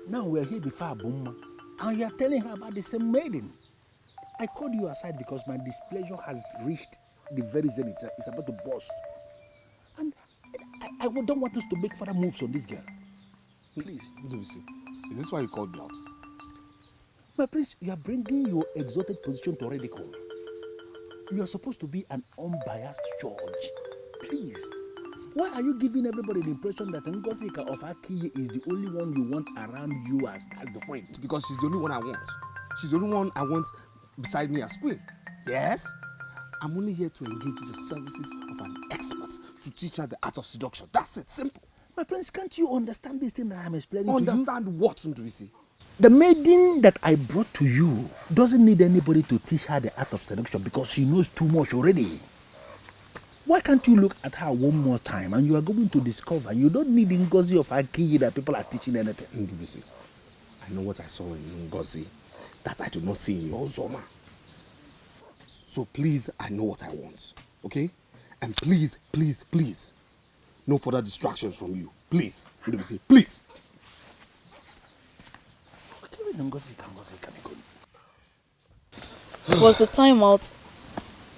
Now we are here before Abuma and you are telling her about the same maiden. I called you aside because my displeasure has reached the very zenith. It's about to burst. And I don't want us to make further moves on this girl. Please. Is this why you called me out? My prince, you are bringing your exalted position to ridicule. You are supposed to be an unbiased judge. Please. Why are you giving everybody the impression that Ngozi of Aki is the only one you want around you as that's the point? Because she's the only one I want. She's the only one I want beside me as queen. Yes? I'm only here to engage with the services of an expert to teach her the art of seduction. That's it, simple. My prince, can't you understand this thing that I'm explaining to you? Understand what, Ndubisi? The maiden that I brought to you doesn't need anybody to teach her the art of seduction because she knows too much already. Why can't you look at her one more time and you are going to discover you don't need Ngozi of Aki that people are teaching anything? Ndubisi, I know what I saw in Ngozi that I do not see in your Zoma. So please, I know what I want, okay? And please, please, please, no further distractions from you. Please, Ndubisi, please. Was the time out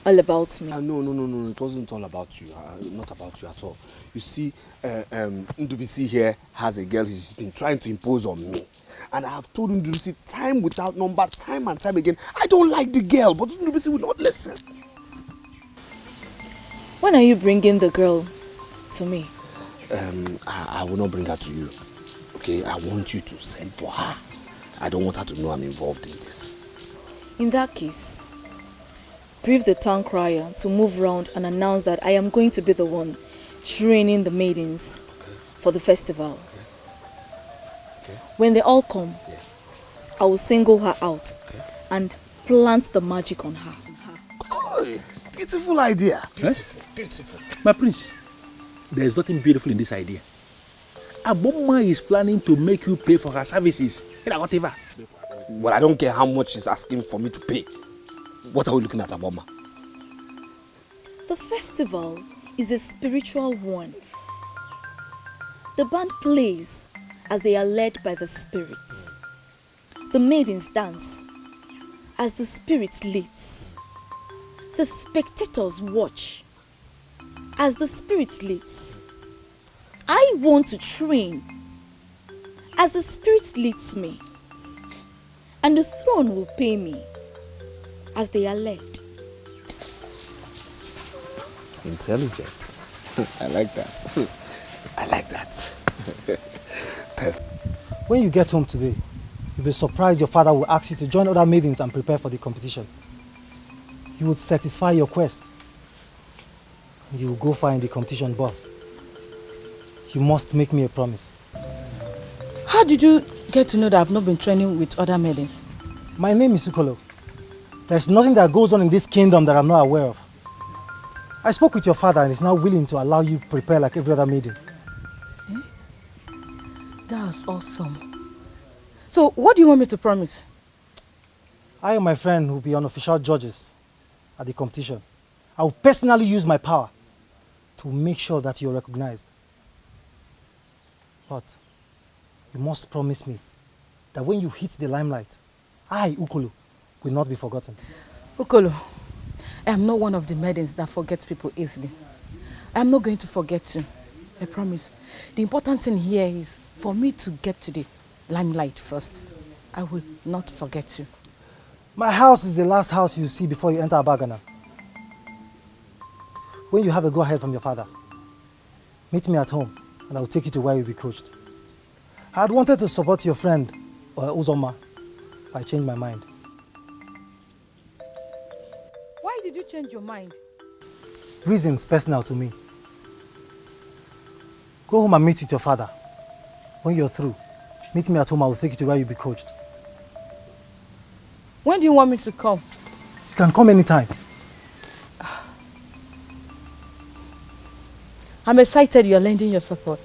all about me? No. It wasn't all about you. Not about you at all. You see, Ndubisi here has a girl he's been trying to impose on me. And I have told Ndubisi time without number, time and time again, I don't like the girl, but Ndubisi will not listen. When are you bringing the girl to me? I will not bring her to you. Okay, I want you to send for her. I don't want her to know I'm involved in this. In that case, brief the town crier to move round and announce that I am going to be the one training the maidens for the festival. Okay. When they all come, I will single her out and plant the magic on her. Oh, beautiful idea. Beautiful. My prince, there is nothing beautiful in this idea. Aboma is planning to make you pay for her services. Whatever. Well, I don't care how much she's asking for me to pay. What are we looking at, Aboma? The festival is a spiritual one. The band plays as they are led by the spirits. The maidens dance as the spirit leads. The spectators watch as the spirit leads. I want to train as the spirit leads me, and the throne will pay me as they are led. Intelligent. I like that. I like that. Perfect. When you get home today, you'll be surprised your father will ask you to join other maidens and prepare for the competition. He would satisfy your quest, and you will go far in the competition, but you must make me a promise. How did you get to know that I've not been training with other maidens? My name is Ukolo. There's nothing that goes on in this kingdom that I'm not aware of. I spoke with your father and he's now willing to allow you prepare like every other maiden. That's awesome. So, what do you want me to promise? I and my friend will be unofficial judges at the competition. I will personally use my power to make sure that you're recognized. But you must promise me that when you hit the limelight, I, Ukolo, will not be forgotten. Ukolo, I am not one of the maidens that forgets people easily. I am not going to forget you. I promise. The important thing here is for me to get to the limelight first. I will not forget you. My house is the last house you see before you enter Abagana. When you have a go-ahead from your father, meet me at home and I will take you to where you'll be coached. I had wanted to support your friend, Uzoma, but I changed my mind. Why did you change your mind? Reasons personal to me. Go home and meet with your father. When you're through, meet me at home. I will take you to where you'll be coached. When do you want me to come? You can come anytime. I'm excited you're lending your support.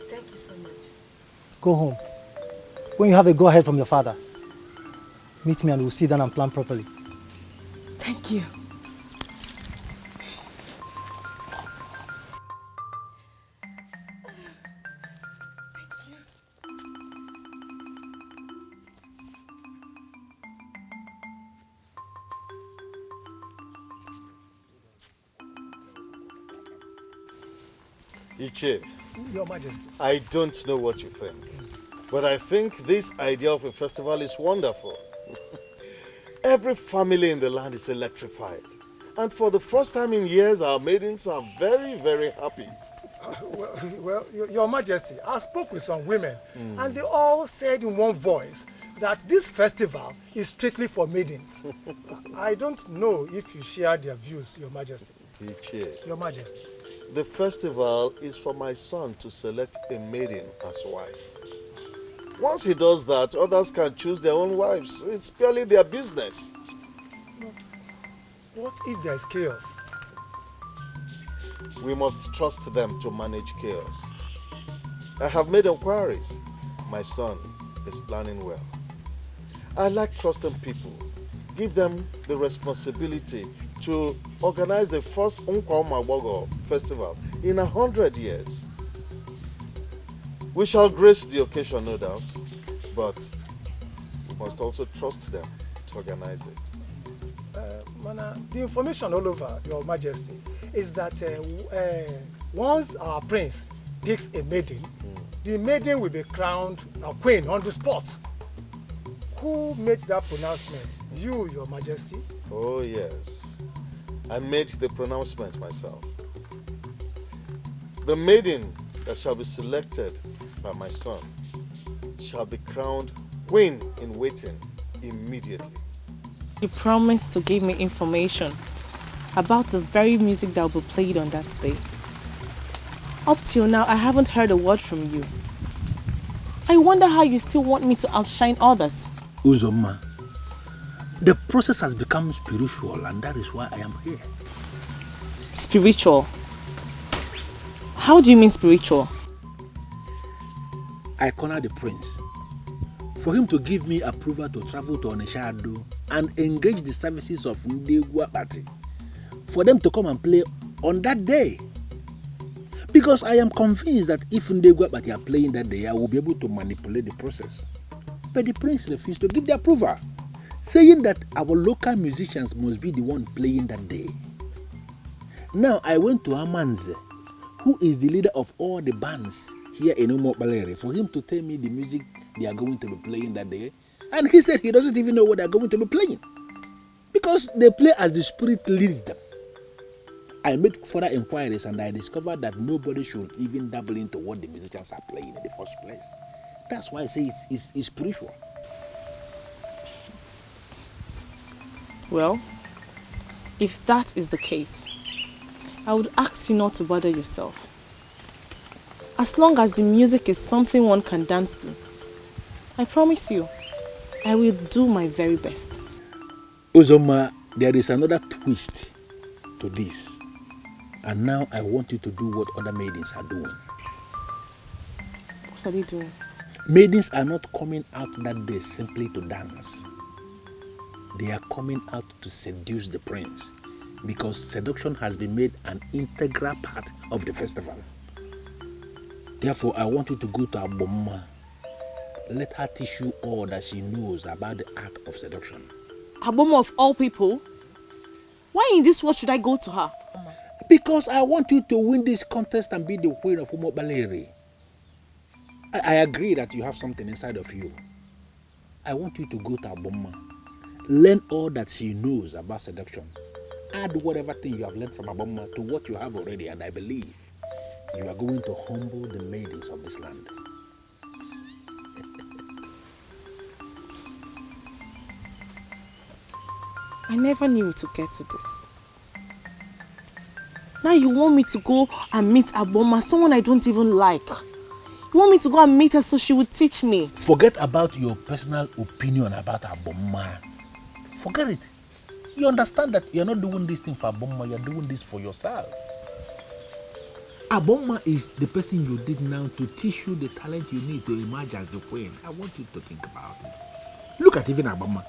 Thank you so much. Go home. When you have a go-ahead from your father, meet me and we'll sit down and plan properly. Thank you. Iche, Your Majesty. I don't know what you think, but I think this idea of a festival is wonderful. Every family in the land is electrified. And for the first time in years, our maidens are very, very happy. Well, Your Majesty, I spoke with some women, and they all said in one voice that this festival is strictly for maidens. I don't know if you share their views, Your Majesty. Iche, Your Majesty. the festival is for my son to select a maiden as wife. Once he does that, others can choose their own wives. It's purely their business. But what if there's chaos? We must trust them to manage chaos. I have made inquiries. My son is planning well. I like trusting people. Give them the responsibility to organize the first Nkwa Umabogo festival in 100 years. We shall grace the occasion, no doubt, but we must also trust them to organize it. Mana, the information all over, Your Majesty, is that once our prince picks a maiden, the maiden will be crowned a queen on the spot. Who made that pronouncement? You, Your Majesty? Oh, yes. I made the pronouncement myself. The maiden that shall be selected by my son shall be crowned queen in waiting immediately. You promised to give me information about the very music that will be played on that day. Up till now, I haven't heard a word from you. I wonder how you still want me to outshine others. Uzoma, the process has become spiritual, and that is why I am here. Spiritual? How do you mean spiritual? I corner the prince for him to give me approval to travel to Onishado and engage the services of Ndegwa Party for them to come and play on that day. Because I am convinced that if Ndegwa Party are playing that day, I will be able to manipulate the process. But the prince refused to give the approval, saying that our local musicians must be the one playing that day. Now I went to Amanze, who is the leader of all the bands here in Umobalere, for him to tell me the music they are going to be playing that day. And he said he doesn't even know what they are going to be playing, because they play as the spirit leads them. I made further inquiries and I discovered that nobody should even dabble into what the musicians are playing in the first place. That's why I say it's spiritual. Well, if that is the case, I would ask you not to bother yourself. As long as the music is something one can dance to, I promise you, I will do my very best. Uzoma, there is another twist to this. And now I want you to do what other maidens are doing. What are they doing? Maidens are not coming out that day simply to dance. They are coming out to seduce the prince, because seduction has been made an integral part of the festival. Therefore, I want you to go to Aboma. Let her teach you all that she knows about the art of seduction. Aboma of all people? Why in this world should I go to her? Because I want you to win this contest and be the queen of Umobalere. I agree that you have something inside of you. I want you to go to Aboma. Learn all that she knows about seduction. Add whatever thing you have learned from Aboma to what you have already, and I believe you are going to humble the maidens of this land. I never knew it would get to this. Now you want me to go and meet Aboma, someone I don't even like. You want me to go and meet her so she would teach me? Forget about your personal opinion about Aboma. Forget it. You understand that you're not doing this thing for Aboma, you're doing this for yourself. Aboma is the person you did now to teach you the talent you need to emerge as the queen. I want you to think about it. Look at even Aboma.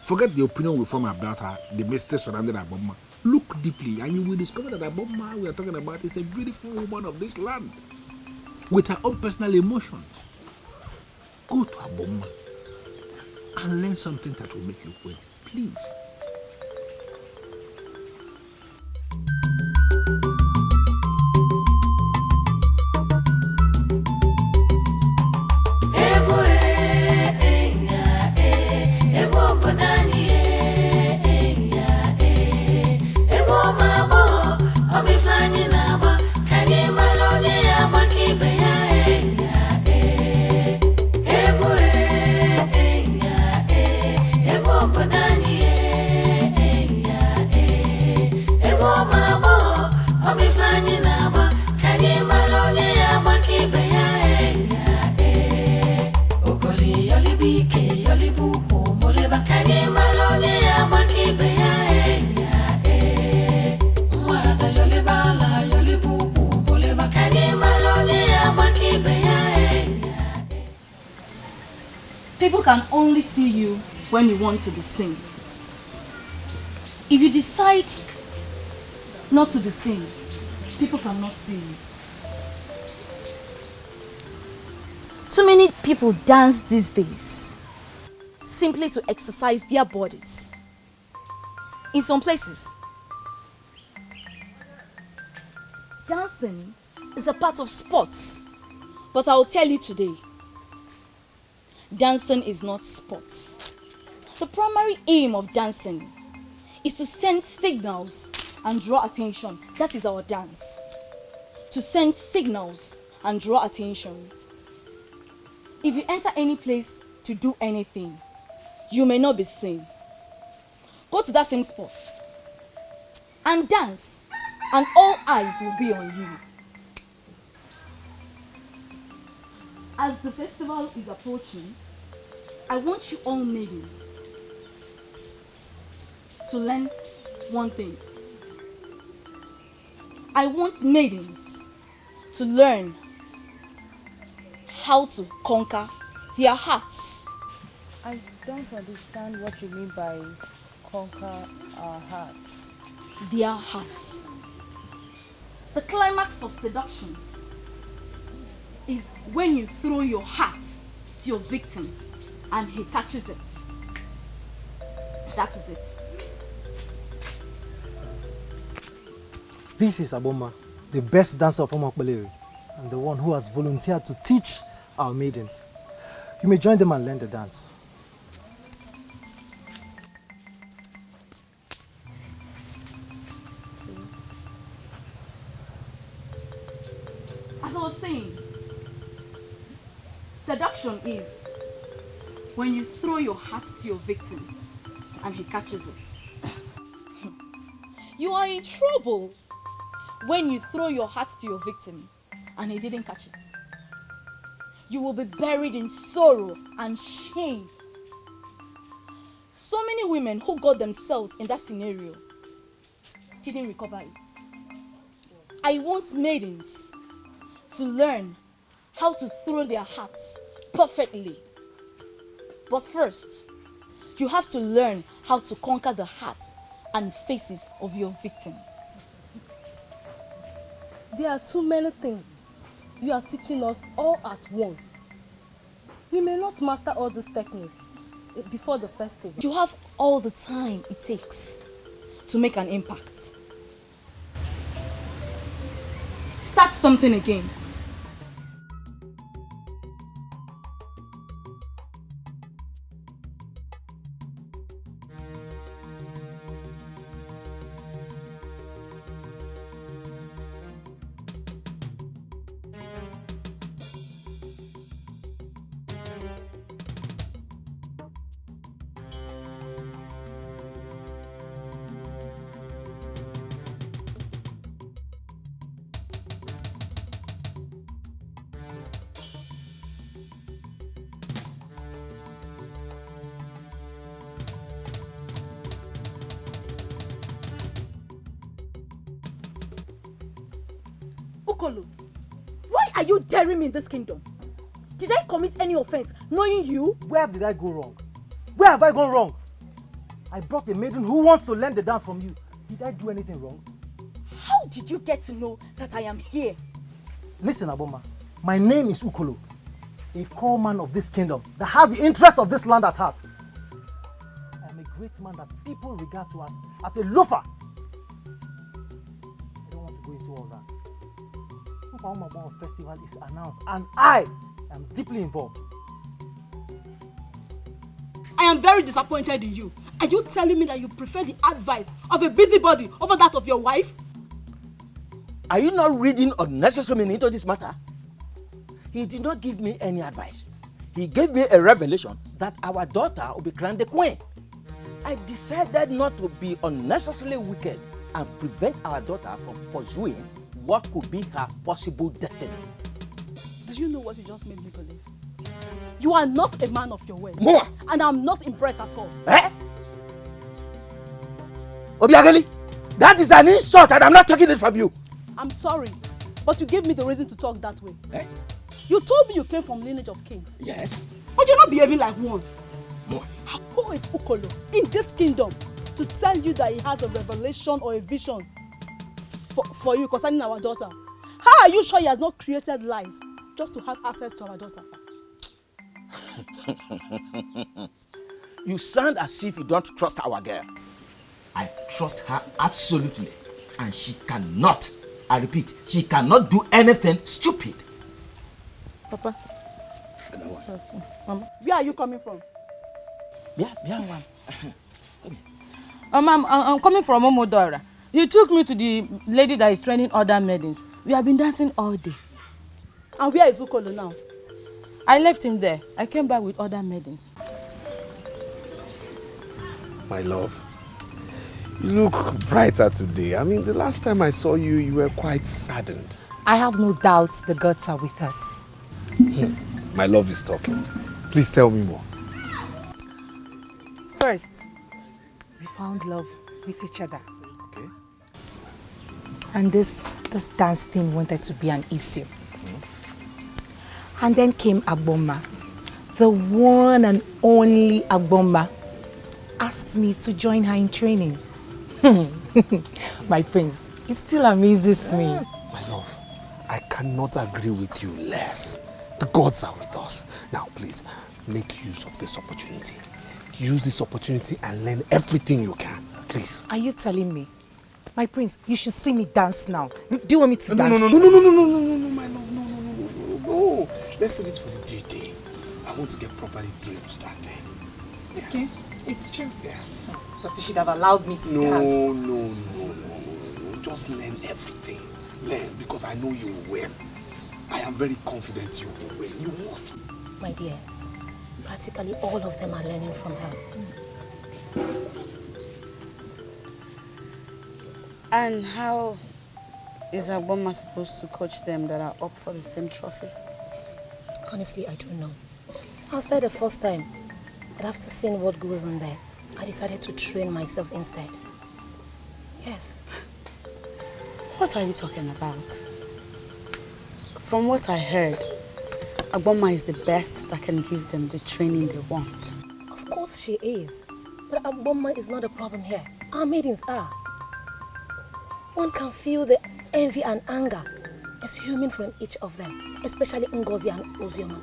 Forget the opinion we form about her, the mystery surrounding Aboma. Look deeply and you will discover that Aboma we are talking about is a beautiful woman of this land with her own personal emotions. Go to Aboma and learn something that will make you well. Please. People can only see you when you want to be seen. If you decide not to be seen, people cannot see you. Too many people dance these days simply to exercise their bodies. In some places, dancing is a part of sports. But I will tell you today, dancing is not sports. The primary aim of dancing is to send signals and draw attention. That is our dance. To send signals and draw attention. If you enter any place to do anything, you may not be seen. Go to that same spot and dance, and all eyes will be on you. As the festival is approaching, I want you all maidens to learn one thing. I want maidens to learn how to conquer their hearts. I don't understand what you mean by conquer our hearts. Their hearts. The climax of seduction is when you throw your heart to your victim and he catches it. That is it. This is Aboma, the best dancer of Omakbaleri, and the one who has volunteered to teach our maidens. You may join them and learn the dance. As I was saying, seduction is when you throw your heart to your victim and he catches it. You are in trouble when you throw your heart to your victim and he didn't catch it. You will be buried in sorrow and shame. So many women who got themselves in that scenario didn't recover it. I want maidens to learn how to throw their hearts perfectly. But first, you have to learn how to conquer the hearts and faces of your victims. There are too many things you are teaching us all at once. We may not master all these techniques before the festival. You have all the time it takes to make an impact. Start something again. Why are you daring me in this kingdom? Did I commit any offense knowing you? Where did I go wrong? Where have I gone wrong? I brought a maiden who wants to learn the dance from you. Did I do anything wrong? How did you get to know that I am here? Listen, Aboma, my name is Ukolo, a core man of this kingdom that has the interests of this land at heart. I am a great man that people regard to as a loafer. I don't want to go into all that. Nkwa Festival is announced and I am deeply involved. I am very disappointed in you. Are you telling me that you prefer the advice of a busybody over that of your wife? Are you not reading unnecessary meaning into this matter? He did not give me any advice. He gave me a revelation that our daughter will be crowned the queen. I decided not to be unnecessarily wicked and prevent our daughter from pursuing what could be her possible destiny. Do you know what you just made me believe? You are not a man of your word. More. And I'm not impressed at all. Eh? Obiageli, that is an insult and I'm not taking it from you. I'm sorry, but you gave me the reason to talk that way. Eh? You told me you came from lineage of kings. Yes. But you're not behaving like one. More. Who is Ukolo in this kingdom to tell you that he has a revelation or a vision for you concerning our daughter? How are you sure he has not created lies just to have access to our daughter? You sound as if you don't trust our girl. I trust her absolutely. And she cannot, I repeat, she cannot do anything stupid. Papa. Mama. Where are you coming from? I'm coming from Omodora. He took me to the lady that is training other maidens. We have been dancing all day. And where is Ukolo now? I left him there. I came back with other maidens. My love, you look brighter today. I mean, the last time I saw you, you were quite saddened. I have no doubt the gods are with us. My love is talking. Please tell me more. First, we found love with each other. Okay. And this dance thing wanted to be an issue. And then came Agboma, the one and only Agboma, asked me to join her in training. My prince, it still amazes me. My love, I cannot agree with you less. The gods are with us. Now, please, make use of this opportunity. Use this opportunity and learn everything you can. Please. Are you telling me? My prince, you should see me dance now. Do you want me to dance? No, my love, no. Let's save it for the D-Day. I want to get properly thrilled that day. Yes. Okay, it's true. Yes. But you should have allowed me to dance. No. Just learn everything. Learn, because I know you will win. I am very confident you will win. You must. My dear, practically all of them are learning from her. And how is Agboma supposed to coach them that are up for the same trophy? Honestly, I don't know. I was there the first time, but after seeing what goes on there, I decided to train myself instead. Yes. What are you talking about? From what I heard, Agboma is the best that can give them the training they want. Of course she is. But Agboma is not a problem here. Our maidens are. One can feel the envy and anger assuming from each of them, especially Ngozi and Ozioma.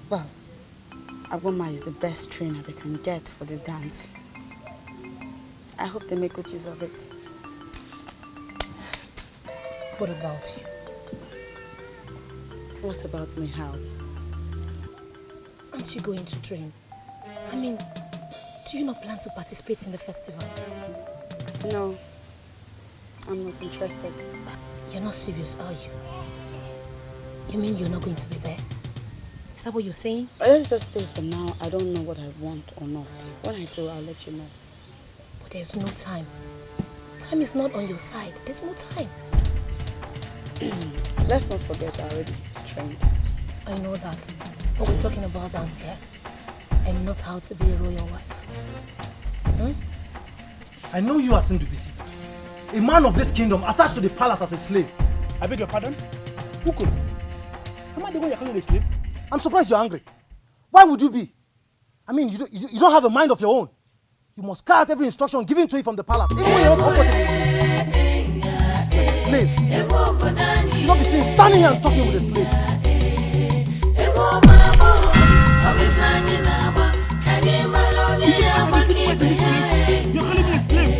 Well, Agboma is the best trainer they can get for the dance. I hope they make good use of it. What about you? What about me, how? Aren't you going to train? I mean, do you not plan to participate in the festival? No, I'm not interested. You're not serious, are you? You mean you're not going to be there? Is that what you're saying? Let's just say for now, I don't know what I want or not. When I do, I'll let you know. But there's no time. Time is not on your side. There's no time. Let's not forget I already trained. I know that. But we're talking about dance here. And not how to be a royal wife. I know you are Sindubisi. A man of this kingdom attached to the palace as a slave. I beg your pardon? Who could? Am I the one you're calling a slave? I'm surprised you're angry. Why would you be? I mean, you don't have a mind of your own. You must carry out every instruction given to you from the palace, even when you're not comfortable. Like a slave. You should not be seen standing here and talking with a slave. You're calling me a slave.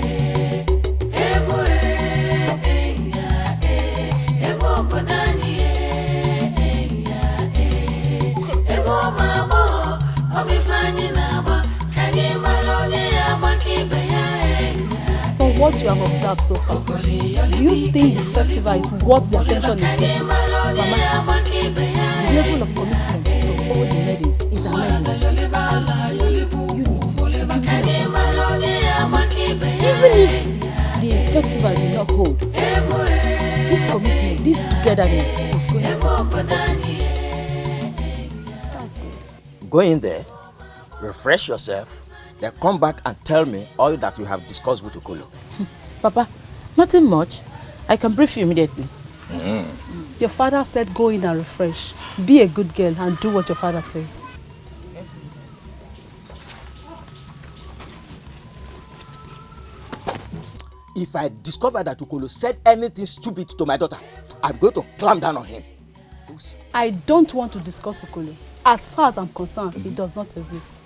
From what you have observed so far, do you think the festival is worth the attention it's getting? Mama, the level of commitment from all the Maidens is amazing. Even if the festival will not hold, this commitment, this togetherness is going to That's good. Go in there, refresh yourself, then come back and tell me all that you have discussed with Ukolo. Papa, nothing much. I can brief you immediately. Your father said go in and refresh. Be a good girl and do what your father says. If I discover that Ukolo said anything stupid to my daughter, I'm going to clamp down on him. I don't want to discuss Ukolo. As far as I'm concerned, it does not exist.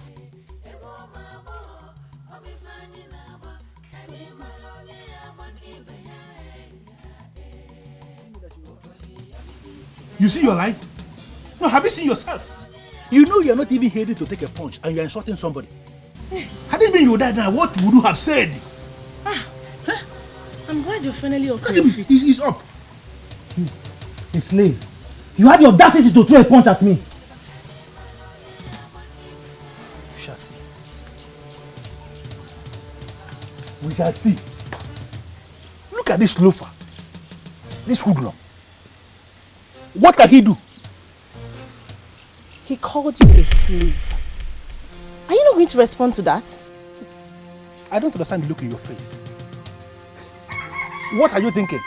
You see your life? No, have you seen yourself? You know you're not even ready to take a punch and you're insulting somebody. Had it been your dad now, what would you have said? I'm glad you're finally okay. Look at him, he's up. A slave. You had the audacity to throw a punch at me. We shall see. We shall see. Look at this loafer. This hoodlum. What can he do? He called you a slave. Are you not going to respond to that? I don't understand the look in your face. What are you thinking?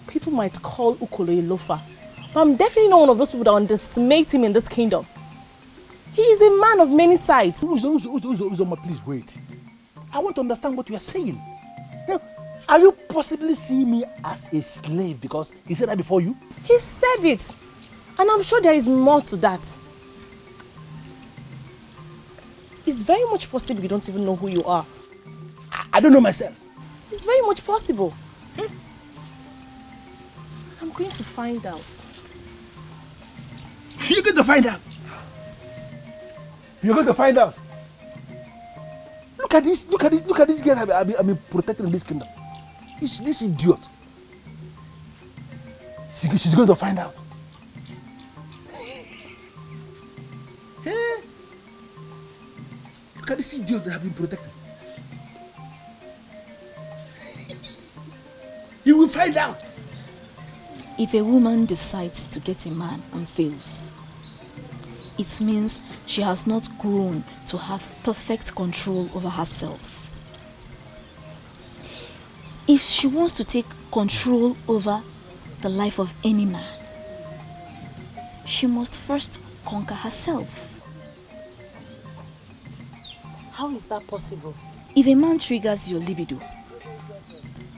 People might call Ukolo a loafer, but I'm definitely not one of those people that underestimate him in this kingdom. He is a man of many sides. Uzoma, please wait. I want to understand what you are saying. Are you possibly seeing me as a slave because he said that before you? He said it. And I'm sure there is more to that. It's very much possible you don't even know who you are. I don't know myself. It's very much possible. I'm going to find out. You're going to find out. You're going to find out. Look at this girl I've been protecting in this kingdom. This idiot. She's going to find out. Hey. Look at this idiot that I've been protecting. You will find out. If a woman decides to get a man and fails, it means she has not grown to have perfect control over herself. If she wants to take control over the life of any man, she must first conquer herself. How is that possible? If a man triggers your libido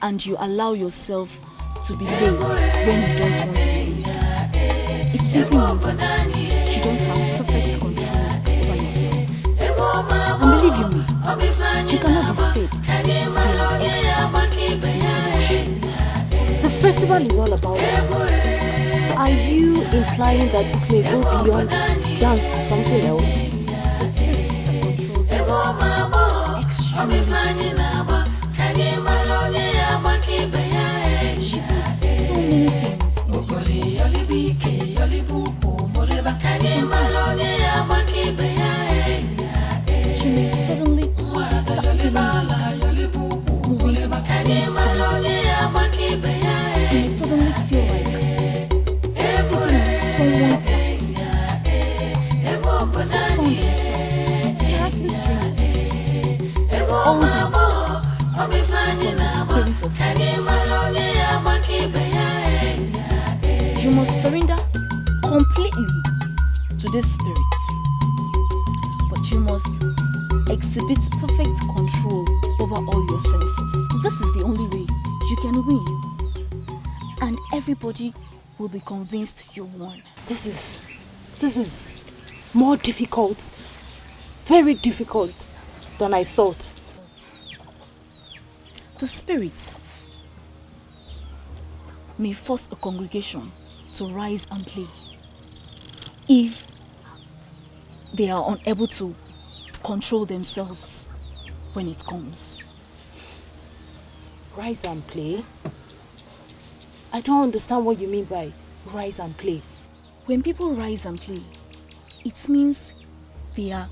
and you allow yourself to be laid when you don't want to be laid, it simply means you don't have perfect control over yourself. And believe you me, you cannot be said to be an expert in seduction. The festival is all about dance. Are you implying that it may go beyond dance to something else? The spirit that controls the extremely she puts so many things into your you may suddenly start feeling like moving to the place you may suddenly feel like sitting on someone's lap. Found themselves harassing strangers. All this from the spirit of dance. You must surrender completely to these spirits. But you must exhibit perfect control over all your senses. This is the only way you can win. And everybody will be convinced you won. This is more difficult, very difficult than I thought. The spirits may force a congregation to rise and play if they are unable to control themselves when it comes. Rise and play? I don't understand what you mean by rise and play. When people rise and play, it means they are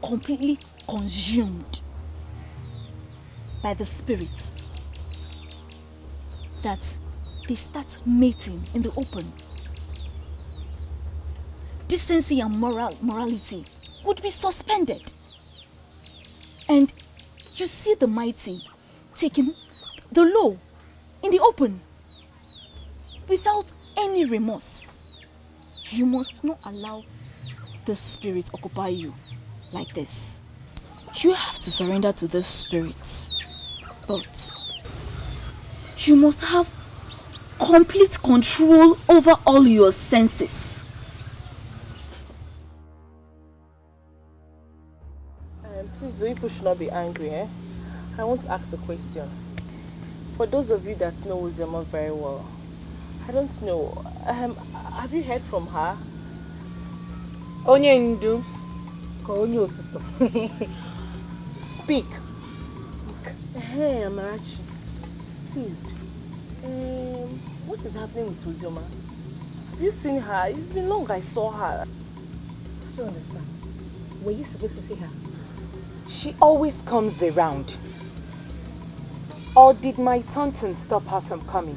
completely consumed by the spirits, that they start mating in the open. Decency and morality would be suspended. And you see the mighty taking the low in the open without any remorse. You must not allow the spirit occupy you like this. You have to surrender to this spirit, but you must have complete control over all your senses. Please, you people should not be angry, eh? I want to ask a question. For those of you that know Uzoma very well, I don't know, have you heard from her? Onye ndu, ka onye osuso. Speak. Hey, Amarachi, please, what is happening with Uzoma? Have you seen her? It's been long I saw her. I don't understand. Were you supposed to see her? She always comes around. Or did my taunting stop her from coming?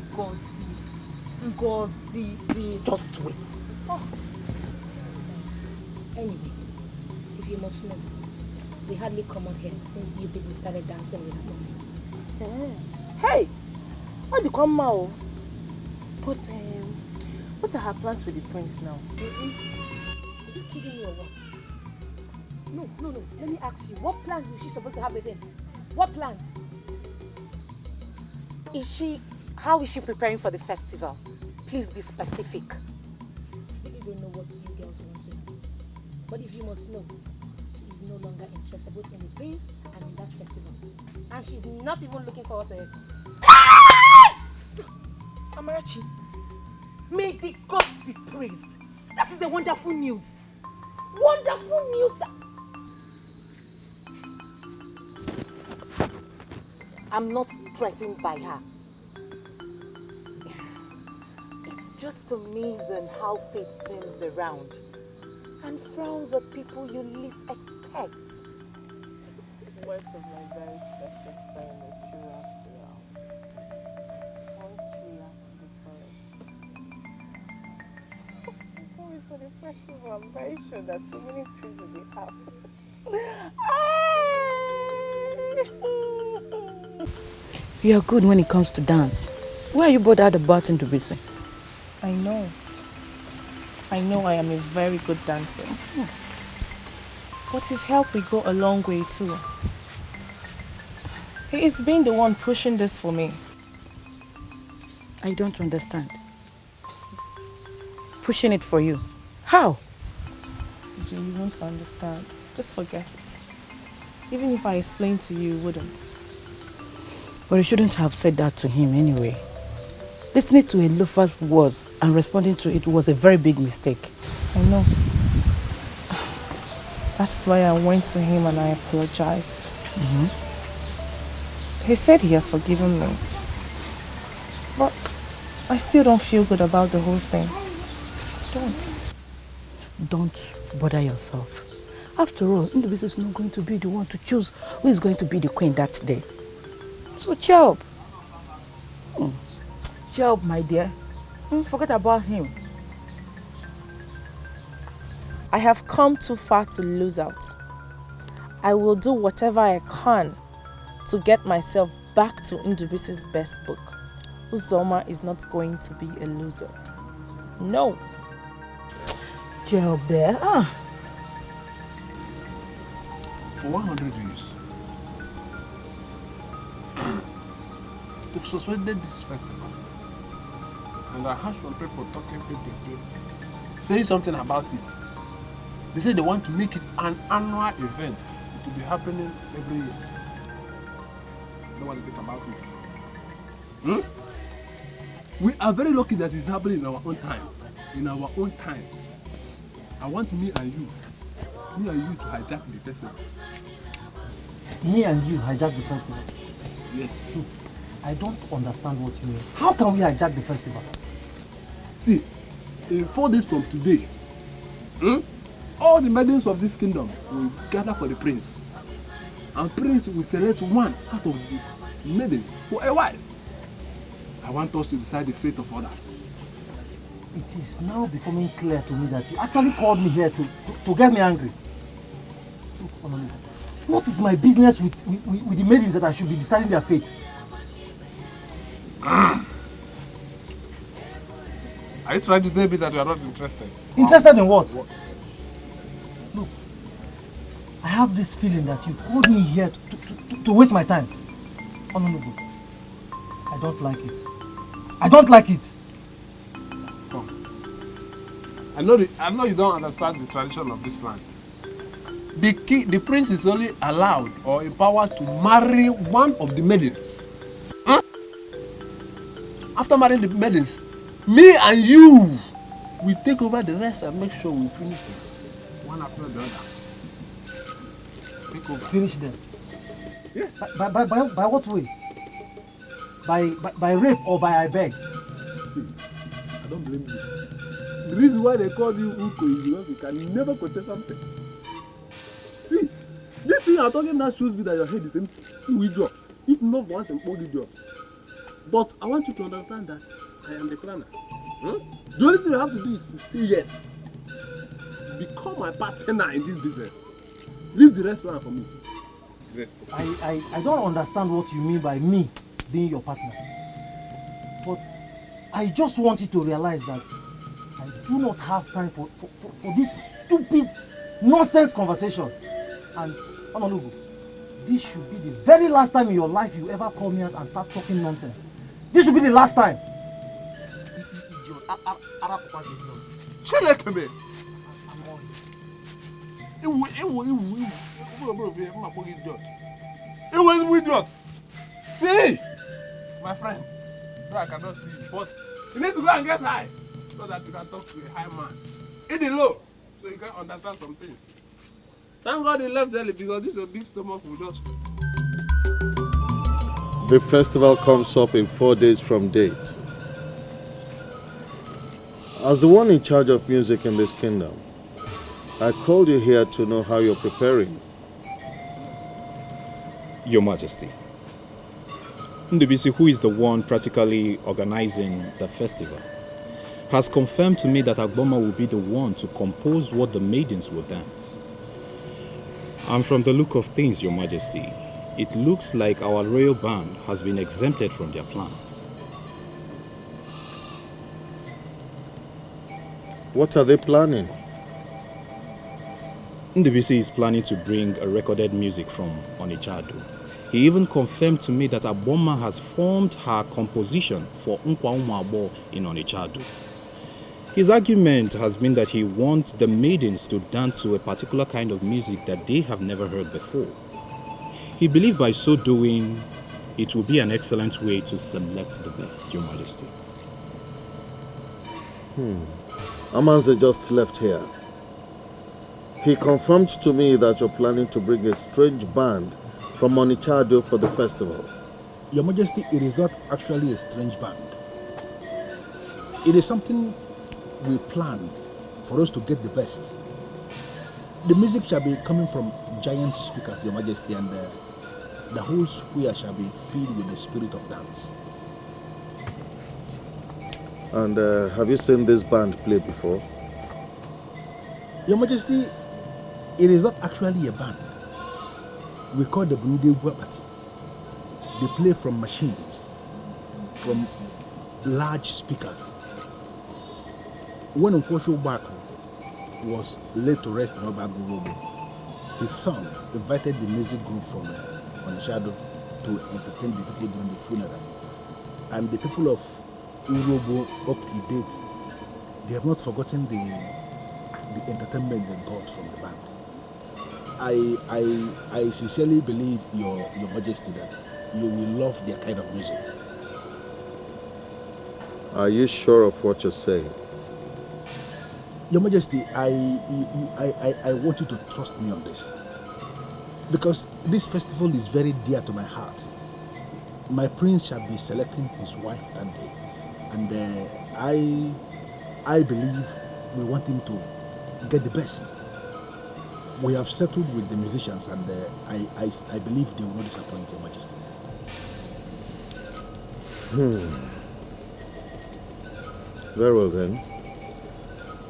Ngozi. Just wait. Oh. Anyway, if you must know, we hardly come out here since you people started dancing with her mommy. Hey! What do you come now? But, what are her plans with the prince now? Are you kidding me or what? No. Let me ask you, what plans is she supposed to have with him? What plans? How is she preparing for the festival? Please be specific. I really don't know what you girls want to know. But if you must know, she is no longer interested both in the prince and in that festival. And she's not even looking forward to it. Amarachi, may the gods be praised. This is a wonderful news. Wonderful news. I'm not threatened by her. It's just amazing how fate turns around and frowns at people you least expect. Words of my very special friend are true after all. One true after the forest. Sorry for the festival. I'm very sure that so many trees will be happy. You are good when it comes to dance. Why are you bothered about Ndubisi? I know I am a very good dancer. But his help will go a long way too. He is being the one pushing this for me. I don't understand. Pushing it for you. How? You won't understand. Just forget it. Even if I explain to you, you wouldn't. But you shouldn't have said that to him anyway. Listening to a loafer's words and responding to it was a very big mistake. I know. That's why I went to him and I apologized. He said he has forgiven me. But I still don't feel good about the whole thing. Don't bother yourself. After all, Ndubisi is not going to be the one to choose who is going to be the queen that day. So cheer up. Cheer up, my dear. Forget about him. I have come too far to lose out. I will do whatever I can to get myself back to Ndubisi's best book. Uzoma is not going to be a loser. No. chair up there. For 100 years, they've suspended this festival. And I heard some people talking, saying something about it. They say they want to make it an annual event to be happening every year. No one think about it. We are very lucky that it's happening in our own time. In our own time. I want me and you to hijack the festival. Me and you hijack the festival? Yes. I don't understand what you mean. How can we hijack the festival? See, in 4 days from today, all the maidens of this kingdom will gather for the prince. And prince will select one out of the maidens for a wife. I want us to decide the fate of others. It is now becoming clear to me that you actually called me here to get me angry. Look, what is my business with the maidens that I should be deciding their fate? Are you trying to tell me that you are not interested? Interested in what? Look, I have this feeling that you called me here to waste my time. Honorable, I don't like it. I don't like it. Come. I know you don't understand the tradition of this land. The prince is only allowed or empowered to marry one of the maidens. After marrying the maidens, me and you will take over the rest and make sure we finish them one after the other. Take over. Finish them? Yes. By what way? By rape or by I beg? See, I don't blame you. The reason why they call you Uko is because you can never contest something. See, this thing I'm talking now shows me that your head is empty. Withdraw. If not once and only withdraw. But I want you to understand that I am the planner. The only thing you have to do is to say yes. Become my partner in this business. Leave the rest plan for me. Great. I don't understand what you mean by me being your partner. But I just want you to realize that I do not have time for this stupid nonsense conversation. And Honolulu, this should be the very last time in your life you ever call me out and start talking nonsense. This should be the last time. Chineke me. It was idiot. See, my friend, though I cannot see you, but you need to go and get high so that you can talk to a high man. Eat it low so you can understand some things. Thank God he left early because this is a big stomach with us. The festival comes up in 4 days from date. As the one in charge of music in this kingdom, I called you here to know how you're preparing. Your Majesty, Ndubisi, who is the one practically organizing the festival, has confirmed to me that Agboma will be the one to compose what the maidens will dance. And from the look of things, Your Majesty, it looks like our royal band has been exempted from their plans. What are they planning? Ndubisi is planning to bring a recorded music from Onichado. He even confirmed to me that Agboma has formed her composition for Nkwa Umabo in Onichado. His argument has been that he wants the maidens to dance to a particular kind of music that they have never heard before. He believed by so doing, it will be an excellent way to select the best, Your Majesty. Amanze just left here. He confirmed to me that you're planning to bring a strange band from Onichado for the festival. Your Majesty, it is not actually a strange band. It is something we planned for us to get the best. The music shall be coming from giant speakers, Your Majesty, and the whole square shall be filled with the spirit of dance. And have you seen this band play before? Your Majesty, it is not actually a band. We call the Chinenye Uba party. They play from machines, from large speakers. When we push back, was laid to rest in Obagurobo, his son invited the music group from Onitsha to entertain the people during the funeral. And the people of Urobo up to date, they have not forgotten the entertainment they got from the band. I sincerely believe, Your Majesty, that you will love their kind of music. Are you sure of what you're saying? Your Majesty, I want you to trust me on this. Because this festival is very dear to my heart. My prince shall be selecting his wife that day. And I believe we want him to get the best. We have settled with the musicians, and I believe they will not disappoint, Your Majesty. Very well then.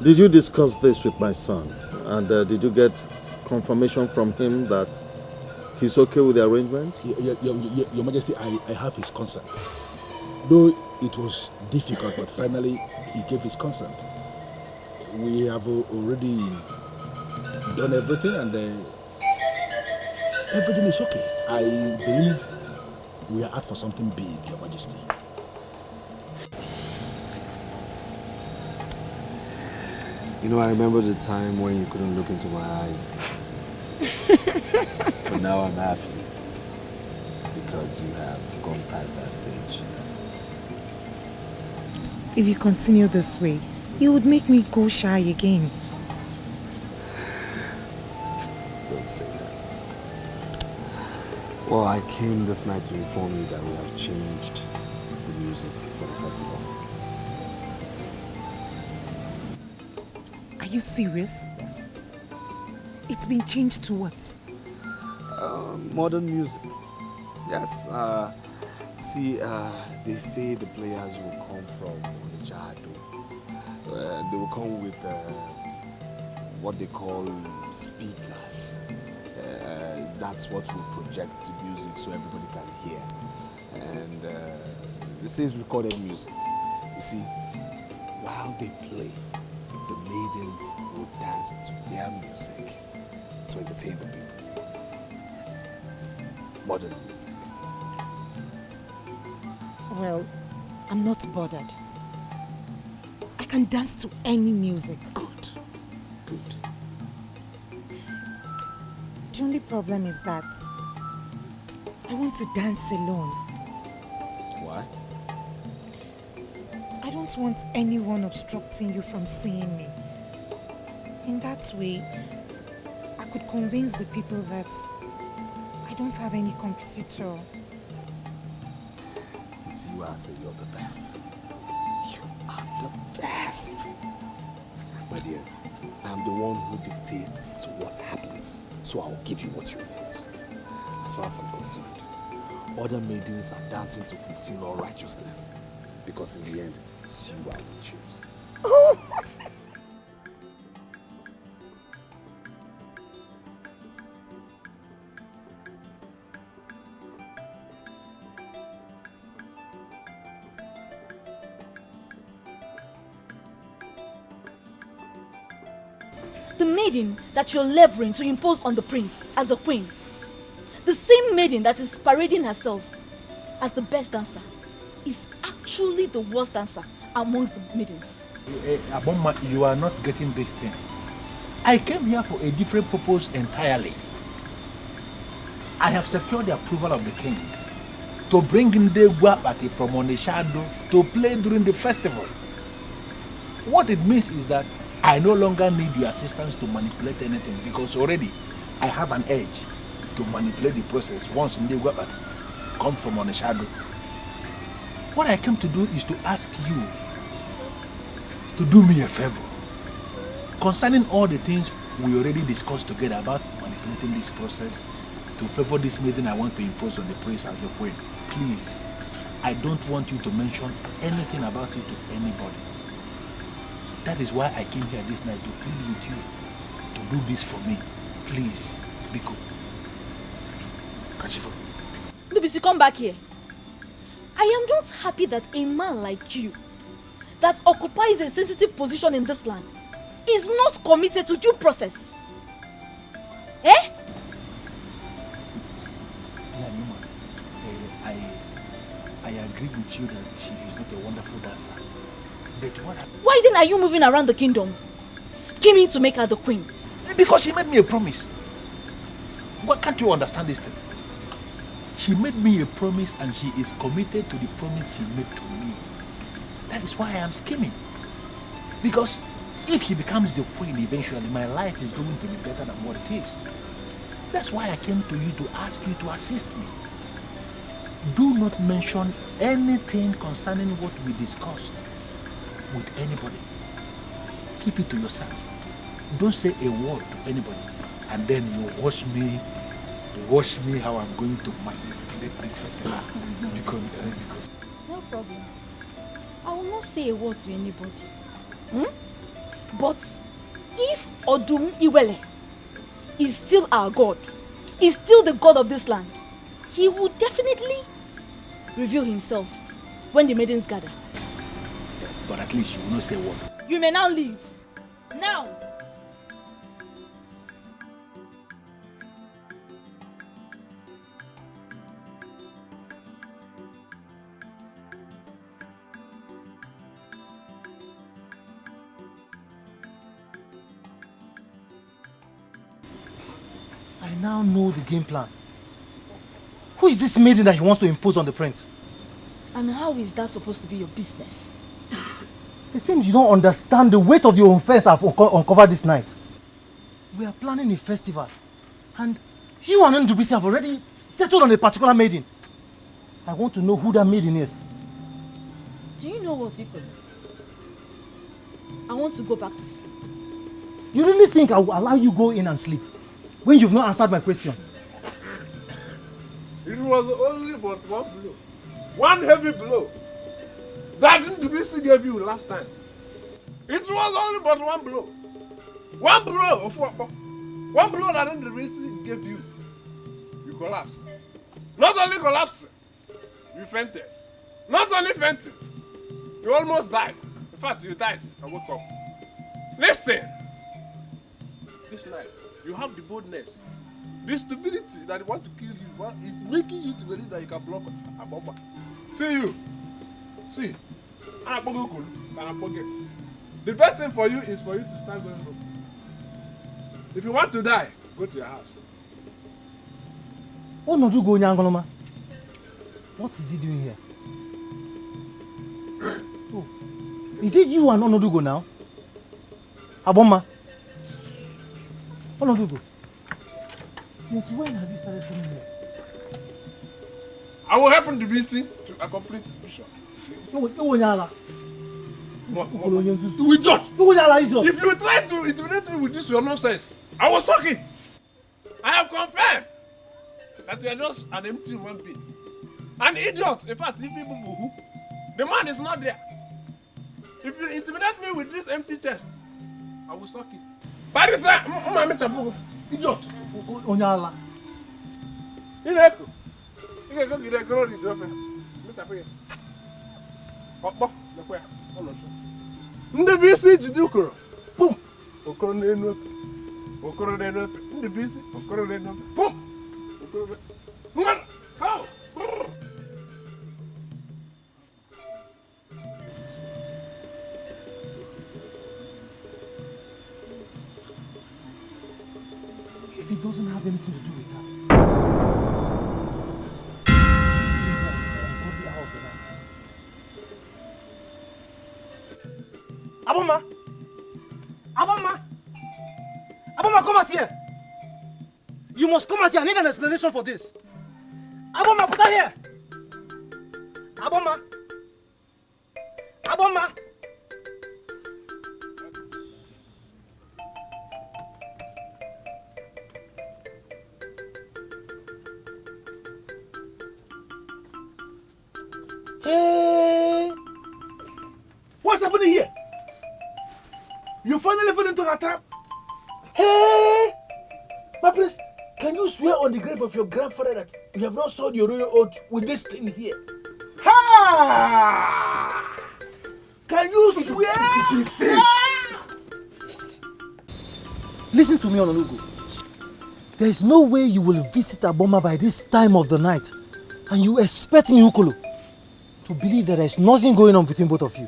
Did you discuss this with my son? And did you get confirmation from him that he's okay with the arrangement? Your Majesty, I have his consent. Though it was difficult, but finally he gave his consent. We have already done everything, and everything is okay. I believe we are out for something big, Your Majesty. You know, I remember the time when you couldn't look into my eyes. But now I'm happy because you have gone past that stage. If you continue this way, you would make me go shy again. Don't say that. Well, I came this night to inform you that we have changed the music for the festival. Are you serious? Yes. It's been changed to what? Modern music. Yes. See, they say the players will come from Onitsha. They will come with what they call speakers. That's what will project the music so everybody can hear. And they say it's recorded music. You see, while they play, the maidens will dance to their music to entertain the people. Modern music. Well, I'm not bothered. I can dance to any music. Good. Good. The only problem is that I want to dance alone. Why? I don't want anyone obstructing you from seeing me. In that way, I could convince the people that I don't have any competitor. You see why I say you're the best. You are the best. My dear, I'm the one who dictates what happens, so I'll give you what you want. As far as I'm concerned, other maidens are dancing to fulfill all righteousness, because in the end, it's you I will choose. The maiden that you're laboring to impose on the prince as a queen, the same maiden that is parading herself as the best dancer, is actually the worst dancer amongst the maidens. Aboma, you are not getting this thing. I came here for a different purpose entirely. I have secured the approval of the king to bring Nde Guapati from Onitsha to play during the festival. What it means is that I no longer need your assistance to manipulate anything, because already I have an edge to manipulate the process once Nde Guapati come from Onitsha. What I came to do is to ask you to do me a favor concerning all the things we already discussed together about manipulating this process to favor this maiden I want to impose on the prince as the queen. Please, I don't want you to mention anything about it to anybody. That is why I came here this night to plead with you to do this for me. Please, Biko. Kachifu. Nubisi, come back here. I am not happy that a man like you, that occupies a sensitive position in this land, is not committed to due process. Eh? I agree with you that she is not a wonderful dancer. But Why then are you moving around the kingdom, scheming to make her the queen? Because she made me a promise. Why can't you understand this thing? She made me a promise and she is committed to the promise she made to me. That is why I am scheming. Because if she becomes the queen eventually, my life is going to be better than what it is. That's why I came to you to ask you to assist me. Do not mention anything concerning what we discussed with anybody. Keep it to yourself. Don't say a word to anybody. And then you watch me how I'm going to manipulate this festival. No problem. I will not say a word to anybody. But if Odum Iwele is still our God, is still the God of this land, he will definitely reveal himself when the maidens gather. But at least you will not say a word. You may now leave. Now! I now know the game plan. Who is this maiden that he wants to impose on the prince? And how is that supposed to be your business? It seems you don't understand the weight of your offense I've uncovered this night. We are planning a festival, and you and Ndubisi have already settled on a particular maiden. I want to know who that maiden is. Do you know what's equal? I want to go back to sleep. You really think I will allow you go in and sleep when you've not answered my question? It was only but one blow. One heavy blow. That Ndubisi gave you last time. It was only but one blow. One blow of what? One blow that Ndubisi gave you. You collapsed. Not only collapsed, you fainted. Not only fainted, you almost died. In fact, you died and woke up. Listen. This night, you have the boldness. The stupidity that want to kill you is making you to believe that you can block a bomber. See you. See. The best thing for you is for you to start going home. If you want to die, go to your house. Oh no, do go Nyangoloma. What is he doing here? Oh. Is it you and Onodugo now? Aboma. Onodugo. Since when have you started doing here? I will help Ndubisi to accomplish his mission. No, Nyala. We judge. If you try to intimidate me with this your nonsense, I will suck it. I have confirmed that you are just an empty human being. An idiot. In fact, if people boo, the man is not there. If you intimidate me with this empty chest, I will suck it. By the time, idiot. Onyala. Ineko. You can go get a girl in your friend. Mr. Pay. Papa, the way. Ndubisi jidukoro. Boom. Okoro n'enu. Okoro n'enu. Ndubisi. Okoro n'enu. Boom. Okoro. Ngwan. How? If it doesn't have anything to do with that. Aboma! Aboma! Aboma, come out here! You must come out here. I need an explanation for this. Aboma, put her here! Aboma! Aboma! Hey! What's happening here? You finally fell into a trap. Hey! My prince, can you swear on the grave of your grandfather that you have not sold your royal oath with this thing here? Ha! Can you swear? Listen to me, Onalugo. There is no way you will visit Aboma by this time of the night and you expect me, Ukolo, to believe that there is nothing going on between both of you.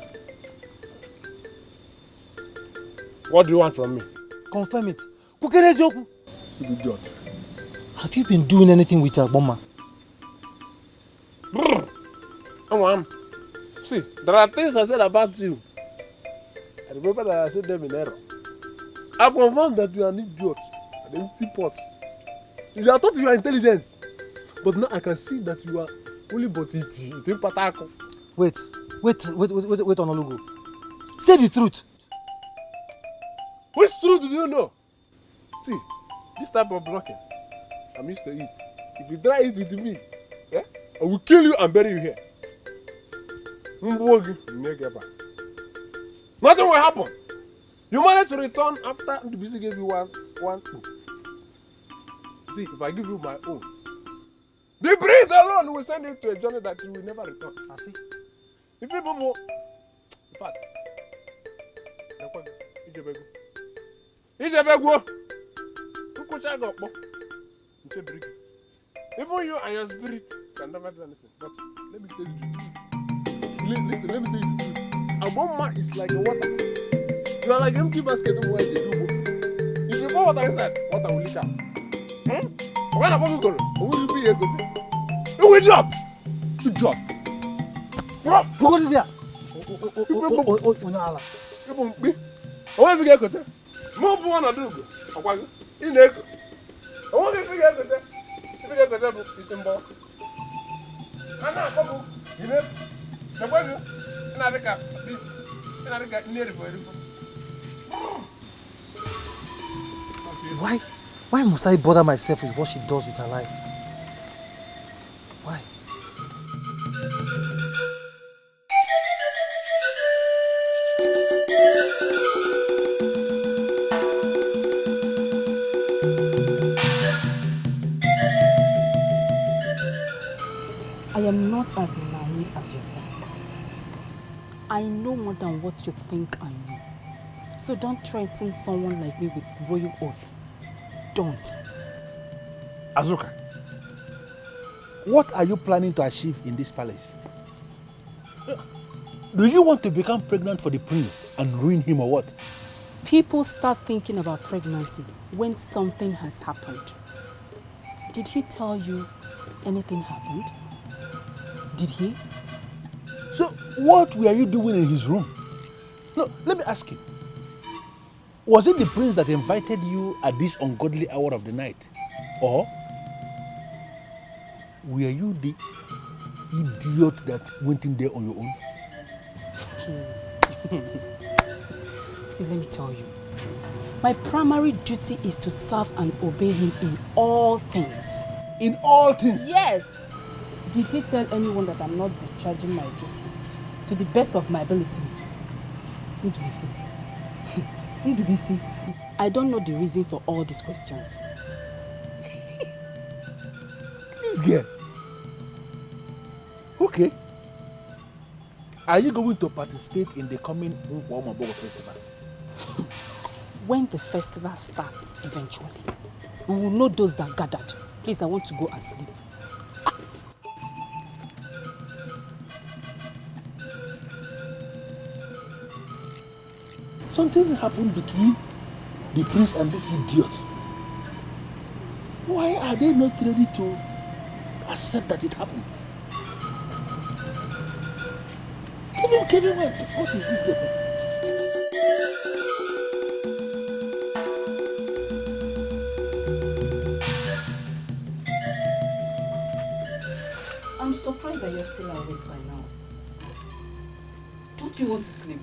What do you want from me? Confirm it. Kukerezoku. You be judge. Have you been doing anything with Aboma? See, there are things I said about you. I remember that I said them in error. I confirmed that you are an idiot, an empty pot. You are thought you are intelligent, but now I can see that you are only but it. Wait, Onalugo. Say the truth. Which truth do you know? See, this type of blocking, I'm used to it. If you try it with me, I will kill you and bury you here. Nothing will happen. You managed to return after the busy gave you one book. See, if I give you my own, the breeze alone will send you to a journey that you will never return. I see. If people move, in fact, even you and your spirit can never do anything. But let me tell you, listen, let me tell you the truth. Aboma is like a water. You are like an empty basket of water. If you pour water inside, water will leak out. When Aboma go, will you be here? You will drop. Good job. Drop. Go to there. Where you get there? Move one or two. In there. I want to figure out the is in bulk. And now, you know, the weather, and I got near the Why must I bother myself with what she does with her life? Why? I am not as naive as you think. I know more than what you think I know. So don't threaten someone like me with royal oath. Don't. Azuka, what are you planning to achieve in this palace? Do you want to become pregnant for the prince and ruin him or what? People start thinking about pregnancy when something has happened. Did he tell you anything happened? Did he? So, what were you doing in his room? No, let me ask you. Was it the prince that invited you at this ungodly hour of the night? Or were you the idiot that went in there on your own? See, let me tell you. My primary duty is to serve and obey him in all things. In all things? Yes. Did he tell anyone that I'm not discharging my duty to the best of my abilities? I don't know the reason for all these questions. This girl. Okay. Are you going to participate in the coming Nkwa festival? When the festival starts eventually, we will know those that gathered. Please, I want to go and sleep. Something happened between the prince and this idiot. Why are they not ready to accept that it happened? Give him what is this game? I'm surprised that you're still awake by now. Don't you want to sleep?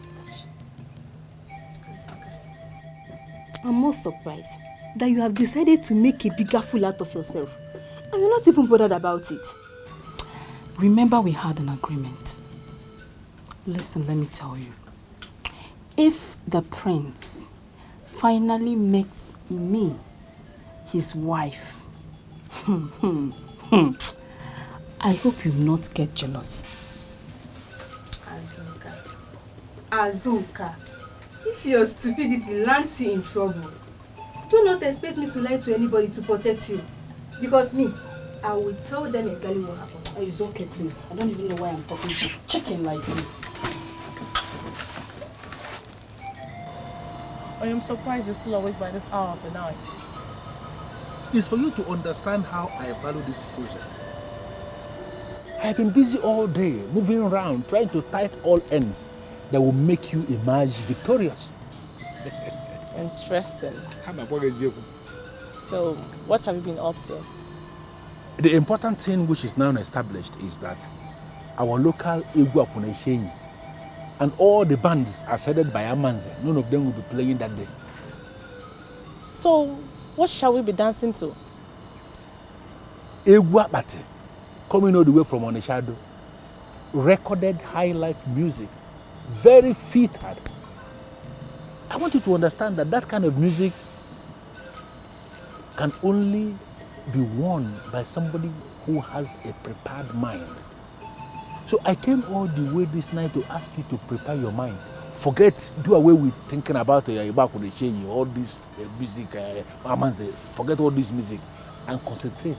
I'm more surprised that you have decided to make a bigger fool out of yourself. And you're not even bothered about it. Remember, we had an agreement. Listen, let me tell you. If the prince finally makes me his wife, I hope you will not get jealous. Azuka, if your stupidity lands you in trouble, Do not expect me to lie to anybody to protect you. Because me, I will tell them exactly what happened. Oh, it's okay, please. I don't even know why I'm talking to chicken like you. I am surprised you're still awake by this hour of the night. It's for you to understand how I value this project. I've been busy all day, moving around, trying to tight all ends that will make you emerge victorious. Interesting. So, what have you been up to? The important thing which is now established is that our local Igbo Apuneshenyi and all the bands are headed by Amanze. None of them will be playing that day. So, what shall we be dancing to? Igbo Apate, coming all the way from Onishado. Recorded high life music, very fitted. I want you to understand that that kind of music can only be won by somebody who has a prepared mind. So I came all the way this night to ask you to prepare your mind. Do away with thinking about all this music, forget all this music and concentrate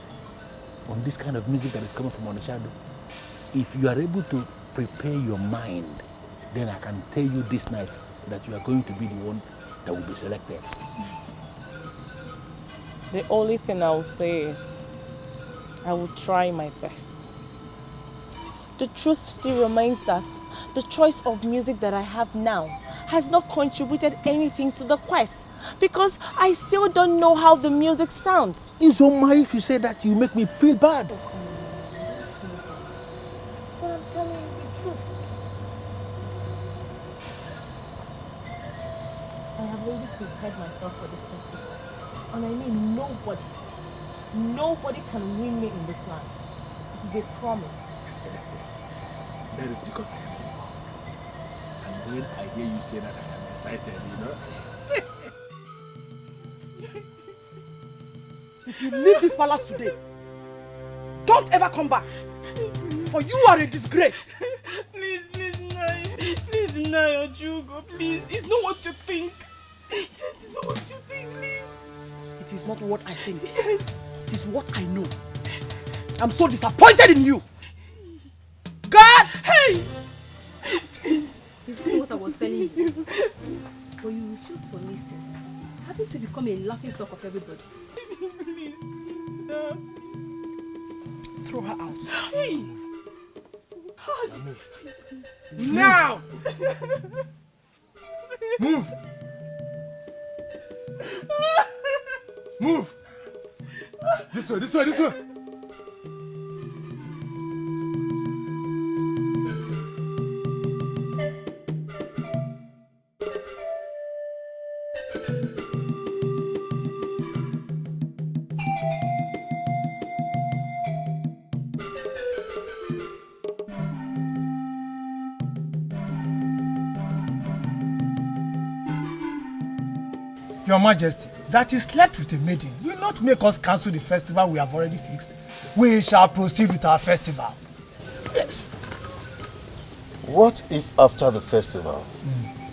on this kind of music that is coming from Onishado. If you are able to prepare your mind, then I can tell you this night that you are going to be the one that will be selected. The only thing I will say is, I will try my best. The truth still remains that the choice of music that I have now has not contributed anything to the quest because I still don't know how the music sounds. It's on my if you say that, you make me feel bad. But I'm telling you the truth. I have already prepared myself for this festival. And I mean nobody can win me in this land. It is a promise. That is because I am Igbo. And when I hear you say that, I am excited, If you leave this palace today, don't ever come back. For you are a disgrace. Please, Naya Jugo, please. It's not what you think. Yes, it's not what you think, please. It is not what I think. Yes. It is what I know. I'm so disappointed in you. God! Hey! Please. You know what I was telling you. But you refuse to listen. Having to become a laughing stock of everybody. Please, no. Throw her out. Hey! Now! Move! Move! This way, this way, this way! Your Majesty, that he slept with a maiden will not make us cancel the festival we have already fixed. We shall proceed with our festival. Yes. What if after the festival,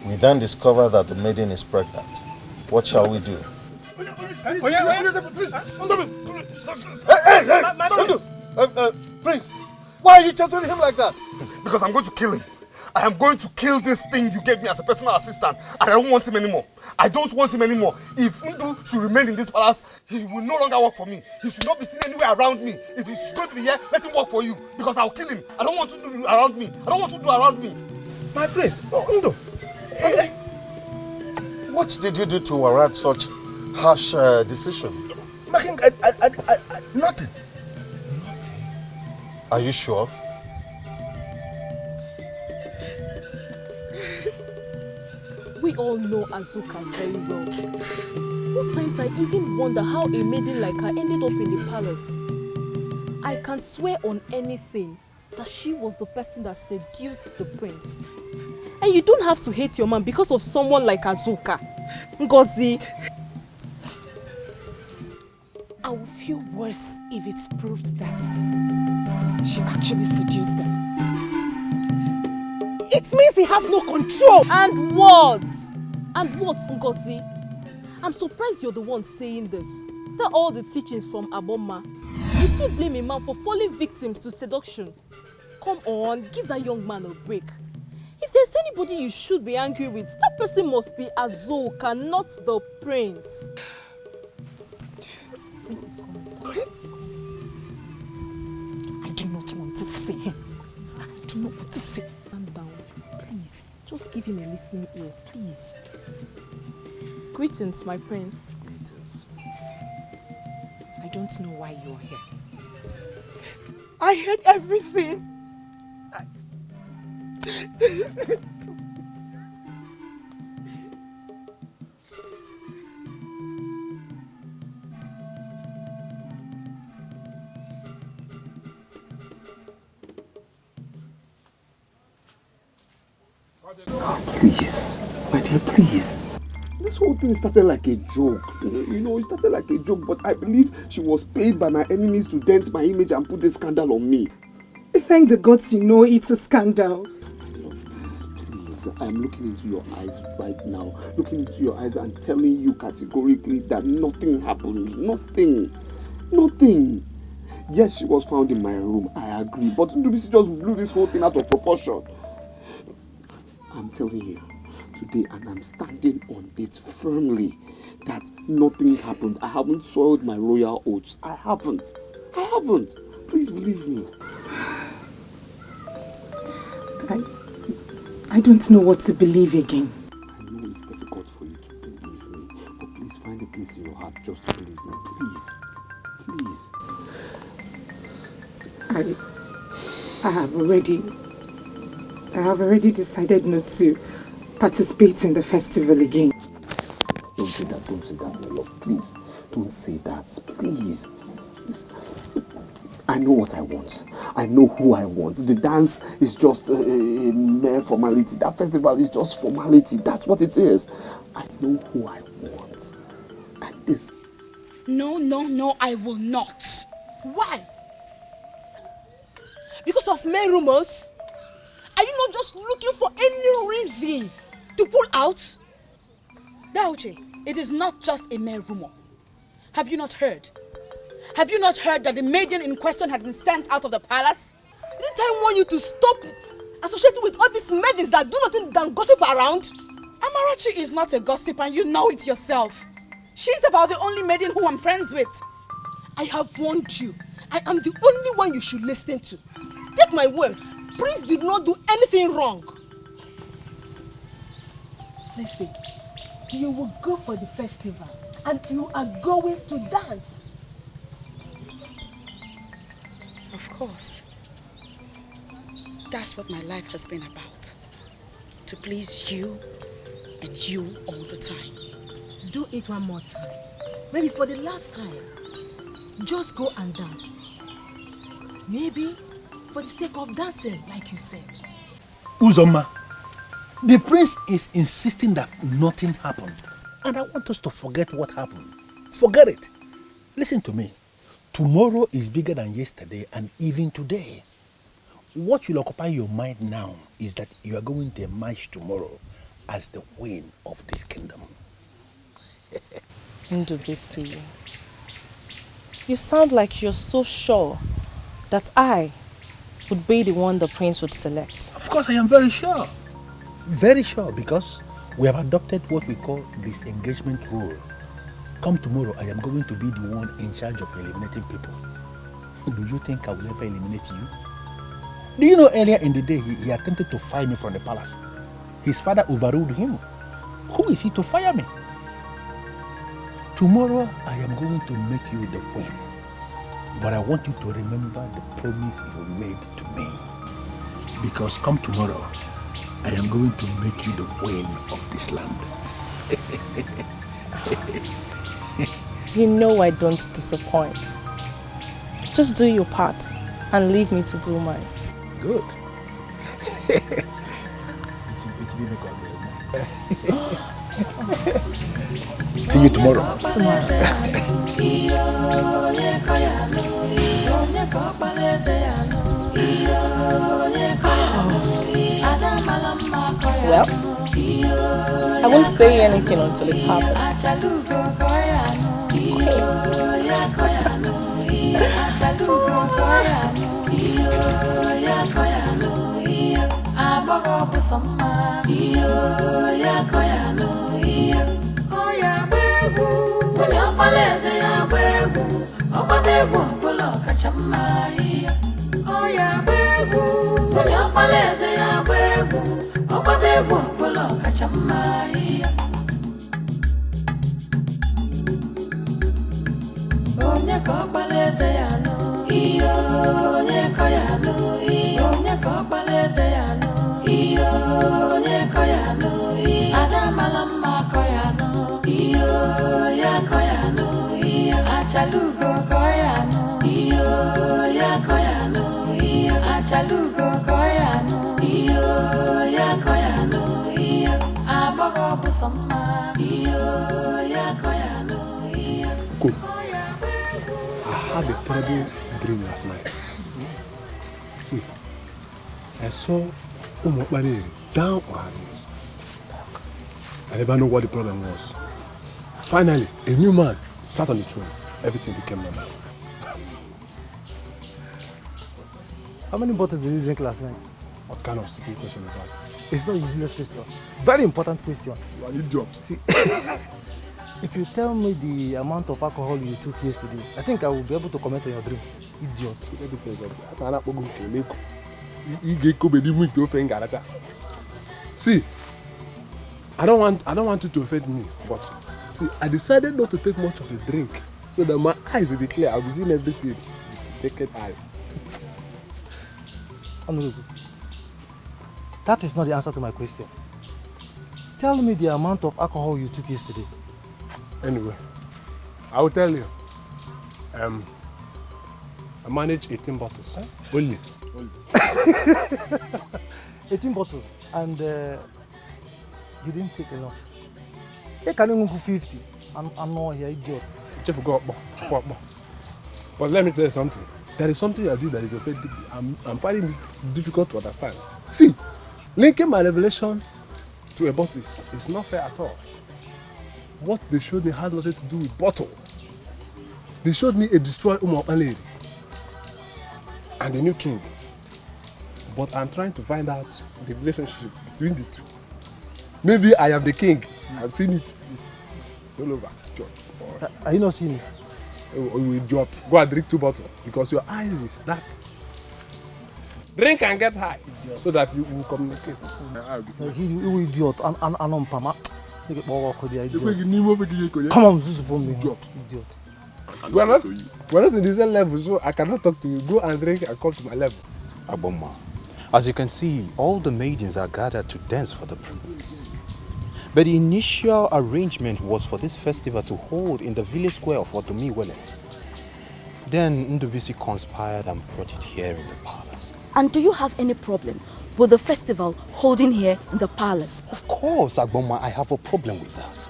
we then discover that the maiden is pregnant? What shall we do? Prince, why are you chasing him like that? Because I'm going to kill him. I am going to kill this thing you gave me as a personal assistant, and I don't want him anymore. I don't want him anymore. If Ndu should remain in this palace, he will no longer work for me. He should not be seen anywhere around me. If he's going to be here, let him work for you, because I'll kill him. I don't want to do around me. I don't want to do around me. My prince, Ndu. What did you do to warrant such harsh decision? Nothing. Are you sure? We all know Azuka very well. Most times I even wonder how a maiden like her ended up in the palace. I can swear on anything that she was the person that seduced the prince. And you don't have to hate your man because of someone like Azuka. Ngozi. I will feel worse if it's proved that she actually seduced them. It means he has no control. And what? And what, Ngozi? I'm surprised you're the one saying this. After all the teachings from Aboma, you still blame a man for falling victim to seduction. Come on, give that young man a break. If there's anybody you should be angry with, that person must be Azoka, not the prince. Prince is coming. I do not want to see him. I do not want to see him. Calm down, please. Just give him a listening ear, please. Greetings, my prince. Greetings. I don't know why you are here. I heard everything. Please, my dear, please. This whole thing started like a joke. You know, it started like a joke, but I believe she was paid by my enemies to dent my image and put this scandal on me. Thank the gods you know it's a scandal. My love, please, I'm looking into your eyes right now. Looking into your eyes and telling you categorically that nothing happened. Nothing. Nothing. Yes, she was found in my room, I agree. But Ndubisi just blew this whole thing out of proportion. I'm telling you today, and I'm standing on it firmly, that nothing happened. I haven't soiled my royal oaths. I haven't. Please believe me. I don't know what to believe again. I know it's difficult for you to believe me, but please find a place in your heart just to believe me. Please. I have already decided not to participate in the festival again. Don't say that, my love. Please, don't say that. Please. I know what I want. I know who I want. The dance is just a mere formality. That festival is just formality. That's what it is. I know who I want. And this... No, I will not. Why? Because of mere rumors? Are you not just looking for any reason to pull out? Dauche, it is not just a mere rumor. Have you not heard? Have you not heard that the maiden in question has been sent out of the palace? Didn't I want you to stop associating with all these maidens that do nothing than gossip around? Amarachi is not a gossip and you know it yourself. She's about the only maiden who I'm friends with. I have warned you. I am the only one you should listen to. Take my words. Prince did not do anything wrong. Listen, you will go for the festival and you are going to dance. Of course. That's what my life has been about. To please you and you all the time. Do it one more time. Maybe for the last time. Just go and dance. Maybe for the sake of dancing, like you said. Uzoma, the prince is insisting that nothing happened. And I want us to forget what happened. Forget it. Listen to me. Tomorrow is bigger than yesterday and even today. What will occupy your mind now is that you are going to emerge tomorrow as the queen of this kingdom. Ndubisi, you sound like you're so sure that I would be the one the prince would select. Of course, I am very sure. Very sure, because we have adopted what we call disengagement rule. Come tomorrow, I am going to be the one in charge of eliminating people. Do you think I will ever eliminate you? Do you know earlier in the day, he attempted to fire me from the palace. His father overruled him. Who is he to fire me? Tomorrow, I am going to make you the queen. But I want you to remember the promise you made to me. Because come tomorrow, I am going to make you the queen of this land. You know I don't disappoint. Just do your part and leave me to do mine. Good. See you tomorrow. Well, I won't say anything until it happens. Cool. I had a terrible dream last night. See, I saw Umokbari down on her knees. I never know what the problem was. Finally, a new man sat on the throne. Everything became normal. How many bottles did you drink last night? What kind of stupid question is that? It's not a useless question. Very important question. You are an idiot. See, if you tell me the amount of alcohol you took yesterday, I think I will be able to comment on your dream. Idiot. See, I don't want you to offend me, but see, I decided not to take much of the drink so that my eyes will be clear. I'll be seeing everything with naked eyes. Honorable, that is not the answer to my question. Tell me the amount of alcohol you took yesterday. Anyway, I will tell you. I managed 18 bottles. Huh? Only. 18 bottles, and you didn't take enough. You can go 50. I'm not here, idiot. But let me tell you something. There is something I do that is offending me. I'm finding it difficult to understand. See, linking my revelation to a bottle is not fair at all. What they showed me has nothing to do with bottle. They showed me a destroyed lady and a new king. But I'm trying to find out the relationship between the two. Maybe I am the king. I've seen it. It's all over. Are you not seeing it? You idiot. Go and drink 2 bottles because your eyes is dark. Drink and get high so that you will communicate. You idiot. Come on, idiot. We're not in the same level, so I cannot talk to you. Go and drink and come to my level. Aboma, as you can see, all the maidens are gathered to dance for the prince. But the initial arrangement was for this festival to hold in the village square of Odomiwele. Then Ndubisi conspired and brought it here in the palace. And do you have any problem with the festival holding here in the palace? Of course, Agboma, I have a problem with that.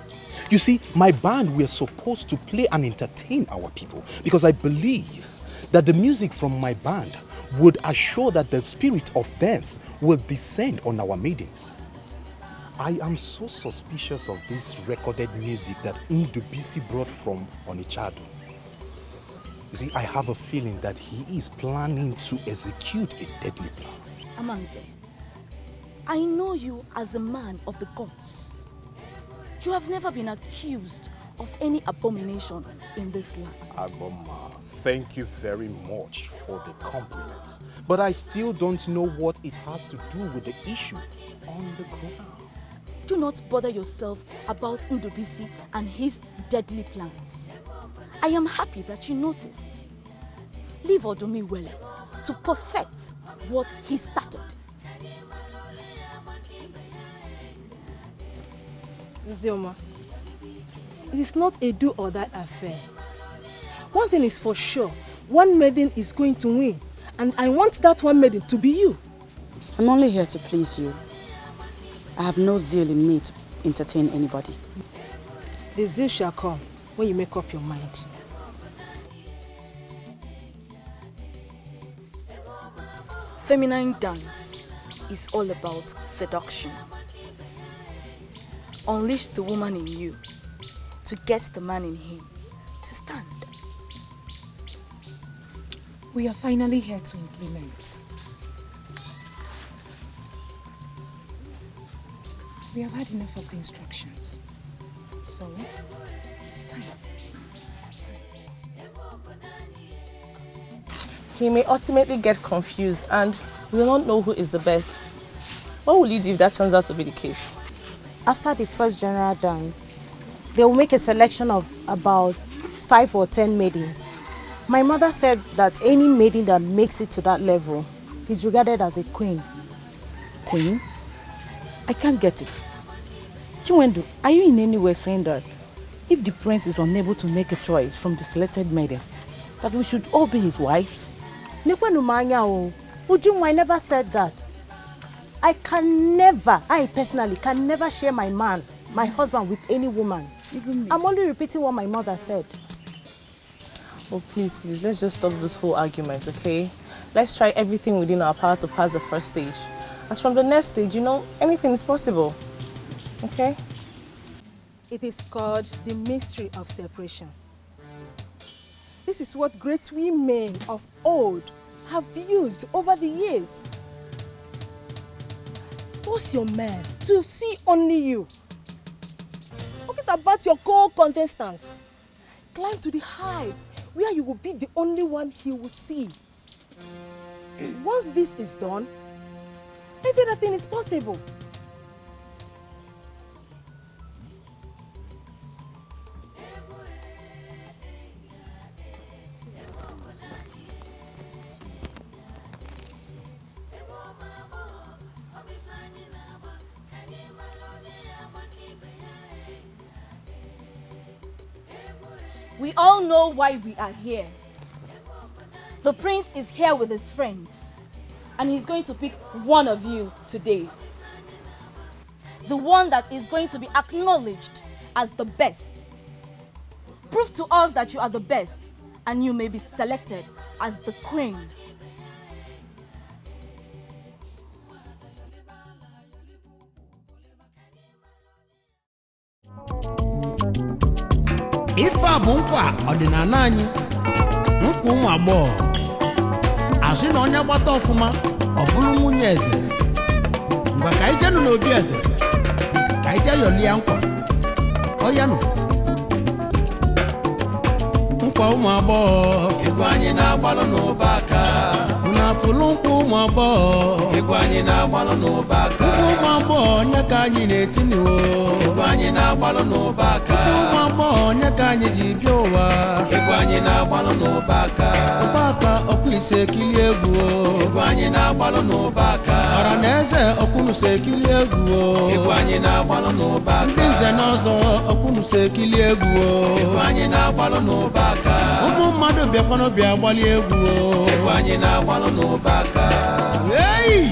You see, my band, we are supposed to play and entertain our people because I believe that the music from my band would assure that the spirit of dance will descend on our maidens. I am so suspicious of this recorded music that Ndubisi brought from Onichado. You see, I have a feeling that he is planning to execute a deadly plan. Amanze, I know you as a man of the gods. You have never been accused of any abomination in this land. Agboma, thank you very much for the compliment. But I still don't know what it has to do with the issue on the ground. Do not bother yourself about Ndubisi and his deadly plans. I am happy that you noticed. Leave Odomiwele to perfect what he started. Zioma, it is not a do or die affair. One thing is for sure, one maiden is going to win, and I want that one maiden to be you. I'm only here to please you. I have no zeal in me to entertain anybody. The zeal shall come when you make up your mind. Feminine dance is all about seduction. unleash the woman in you to get the man in him to stand. We are finally here to implement. We have had enough of the instructions. So, it's time. He may ultimately get confused and will not know who is the best. What will you do if that turns out to be the case? After the first general dance, they will make a selection of about 5 or 10 maidens. My mother said that any maiden that makes it to that level is regarded as a queen. Queen? I can't get it. Chinwendu, are you in any way saying that if the prince is unable to make a choice from the selected maidens, that we should all be his wives? Ujunwa never said that. I personally can never share my man, my husband, with any woman. I'm only repeating what my mother said. Oh, please, let's just stop this whole argument, okay? Let's try everything within our power to pass the first stage. As from the next stage, anything is possible, okay? It is called the mystery of separation. This is what great women of old have used over the years. Force your man to see only you. Forget about your co-contestants. Climb to the heights where you will be the only one he will see. Once this is done, every other thing is possible. We all know why we are here. The prince is here with his friends, and he's going to pick one of you today. The one that is going to be acknowledged as the best. Prove to us that you are the best, and you may be selected as the queen. Ife a bụ nkwa ọdịnala anyị, nkwa ụmụ agbọghọ. Asị na onye gbata ọfụma ọ bụrụ nwunye eze. Mgbe ka ije nụ n'obi eze, ka ije yọlie nkwa. Ọya nụ. Nkwa ụmụ agbọghọ, ego anyị na-agbalụ n'ụba aka. Una fụlụ nkwa ụmụ agbọghọ, ego anyị na-agbalụ n'ụba aka. Nkwa ụmụ agbọghọ onye ka anyị na-etiniwo, ego anyị na-agbalụ n'ụba aka. Ụmụ agbọghọ onye ka anyị ji bịa ụwa, ego anyị na-agbalụ n'ụba aka. Ụba aka ọkwa ise ekili egwu, ego anyị na-agbalụ n'ụba aka. Ọra na eze ọkwụnụso ekili egwu, ego anyị na-agbalụ n'ụba aka. Ndị nze na ọzọ ọkwụnụso ekili egwu, ego anyị na-agbalụ n'ụba aka. Ụmụ mmadụ bịakwanụ bịa gbali egwu, ego anyị na-agbalụ n'ụba aka. Hey!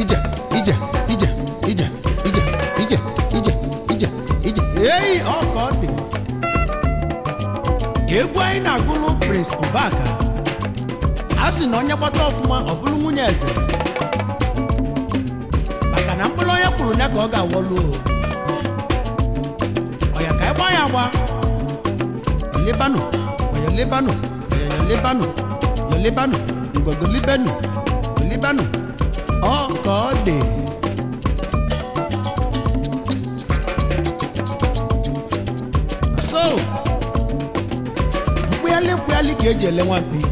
Ije, ije, ije, ije, ije, ije, ije, ije, ije. Hey! Ọ ka ọ dị. Egwu anyị na-agụlụ Prince Ubaka. A sị na onye gbata ọfụma ọ bụrụ nwunye eze. Maka na mkpụrụ onye kwuru ya ka ọ ga-awọlụ. Ọya ka ịgba ya agba. Lebanu, oya lebanu, oya lebanu, yo lebanu, ngogo libanu, yo lebanu. Ọ ka ọ dị. So, mkpụyali ka eji ele nwampi.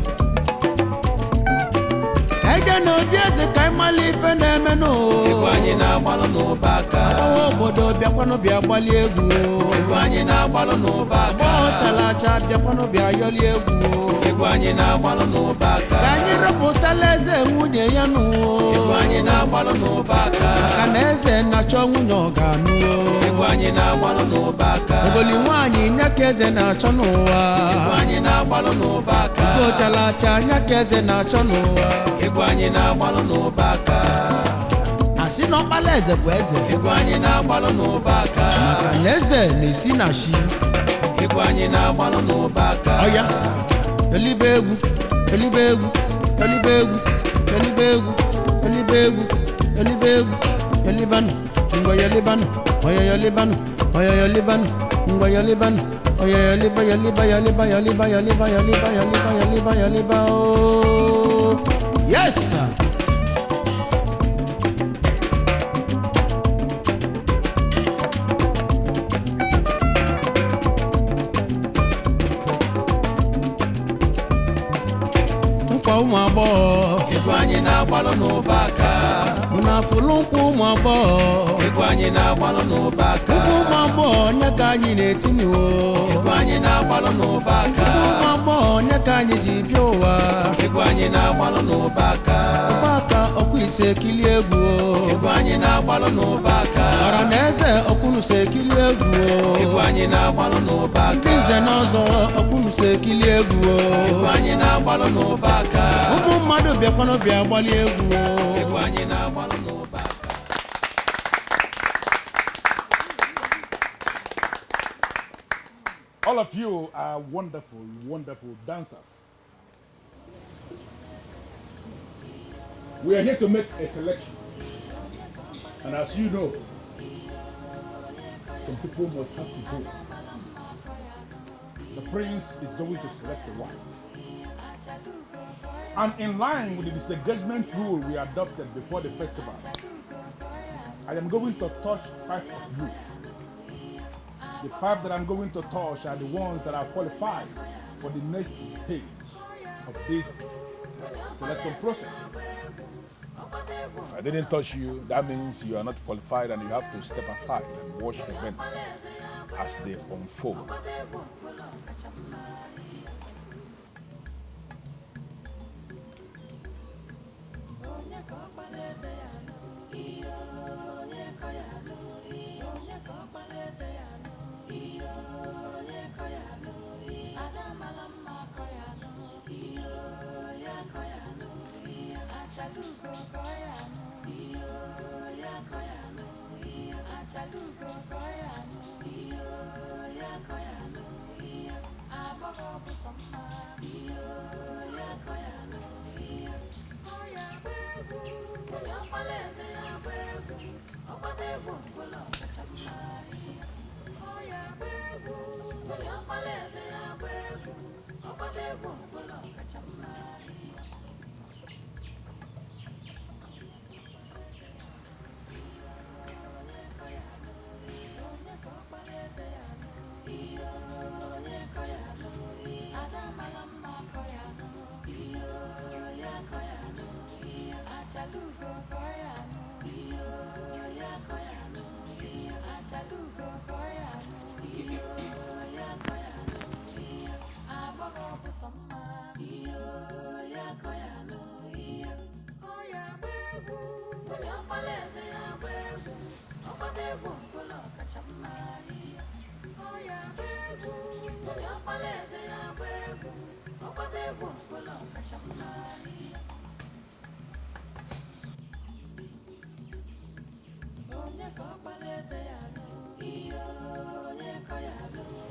Ka ije n'obi eze ka ịmali ife na-eme n'o. Ego anyị na-agbalụ n'ụba aka. Ọwa obodo bịakwanụ bịa gbali egwu. Ego anyị na-agbalụ n'ụba aka. Ọgbọ chalacha bịakwanụ bịa yọli egwu. Ego anyị na-agbalụ n'ụba aka. Ka anyị rụpụtala eze nwunye ya nụ. Ego anyị na-agbalụ n'ụba aka. Maka na eze na-achọ nwunye ọ ga-anụ. Ego anyị na-agbalụ n'ụba aka. Ogoli nwaanyị nya ka eze na-achọ n'ụwa. Ego anyị na-agbalụ n'ụba aka. Ugo chalacha nya ka eze na-achọ n'ụwa. Ego anyị na-agbalụ n'ụba aka. Asị na ọkpala eze bụ eze. Ego anyị na-agbalụ n'ụba aka. Maka na eze na-esi na shi. Ego anyị na-agbalụ n'ụba aka. Ọya, yolibe egwu, yolibe egwu, yolibe egwu, yolibe egwu, yolibe egwu, yolibe egwu, Yoliban, Yoliban, Yoliban, Yoliban, Yoliban, Yoliba. Yes, sir. Ụmụ agbọghọ ego anyị na-agbalụ n'ụbaka ụnafụlụ nkwụ ụmụ agbọghọ ego anyị na-agbalụ n'ụbaka ụmụ agbọghọ onye ka anyị na-etinyewo ego anyị na-agbalụ n'ụbaka ụmụ agbọghọ onye ka anyị ji bịa ụwa ego anyị na-agbalụ n'ụbaka ụbaka ọkwa ise ekili egwu ego anyị na-agbalụ n'ụbaka ọra na eze ọkwụnụso ekili egwu ego anyị na-agbalụ n'ụbaka ndị nze na ọzọ ọkwụnụso ekili egwu ego anyị na-agbalụ n'ụbaka ụmụ mmadụ bịakwanụ bịa gbali egwu ego anyị na-agbalụ n'ụbaka. All of you are wonderful, wonderful dancers. We are here to make a selection. And as you know, some people must have to go. The prince is going to select a wife. And in line with the disengagement rule we adopted before the festival, I am going to touch 5 of you. The 5 that I'm going to touch are the ones that are qualified for the next stage of this selection process. If I didn't touch you, that means you are not qualified and you have to step aside and watch events as they unfold.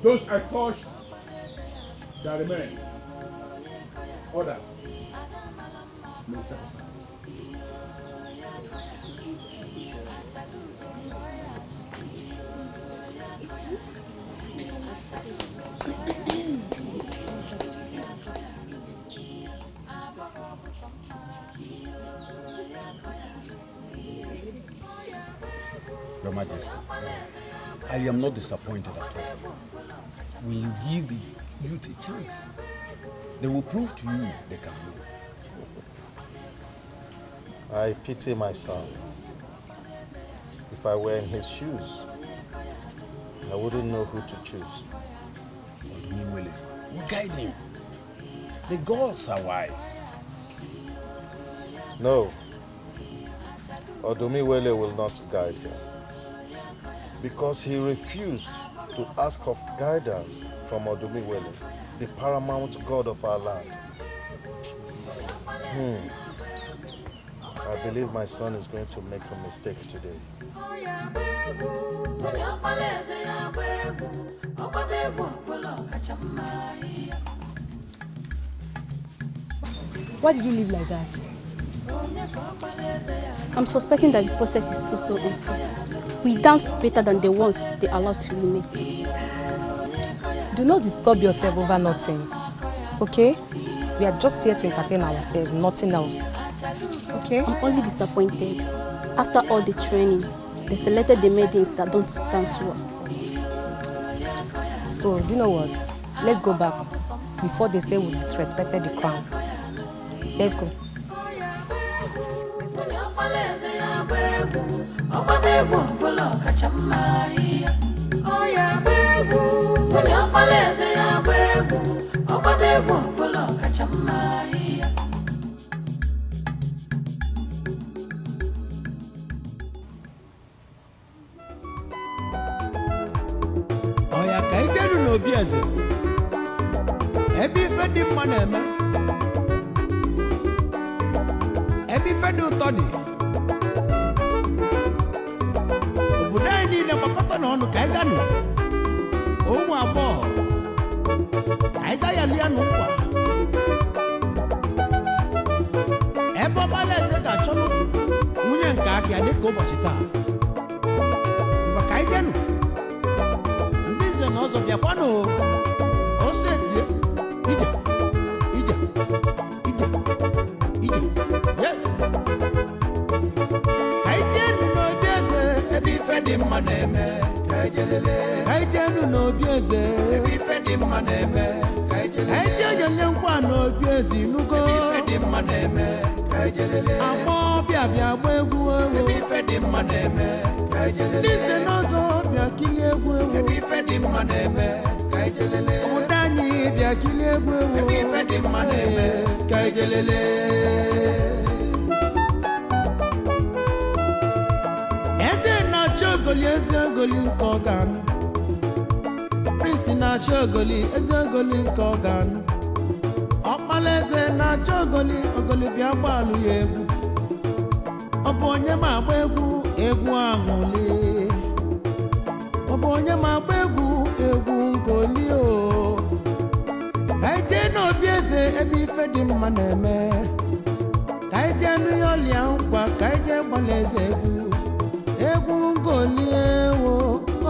Those I touched shall remain. Others may step aside. Your Majesty, I am not disappointed at all. Will you give the youth a chance? They will prove to you they can do. I pity my son. If I were in his shoes, I wouldn't know who to choose. Odumi will guide him. The gods are wise. No. Odumiwele will not guide him. Because he refused to ask of guidance from Odumiwele, the paramount god of our land. I believe my son is going to make a mistake today. Why did you live like that? I'm suspecting that the process is so unfair. We dance better than the ones they allow to remain. Do not disturb yourself over nothing, okay? We are just here to entertain ourselves, nothing else. Okay? I'm only disappointed. After all the training, they selected the maidens that don't dance well. So, do you know what? Let's go back before they say we disrespected the crown. Let's go. Oya ka ijenu n'obi eze. Ebe ife dị mma na-eme. Ebe ife dị ụtọ dị. Obodo anyị niile gbakọta n'ọnụ ka anyị ganụ. Ụmụ agbọghọ. Ka anyị ga ya lia n'ụkwa. Ebe ọgbala eze ga-achọnụ nwunye nke aka ya dịka ụbọchị taa. Maka anyị ganụ. N'ọzọ bịakwanụ ose tie ije yes ka ijenu n'obi eze ebe ife dị mma na-eme ka ijelele ka ijenu n'obi eze ebe ife dị mma na-eme ka ijelele ka ije onye nkwa n'obi eze inugo ebe ife dị mma na-eme ka ijelele agbọ bịa agba egwu ewu ebe ife dị mma na-eme ka ijelele ndị nze n'ọzọ bịa kilie egwu ewu ebe ife dị mma na-eme ka ijelele ụda anyị bịa kilie egwu ewu ebe ife dị mma na-eme ka ijelele eze na-achọ ogoli eze ogoli nke ọganụ prince na-achọ ogoli eze ogoli nke ọganụ ọkpala eze na-achọ ogoli bịa gbaalụ ya egwu ọ bụ onye ma agba egwu aṅụli ọ bụ onye ma agba egwu nkoli o ka anyị jee n'obi eze ebe ife dị mma na-eme ka anyị jee nụ ya ọlịa nkwa ka anyị jee gbala eze egwu nkoli ewo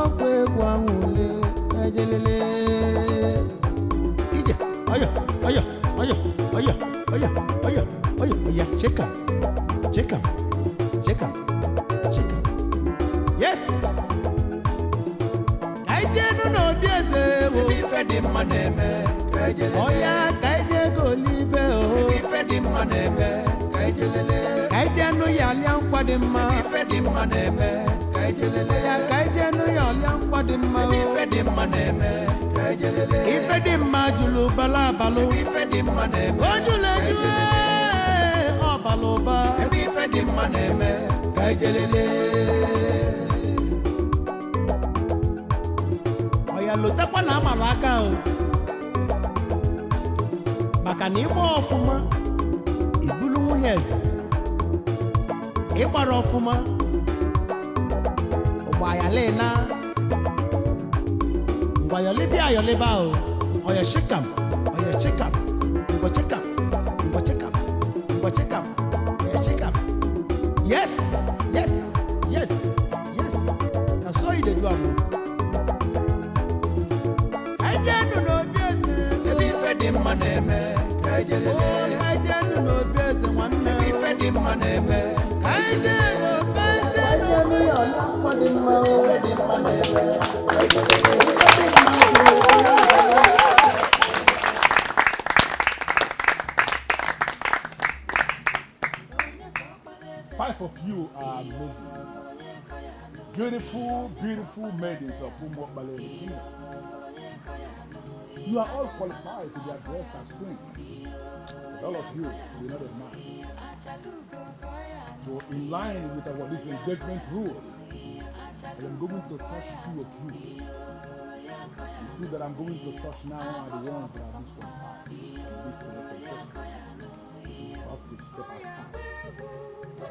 ọkwa egwu aṅụli ejelele ije ọyọ ya check am yes ka ije nụ n'obi eze ebe ife dị mma na-eme ka ije ọya ka ije golibe o ebe ife dị mma na-eme ka ije lele ka ije nụ ya ọlịa nkwa dị mma ebe ife dị mma na-eme ka ije lele ya ka ije nụ ya ọlịa nkwa dị mma ebe ife dị mma na-eme ka ije lele ife dị mma jụrụ bala abalụ ebe ife dị mma na-eme o jụrụ eju ọbala ụba ebe ife dị mma na-eme ka ije lele lotekwa na amara aka o maka na ịgba ọfụma ibulu nwunye eze ịgbara ọfụma ụgbayalena ngwayolibi ayoliba o oya shikam oya chikam ngwa chikam oya chikam yes na so you dey do am dị mma na-eme ka ijelele ka ije nụ n'obi eze nwanne ebe ife dị mma na-eme ka ije nụ ya ọlụkwa dị mma ife dị mma na-eme ka ijelele Five of you are amazing. Beautiful maidens of Umbokbale Kingdom. You are all qualified to be addressed as queens. But all of you will not admire. So in line with our this engagement rule, I am going to touch two of you. The two that I'm going to touch now are the ones that are disqualified. This selected person. You have to step aside.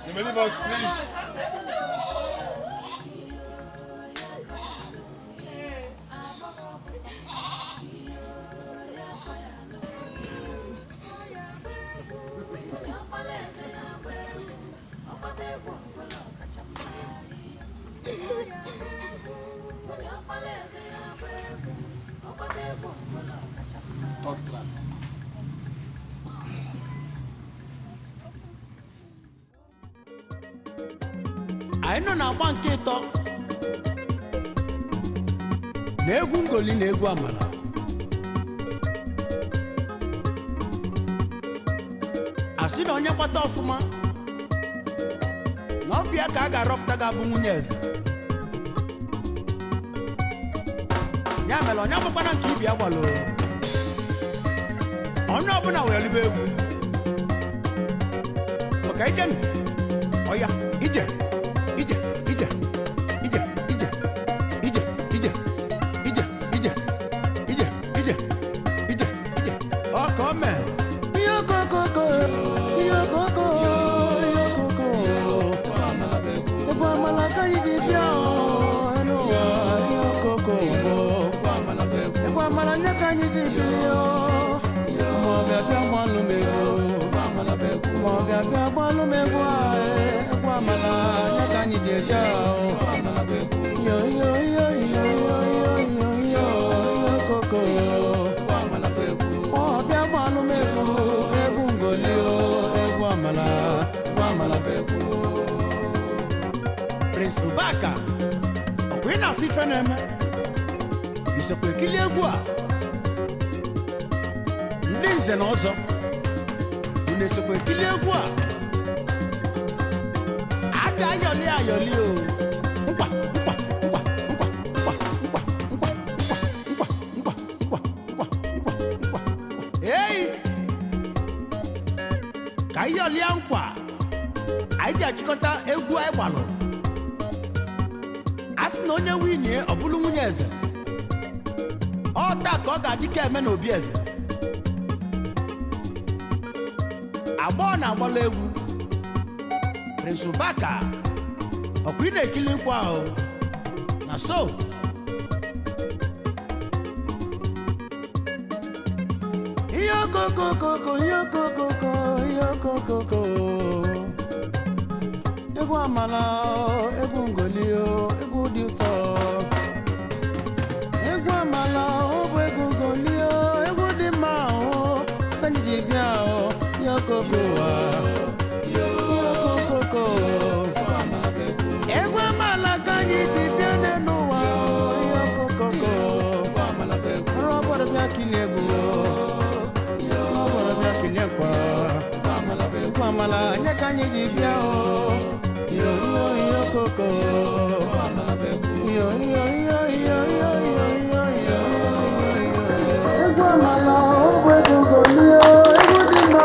You may leave us, please. anyị nọ na-agba nke ịtọ na egwu ngoli na egwu amala asị na onye gbata ọfụma na ọbịa ka a ga-arọpụta ga-abụ nwunye eze ya mere onye agbakwana nke ibi agbalụ onye ọbụla wee libe egwu maka ijen ọya ije ije ije ije ije ije ije ije ije ije ije ije ije ọka o mee ihe okokoko ihe okoko ihe okoko egwu amala ka anyị ji bịa n'ụwa ihe okoko egwu amala nye ka anyị ji bịa ma ọ bịa bịa gbalụ m egwu ma ọ bịa bịa gbalụ m egwu egwu amala nye ka anyị ji eje yo yo yo yo yo yo yo okoko ọ bịa gbalụ m egwu egwu ngoli egwu amala bụ egwu Prince Ubaka ọkwa ị na-afụ ife na-eme isokwa ekili egwu a ndị nze na ọzọ unu esokwa ekili egwu a aga ayọli ayọli o nkwa nkwa nkwa nkwa nkwa nkwa nkwa nkwa nkwa nkwa nkwa nkwa nkwa eyi ka ayọli ya nkwa anyị ji achịkọta egwu anyị gbalụ a sị na onye winie ọ bụrụ nwunye eze ọ taa ka ọ ga-adị ka eme na obi eze agbọọ na-agbala egwu Prince Ubaka ọkwa ị na-ekili nkwa ahụ na so ihe okokokoko ihe okokoko ihe okokoko egwu amala egwu ngoli egwu dị ụtọ egwu amala ọ bụ egwu ngoli egwu dị mma ka anyị ji bịa yokoko yokoko egwu amala ka anyị ji bịa n'ụwa yokoko ọrụ ọbọdọ bịa kilie egwu ọbọdọ bịa kilie nkwa egwu amala nye ka anyị ji bịa yokoko egwu amala ọ bụ egwu ngoli egwu dị mma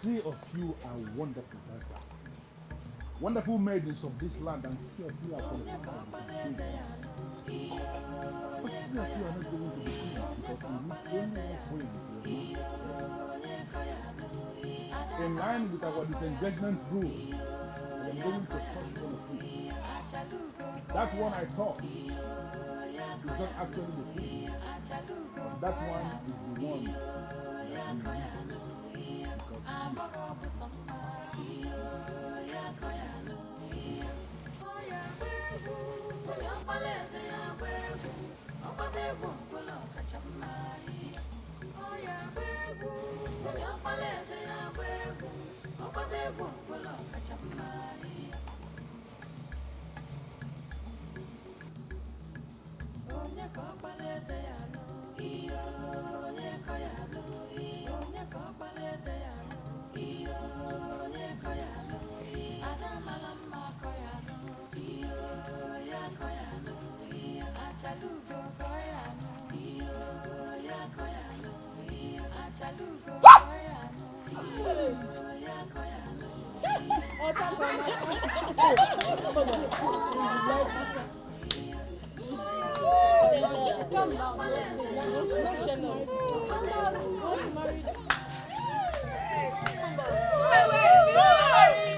Three of you are wonderful dancers, wonderful maidens of this land, and three of you are qualified. But three of you are not going to be because you need only one point. In line with our disengagement rule, I am going to touch one of you. That one I thought is not actually the truth, but that one is the one that we need. Onye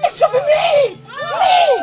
It should be me! Me!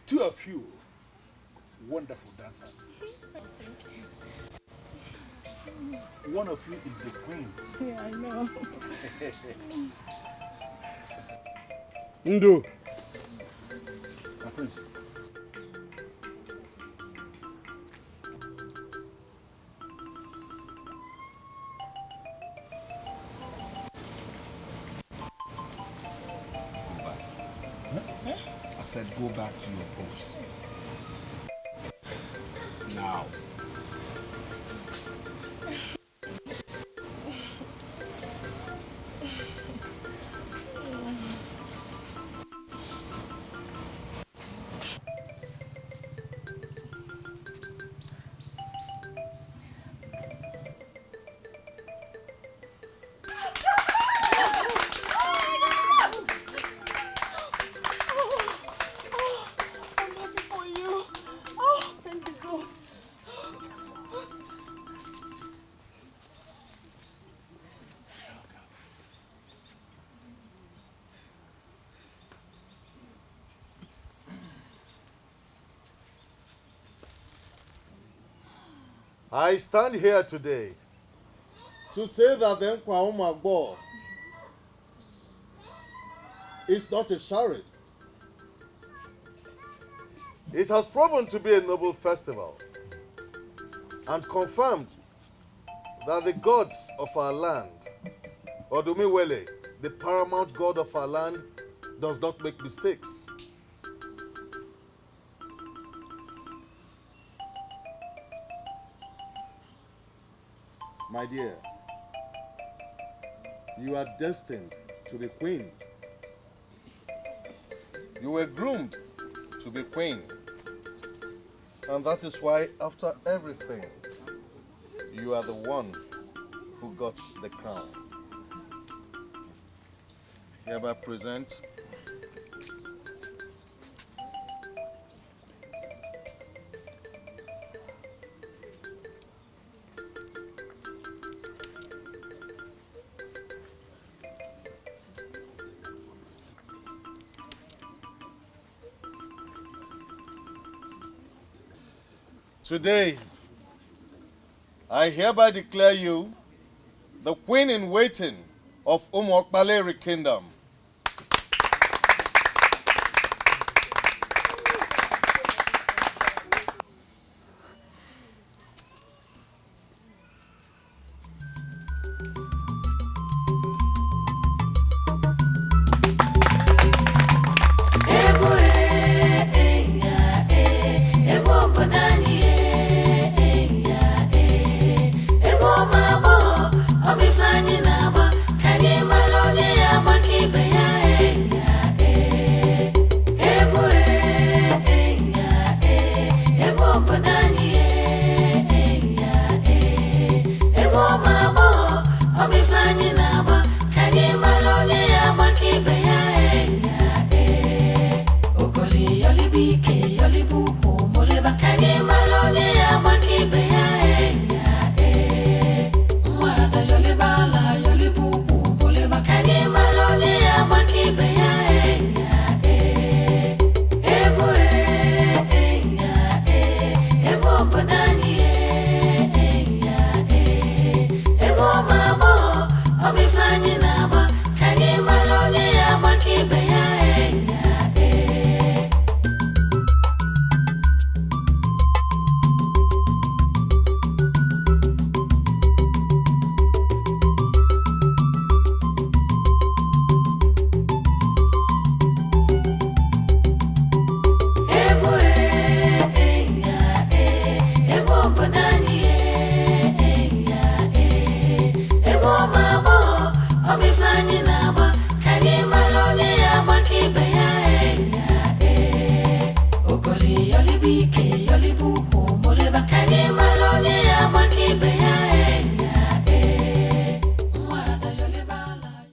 Two of you, wonderful dancers. One of you is the queen. Yeah, I know. Ndo. My prince. I said go back to your post. Now. I stand here today to say that the Nkwa Umagbo is not a charade. It has proven to be a noble festival and confirmed that the gods of our land, Odumiwele, the paramount god of our land, does not make mistakes. My dear, you are destined to be queen. You were groomed to be queen. And that is why, after everything, you are the one who got the crown. Hereby present Today, I hereby declare you the Queen in Waiting of Umuokpaleri Kingdom. I'll be finding